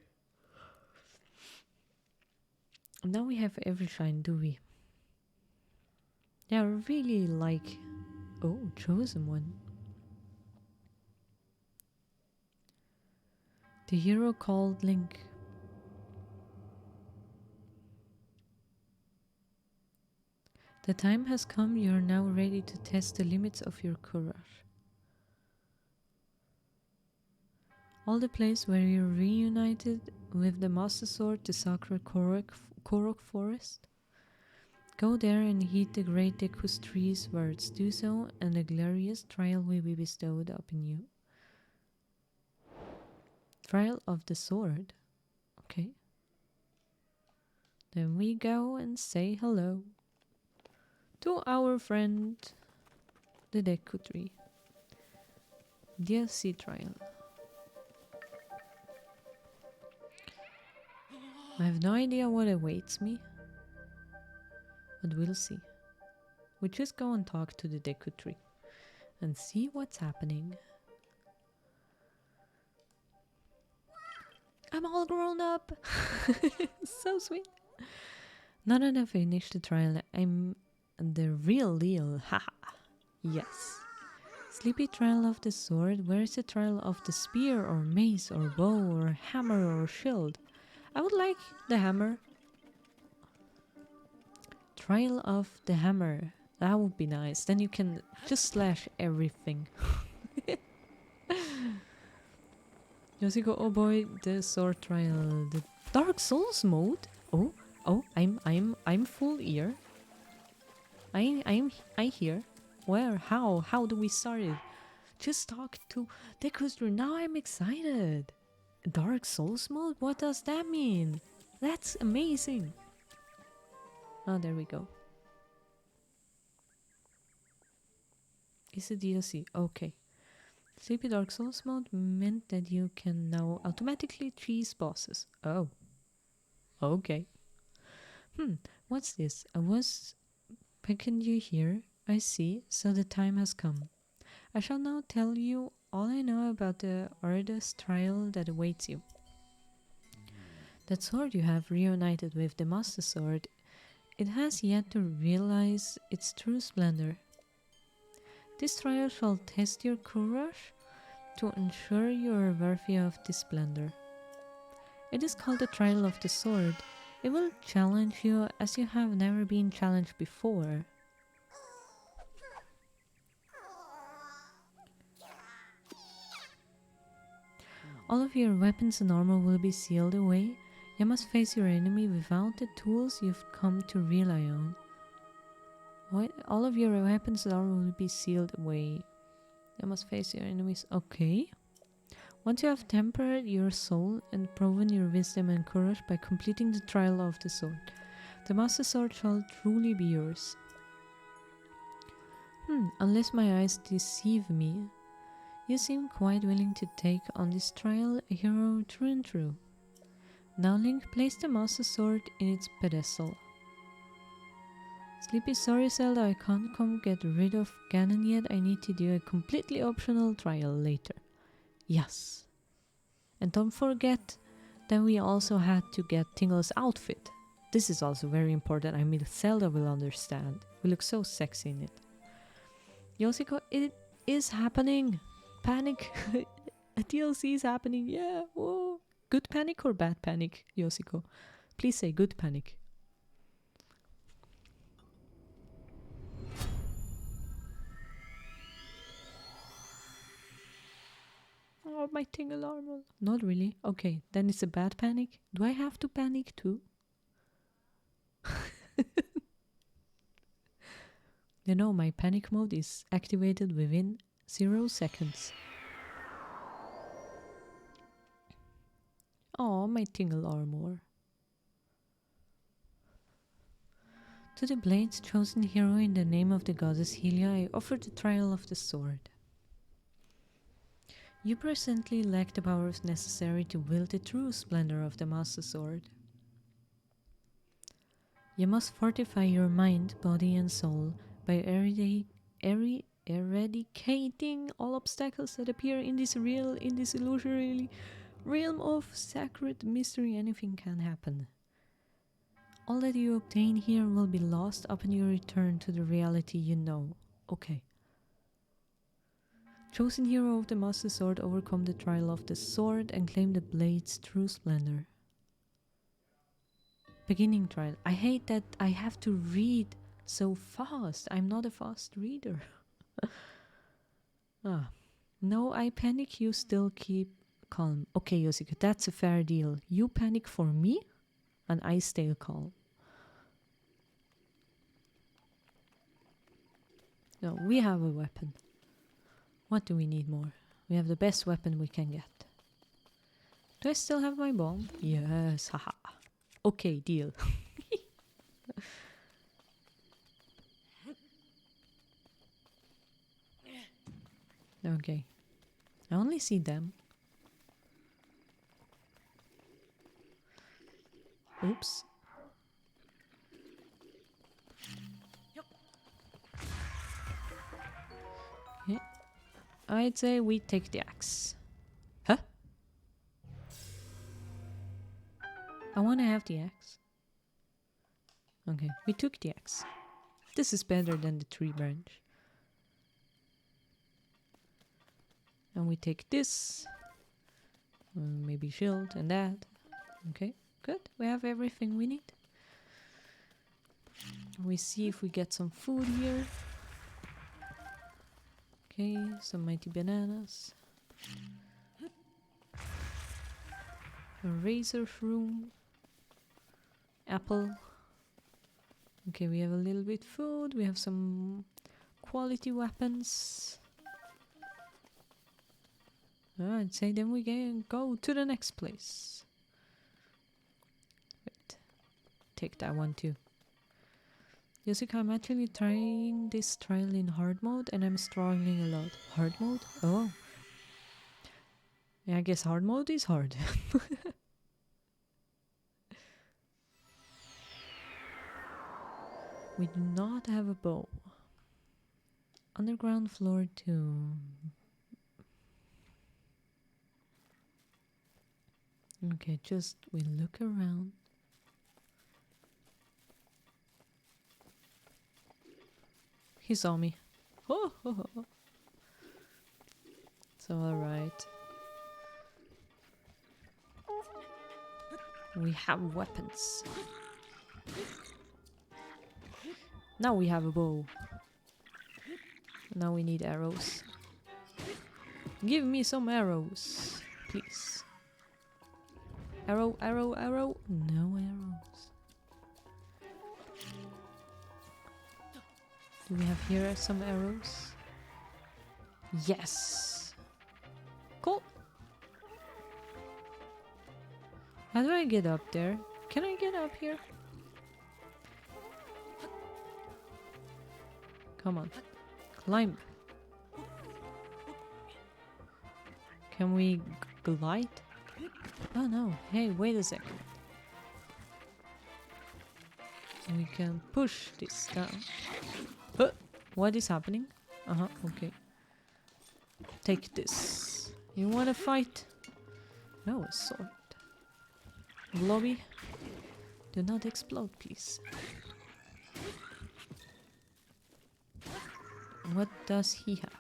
Now we have every shrine, do we? Yeah, really like... Oh, chosen one. The hero called Link. The time has come. You are now ready to test the limits of your courage. All the place where you're reunited with the Master Sword, the sacred Korok Forest. Go there and heed the great Deku's tree's words. Do so, and a glorious trial will be bestowed upon you. Trial of the sword. Okay. Then we go and say hello to our friend, the Deku Tree. DLC trial. I have no idea what awaits me, but we'll see. We just go and talk to the Deku Tree and see what's happening. I'm all grown up. So sweet. Now that I've finished the trial, I'm the real deal. Haha. Yes. Sleepy trial of the sword. Where is the trial of the spear or mace or bow or hammer or shield? I would like the hammer. Trial of the hammer. That would be nice. Then you can just slash everything. Yoshiko, oh boy, the sword trial, the Dark Souls mode. Oh, I'm full ear. I hear. Where? How do we start it? Just talk to Deku. Now I'm excited. Dark Souls mode? What does that mean? That's amazing. Oh, there we go. Is it DLC? Okay. Sleepy Dark Souls mode meant that you can now automatically cheese bosses. Oh. Okay. What's this? I was picking you here. I see. So the time has come. I shall now tell you all I know about the arduous trial that awaits you. That sword you have reunited with the Master Sword, it has yet to realize its true splendor. This trial shall test your courage to ensure you are worthy of this splendor. It is called the Trial of the Sword. It will challenge you as you have never been challenged before. All of your weapons and armor will be sealed away. You must face your enemy without the tools you've come to rely on. All of your weapons and armor will be sealed away. You must face your enemies. Okay. Once you have tempered your soul and proven your wisdom and courage by completing the trial of the sword, the Master Sword shall truly be yours. Unless my eyes deceive me, you seem quite willing to take on this trial a hero true and true. Now Link, place the Master Sword in its pedestal. Sleepy, sorry Zelda, I can't come get rid of Ganon yet. I need to do a completely optional trial later. Yes. And don't forget that we also had to get Tingle's outfit. This is also very important. I mean, Zelda will understand. We look so sexy in it. Yoshiko, it is happening. Panic. A DLC is happening. Yeah. Whoa. Good panic or bad panic, Yoshiko? Please say good panic. Oh, my tingle armor. Not really. Okay, then it's a bad panic. Do I have to panic too? You know, my panic mode is activated within 0 seconds. Oh, my tingle armor. To the Blade's chosen hero in the name of the goddess Helia, I offer the trial of the sword. You presently lack the powers necessary to wield the true splendor of the Master Sword. You must fortify your mind, body and soul by eradicating all obstacles that appear in this illusory realm of sacred mystery. Anything can happen. All that you obtain here will be lost upon your return to the reality you know. Okay. Chosen hero of the Master Sword, overcome the trial of the sword and claim the blade's true splendor. Beginning trial. I hate that I have to read so fast. I'm not a fast reader. No, I panic, you still keep calm. Okay, Yoshiko, that's a fair deal. You panic for me, and I stay calm. No, we have a weapon. What do we need more? We have the best weapon we can get. Do I still have my bomb? Yes, haha. Okay, deal. Okay. I only see them. Oops. Okay. I'd say we take the axe. Huh? I want to have the axe. Okay, we took the axe. This is better than the tree branch. And we take this. Maybe shield and that. Okay, good. We have everything we need. We see if we get some food here. Okay, some mighty bananas. A razor shroom. Apple. Okay, we have a little bit food. We have some quality weapons. I'd say then we can go to the next place. Wait. Take that one too. Yoshiko, I'm actually trying this trial in hard mode and I'm struggling a lot. Hard mode? Oh. Yeah, I guess hard mode is hard. We do not have a bow. Underground floor 2. Okay, just we look around. He saw me. Oh, oh, oh. So alright. We have weapons. Now we have a bow. Now we need arrows. Give me some arrows, please. Arrow, arrow, arrow. No arrows. Do we have here some arrows? Yes. Cool. How do I get up there? Can I get up here? Come on. Climb. Can we glide? Oh no. Hey, wait a second. We can push this down. What is happening? Okay. Take this. You wanna fight? No, a sword. Blobby, do not explode, please. What does he have?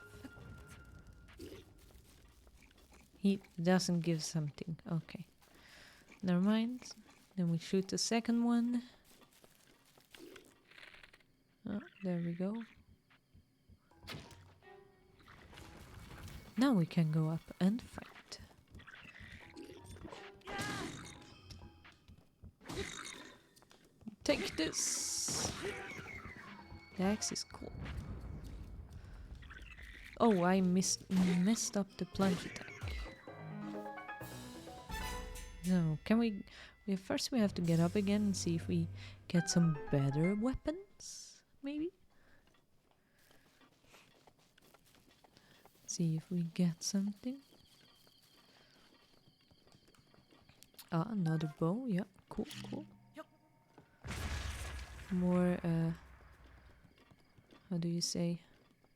He doesn't give something. Okay. Never mind. Then we shoot the second one. Oh, there we go. Now we can go up and fight. Take this! The axe is cool. Oh, I messed up the plunge attack. No, can we... First we have to get up again and see if we get some better weapons, maybe? See if we get something. Ah, another bow. Yeah, cool, cool. More, how do you say?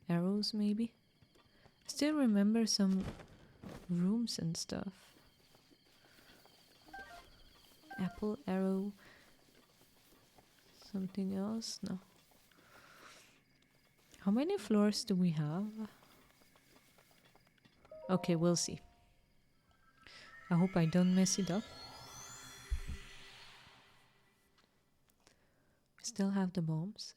Arrows, maybe? I still remember some rooms and stuff. Apple, arrow. Something else? No. How many floors do we have? Okay, we'll see. I hope I don't mess it up. We still have the bombs.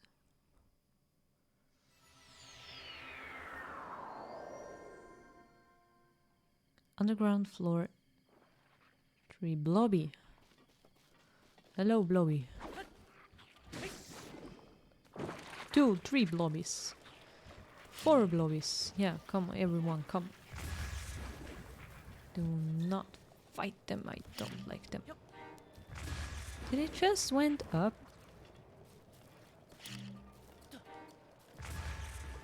Underground floor 3. Blobby. Hello, Blobby. 2, 3 blobbies. 4 blobbies. Yeah, come on, everyone, come. Do not fight them, I don't like them. Did it just went up?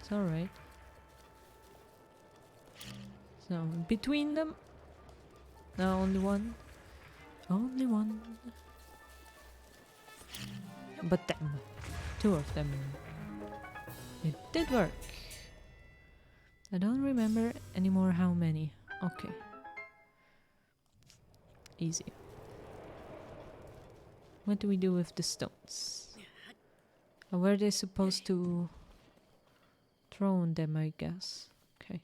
It's alright. So, between them? No, only one. Only one. But them. 2 of them. It did work. I don't remember anymore how many. Okay. Easy. What do we do with the stones? Were they supposed to throw them, I guess? Okay.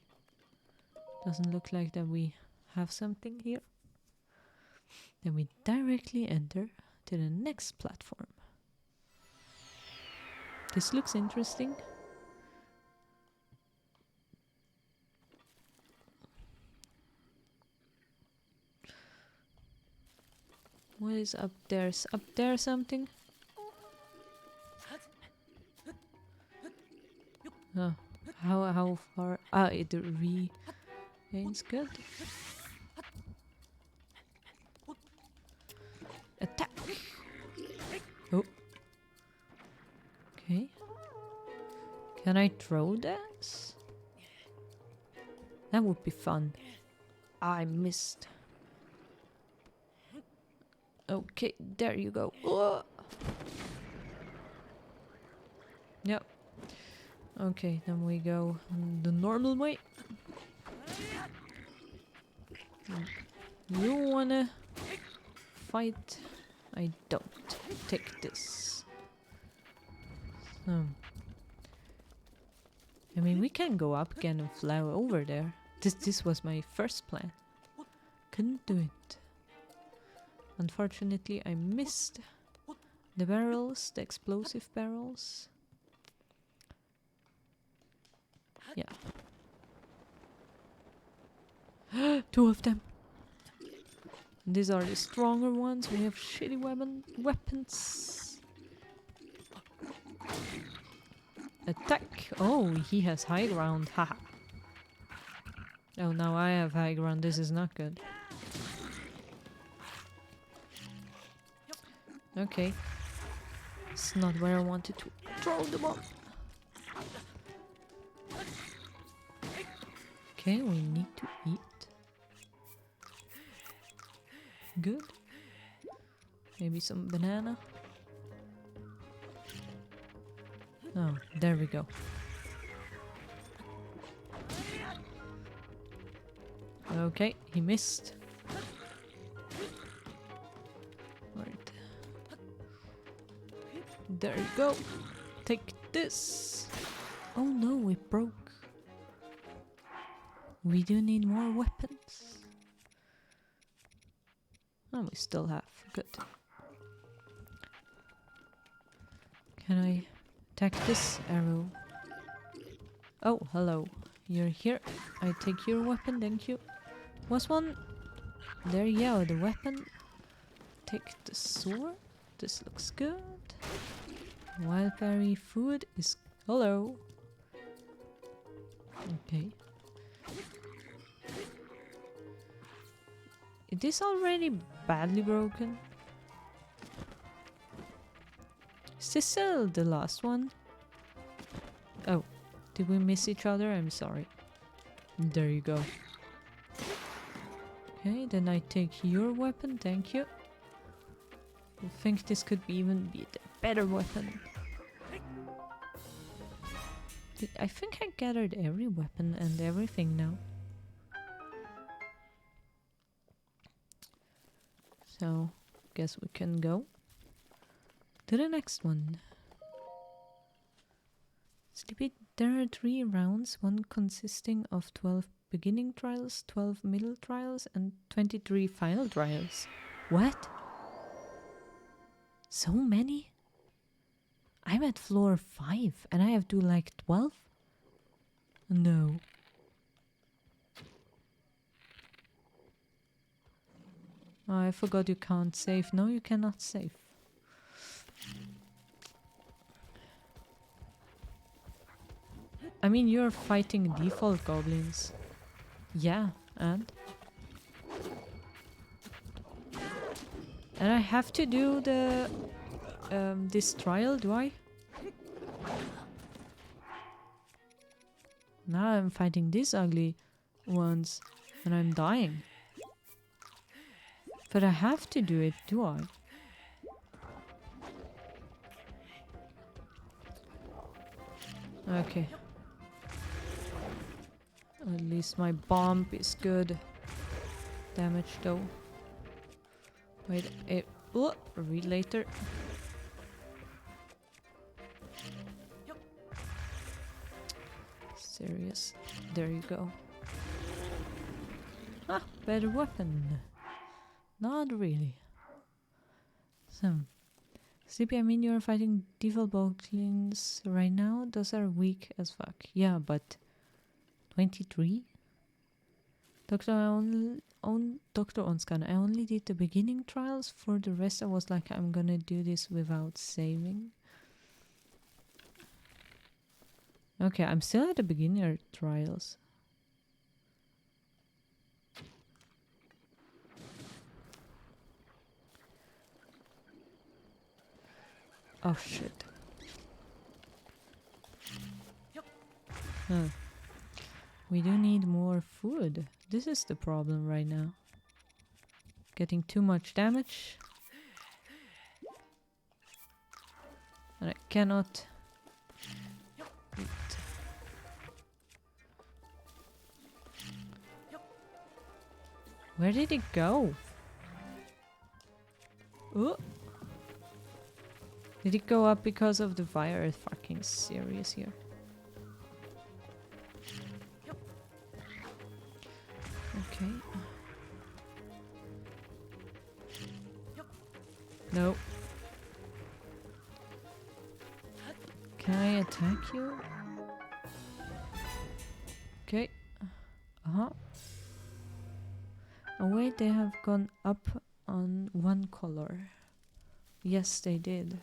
Doesn't look like that we have something here. Then we directly enter to the next platform. This looks interesting. What is up there? Is up there something? Oh, how far? Ah, it regains good. Attack! Oh. Okay. Can I throw this? That would be fun. I missed. Okay, there you go. Oh. Yep. Okay, then we go the normal way. You wanna fight? I don't. Take this. I mean, we can go up again and fly over there. This was my first plan. Couldn't do it. Unfortunately, I missed the barrels, the explosive barrels. Yeah. 2 of them. These are the stronger ones. We have shitty weapons. Attack. Oh, he has high ground. Haha. Oh, now I have high ground. This is not good. Okay. It's not where I wanted to throw the bomb. Okay, we need to eat. Good. Maybe some banana. Oh, there we go. Okay, he missed. Right. There you go. Take this. Oh no, it broke. We do need more weapons. Oh, we still have. Good. Can I attack this arrow? Oh, hello. You're here. I take your weapon, thank you. Was one? There you go, the weapon. Take the sword. This looks good. Wildberry food is... Hello. Okay. Is this already badly broken? Is this still the last one? Oh, did we miss each other? I'm sorry. There you go. Okay, then I take your weapon, thank you. I think this could even be the better weapon. I think I gathered every weapon and everything now. So, guess we can go to the next one. Sleepy, there are 3 rounds, one consisting of 12 beginning trials, 12 middle trials, and 23 final trials. What? So many? I'm at floor 5 and I have to like 12? No. Oh, I forgot you can't save. No, you cannot save. I mean, you're fighting default goblins. Yeah, and? And I have to do the... this trial, do I? Now I'm fighting these ugly ones and I'm dying. But I have to do it, do I? Okay. At least my bomb is good. Damage though. Wait, read later. Serious. There you go. Ah, better weapon. Not really. So, Sleepy, I mean you're fighting default goblins right now. Those are weak as fuck. Yeah, but 23? Dr. Onskan, I only did the beginning trials. For the rest I was like, I'm gonna do this without saving. Okay, I'm still at the beginner trials. Oh shit. Huh. We do need more food. This is the problem right now. Getting too much damage. And I cannot eat. Where did it go? Oh. Did it go up because of the fire? Fucking serious here. Okay. No. Can I attack you? Okay. Uh-huh. Oh wait, they have gone up on one color. Yes, they did.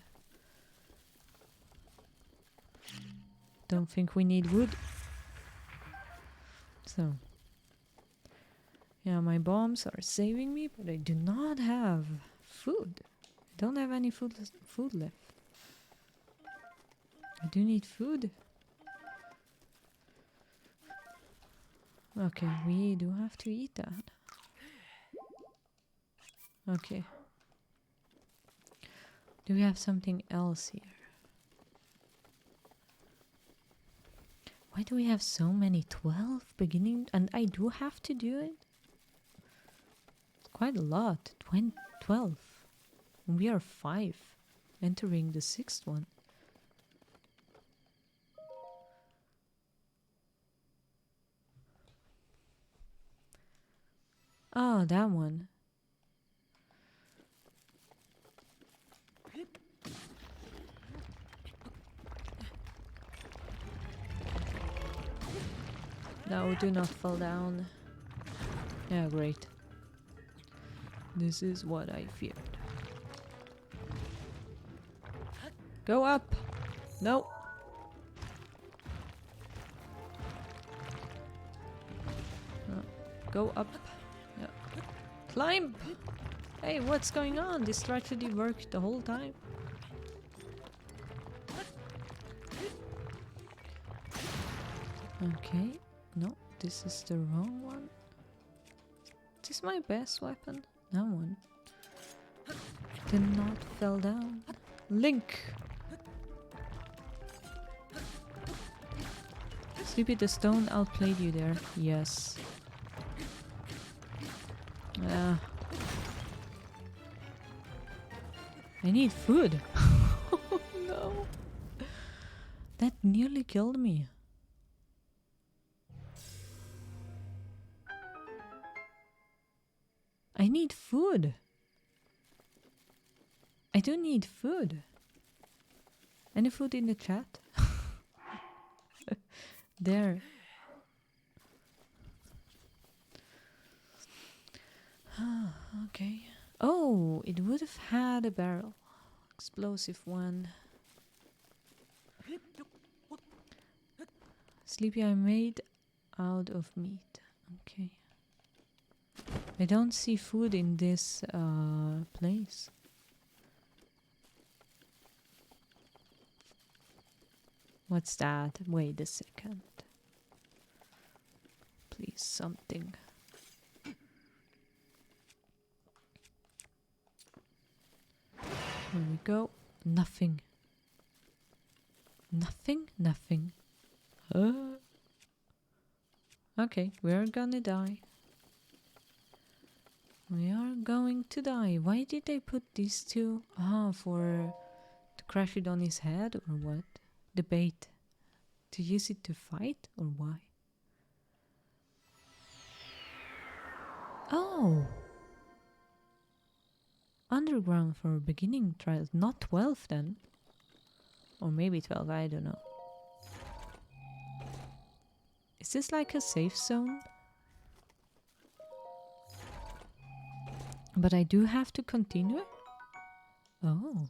Don't think we need wood. So. Yeah, my bombs are saving me, but I do not have food. I Don't have any food left. I do need food. Okay, we do have to eat that. Okay. Do we have something else here? Why do we have so many? 12 beginning? And I do have to do it? It's quite a lot. 12. And we are 5. Entering the 6th one. Oh, that one. No, do not fall down. Yeah, great. This is what I feared. Go up! No! Go up. Yeah. Climb! Hey, what's going on? This strategy worked the whole time. Okay. No, this is the wrong one. Is this my best weapon? That one. Did not fell down. Link! Sleepy the Stone outplayed you there. Yes. I need food. Oh no. That nearly killed me. I need food. I do need food. Any food in the chat? There. Okay. Oh, it would have had a barrel. Explosive one. Sleepy I made out of meat. Okay. I don't see food in this place. What's that? Wait a second. Please, something. Here we go. Nothing. Nothing? Nothing. Okay, we're gonna die. We are going to die. Why did they put these two? Ah, for to crash it on his head or what? The bait. To use it to fight or why? Oh! Underground for beginning trials. Not 12 then. Or maybe 12, I don't know. Is this like a safe zone? But I do have to continue? Oh.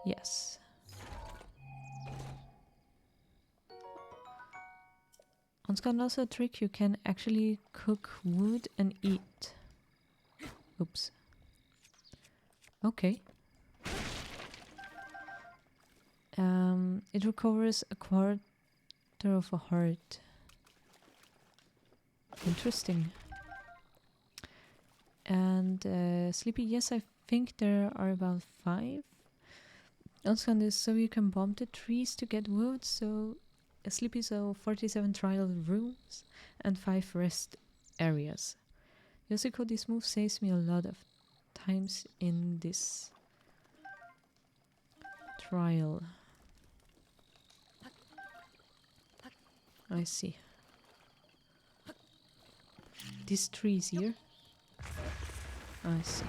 Yes. On Scott also a trick, you can actually cook wood and eat. Oops. Okay. It recovers a quarter of a heart. Interesting. And Sleepy, yes, I think there are about 5. Also on this, so you can bomb the trees to get wood. So Sleepy, so 47 trial rooms and 5 rest areas. Yosiko, this move saves me a lot of times in this trial. I see. These trees here. I see.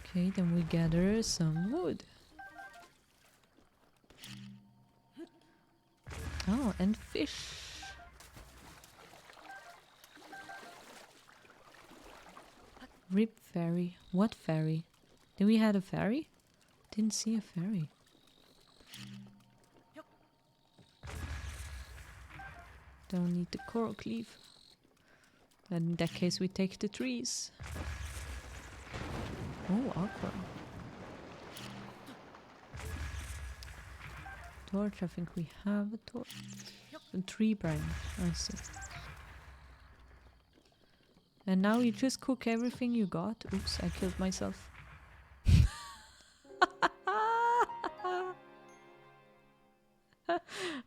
Okay, then we gather some wood. Oh, and fish. Rip ferry. What ferry? Did we had a ferry? Didn't see a ferry. Don't need the coral cleave. And in that case, we take the trees. Oh, aqua. Torch, I think we have a torch. A tree branch, I see. And now you just cook everything you got. Oops, I killed myself.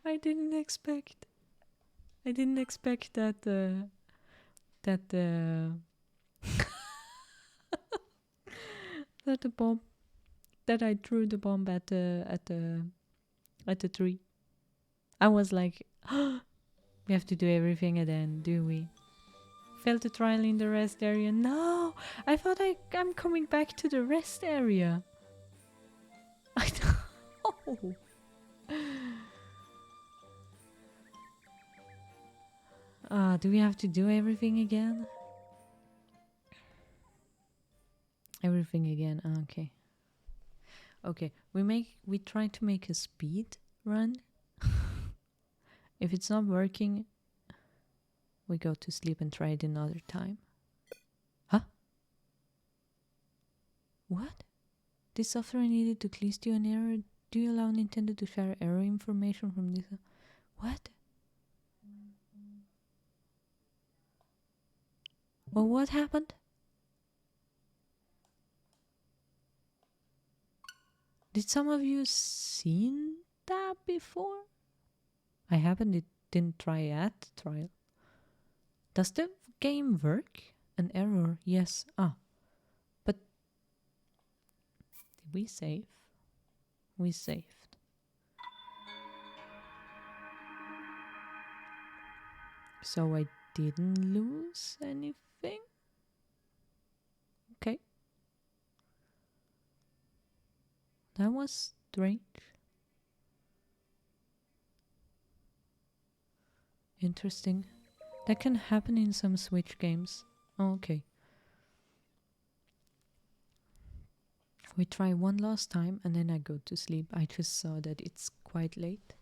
I didn't expect. I didn't expect that. That the bomb. That I threw the bomb at the tree. I was like, we have to do everything again, do we? Failed the trial in the rest area. No, I thought I'm coming back to the rest area. I know. Do we have to do everything again? Everything again. Okay. Okay. We try to make a speed run. If it's not working, we go to sleep and try it another time. Huh? What? This software needed to clear you an error. Do you allow Nintendo to share error information from this? What? Well, what happened? Did some of you seen that before? I haven't. It didn't try at the trial. Does the game work? An error? Yes. But did we save? We saved. So I didn't lose anything? Okay. That was strange. Interesting. That can happen in some Switch games. Oh, okay. We try one last time and then I go to sleep. I just saw that it's quite late.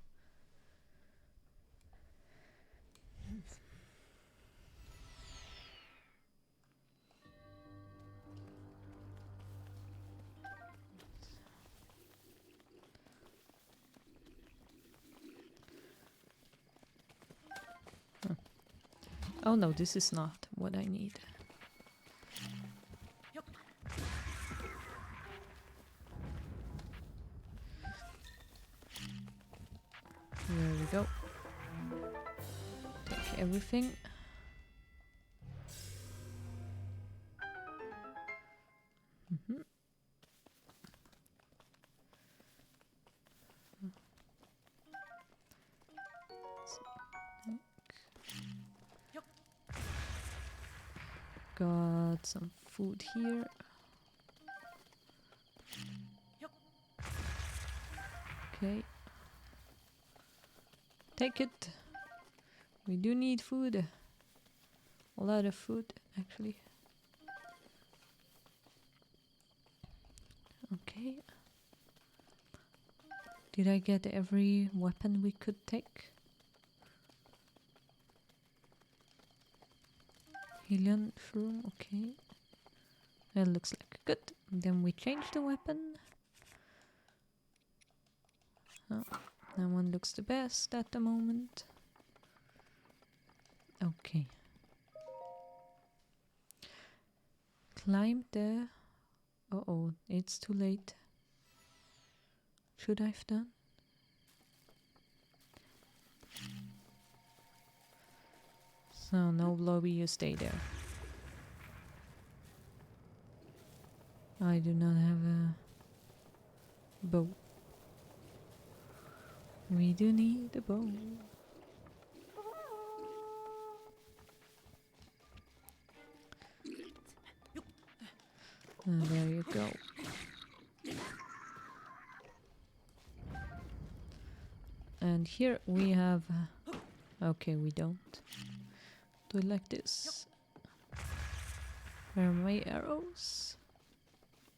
Oh no, this is not what I need. There we go. Take everything. Got some food here. Okay. Take it. We do need food. A lot of food, actually. Okay. Did I get every weapon we could take? Helium shroom, okay. That looks like good. Then we change the weapon. Oh, that one looks the best at the moment. Okay. Climb the... Uh-oh, it's too late. Should I have done? So, no lobby, you stay there. I do not have a bow. We do need a bow. And there you go. And here we have... okay, we don't. Do it like this. Where are my arrows?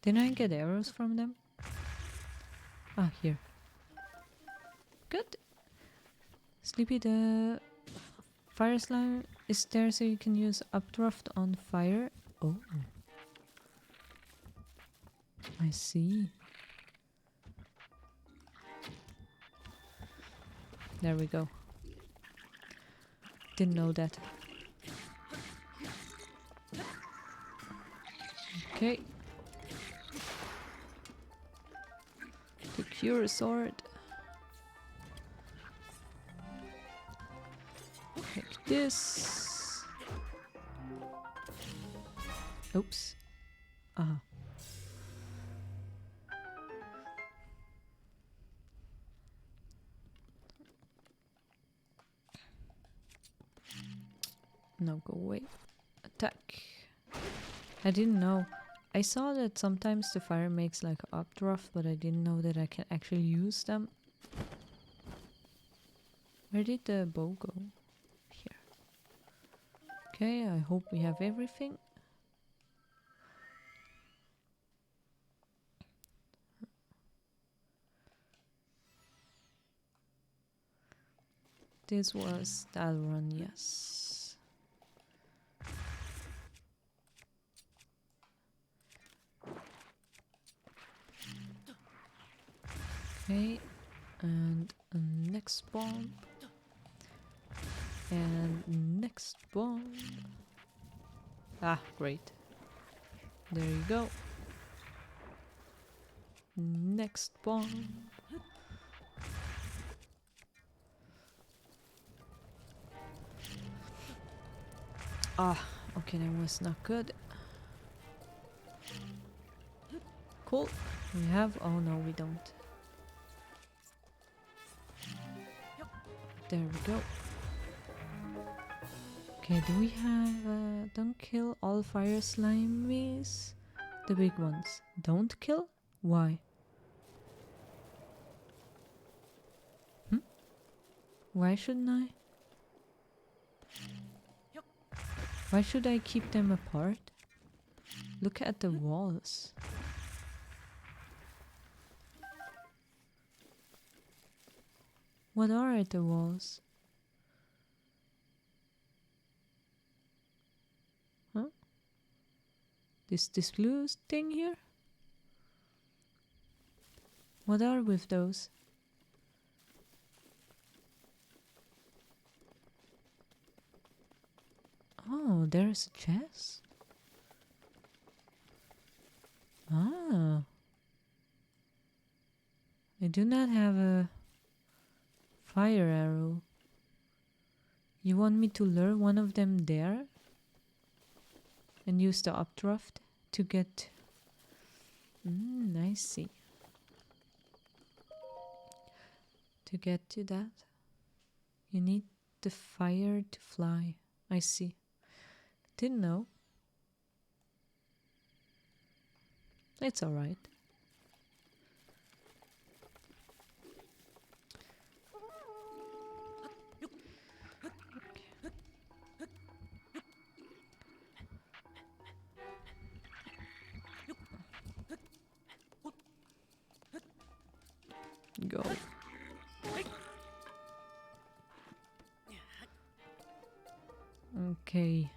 Didn't I get arrows from them? Ah, here. Good. Sleepy the... Fire slime is there so you can use updraft on fire. Oh. I see. There we go. Didn't know that. Okay. Procure a sword. Like this. Oops. Ah. No, go away. Attack. I didn't know. I saw that sometimes the fire makes like updraft, but I didn't know that I can actually use them. Where did the bow go? Here. Okay, I hope we have everything. This was that run, yes. Okay, and next bomb. And next bomb. Ah, great. There you go. Next bomb. Ah, okay, that was not good. Cool. We have... Oh no, we don't. There we go. Okay, do we have... don't kill all fire slimies? The big ones. Don't kill? Why? Why shouldn't I? Why should I keep them apart? Look at the walls. What are the walls? Huh? This blue thing here? What are with those? Oh, there's a chest. Ah. I do not have a fire arrow. You want me to lure one of them there? And use the updraft to get... I see. To get to that, you need the fire to fly. I see. Didn't know. It's alright. Go. Okay.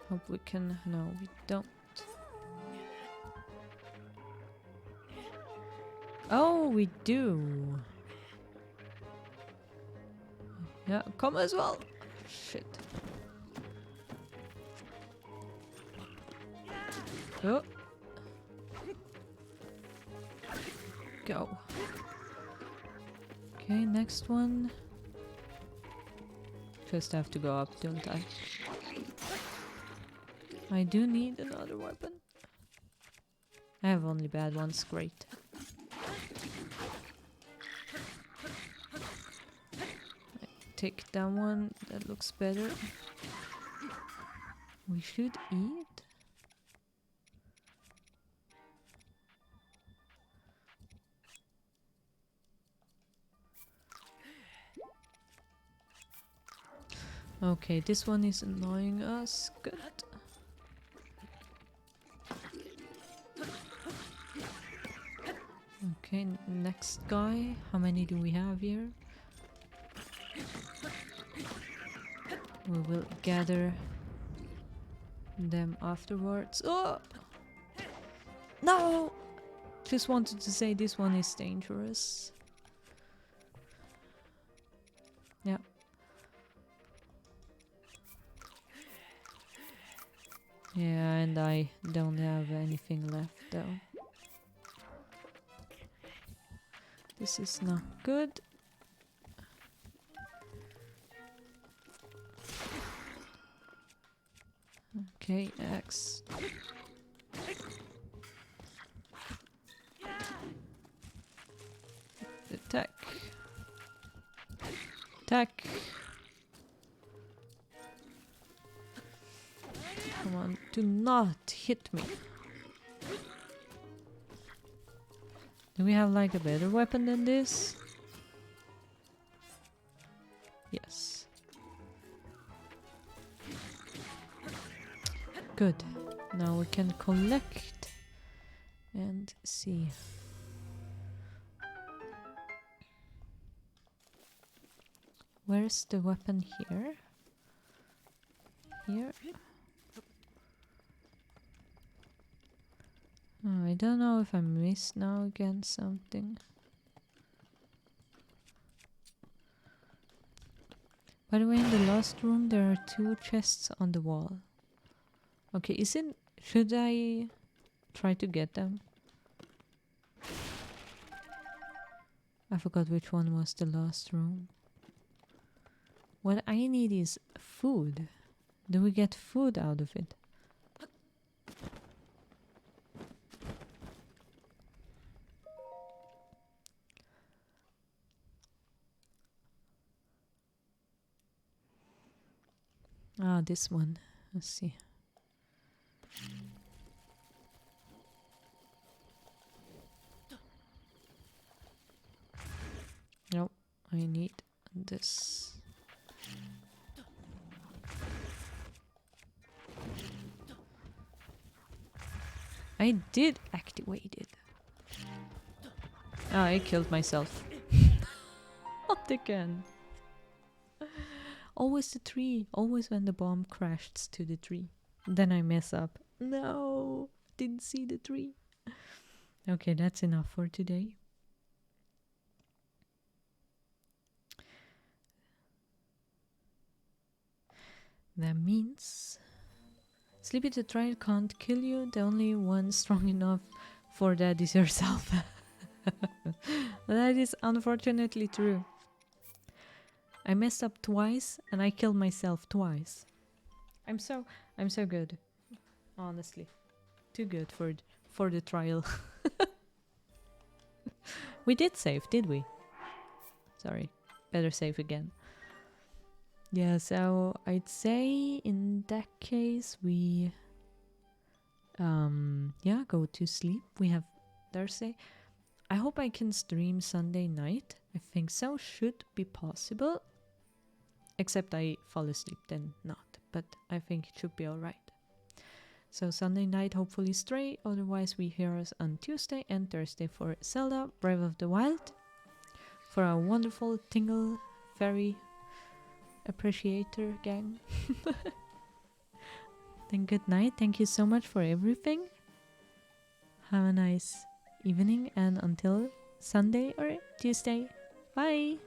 Hope we can... No, we don't. Oh, we do. Yeah, come as well. Shit. Oh. Go. Okay, next one. Just have to go up, don't I? I do need another weapon. I have only bad ones, great. Take that one, that looks better. We should eat. Okay, this one is annoying us. Good. Okay, next guy. How many do we have here? We will gather them afterwards. Oh! No! Just wanted to say this one is dangerous. Yeah. Yeah, and I don't have anything left though. This is not good. Okay, axe. Attack. Attack. Come on, do not hit me. Do we have like a better weapon than this? Yes. Good. Now we can collect and see. Where's the weapon here? Here? Oh, I don't know if I missed now again something. By the way, in the last room there are 2 chests on the wall. Okay, should I try to get them? I forgot which one was the last room. What I need is food. Do we get food out of it? Ah, this one. Let's see. No, I need this. I did activate it. Ah, I killed myself. Not again. Always the tree. Always when the bomb crashed to the tree. Then I mess up. No, didn't see the tree. Okay, that's enough for today. That means Sleepy the Trial can't kill you. The only one strong enough for that is yourself. That is unfortunately true. I messed up twice and I killed myself twice. I'm so good. Honestly. Too good for the trial. We did save, did we? Sorry. Better save again. Yeah, so I'd say in that case we yeah, go to sleep. We have Thursday. I hope I can stream Sunday night. I think so. Should be possible. Except I fall asleep, then not. But I think it should be alright. So Sunday night, hopefully Stray. Otherwise, we hear us on Tuesday and Thursday for Zelda, Breath of the Wild. For our wonderful Tingle Fairy appreciator gang. Then good night. Thank you so much for everything. Have a nice evening and until Sunday or Tuesday. Bye!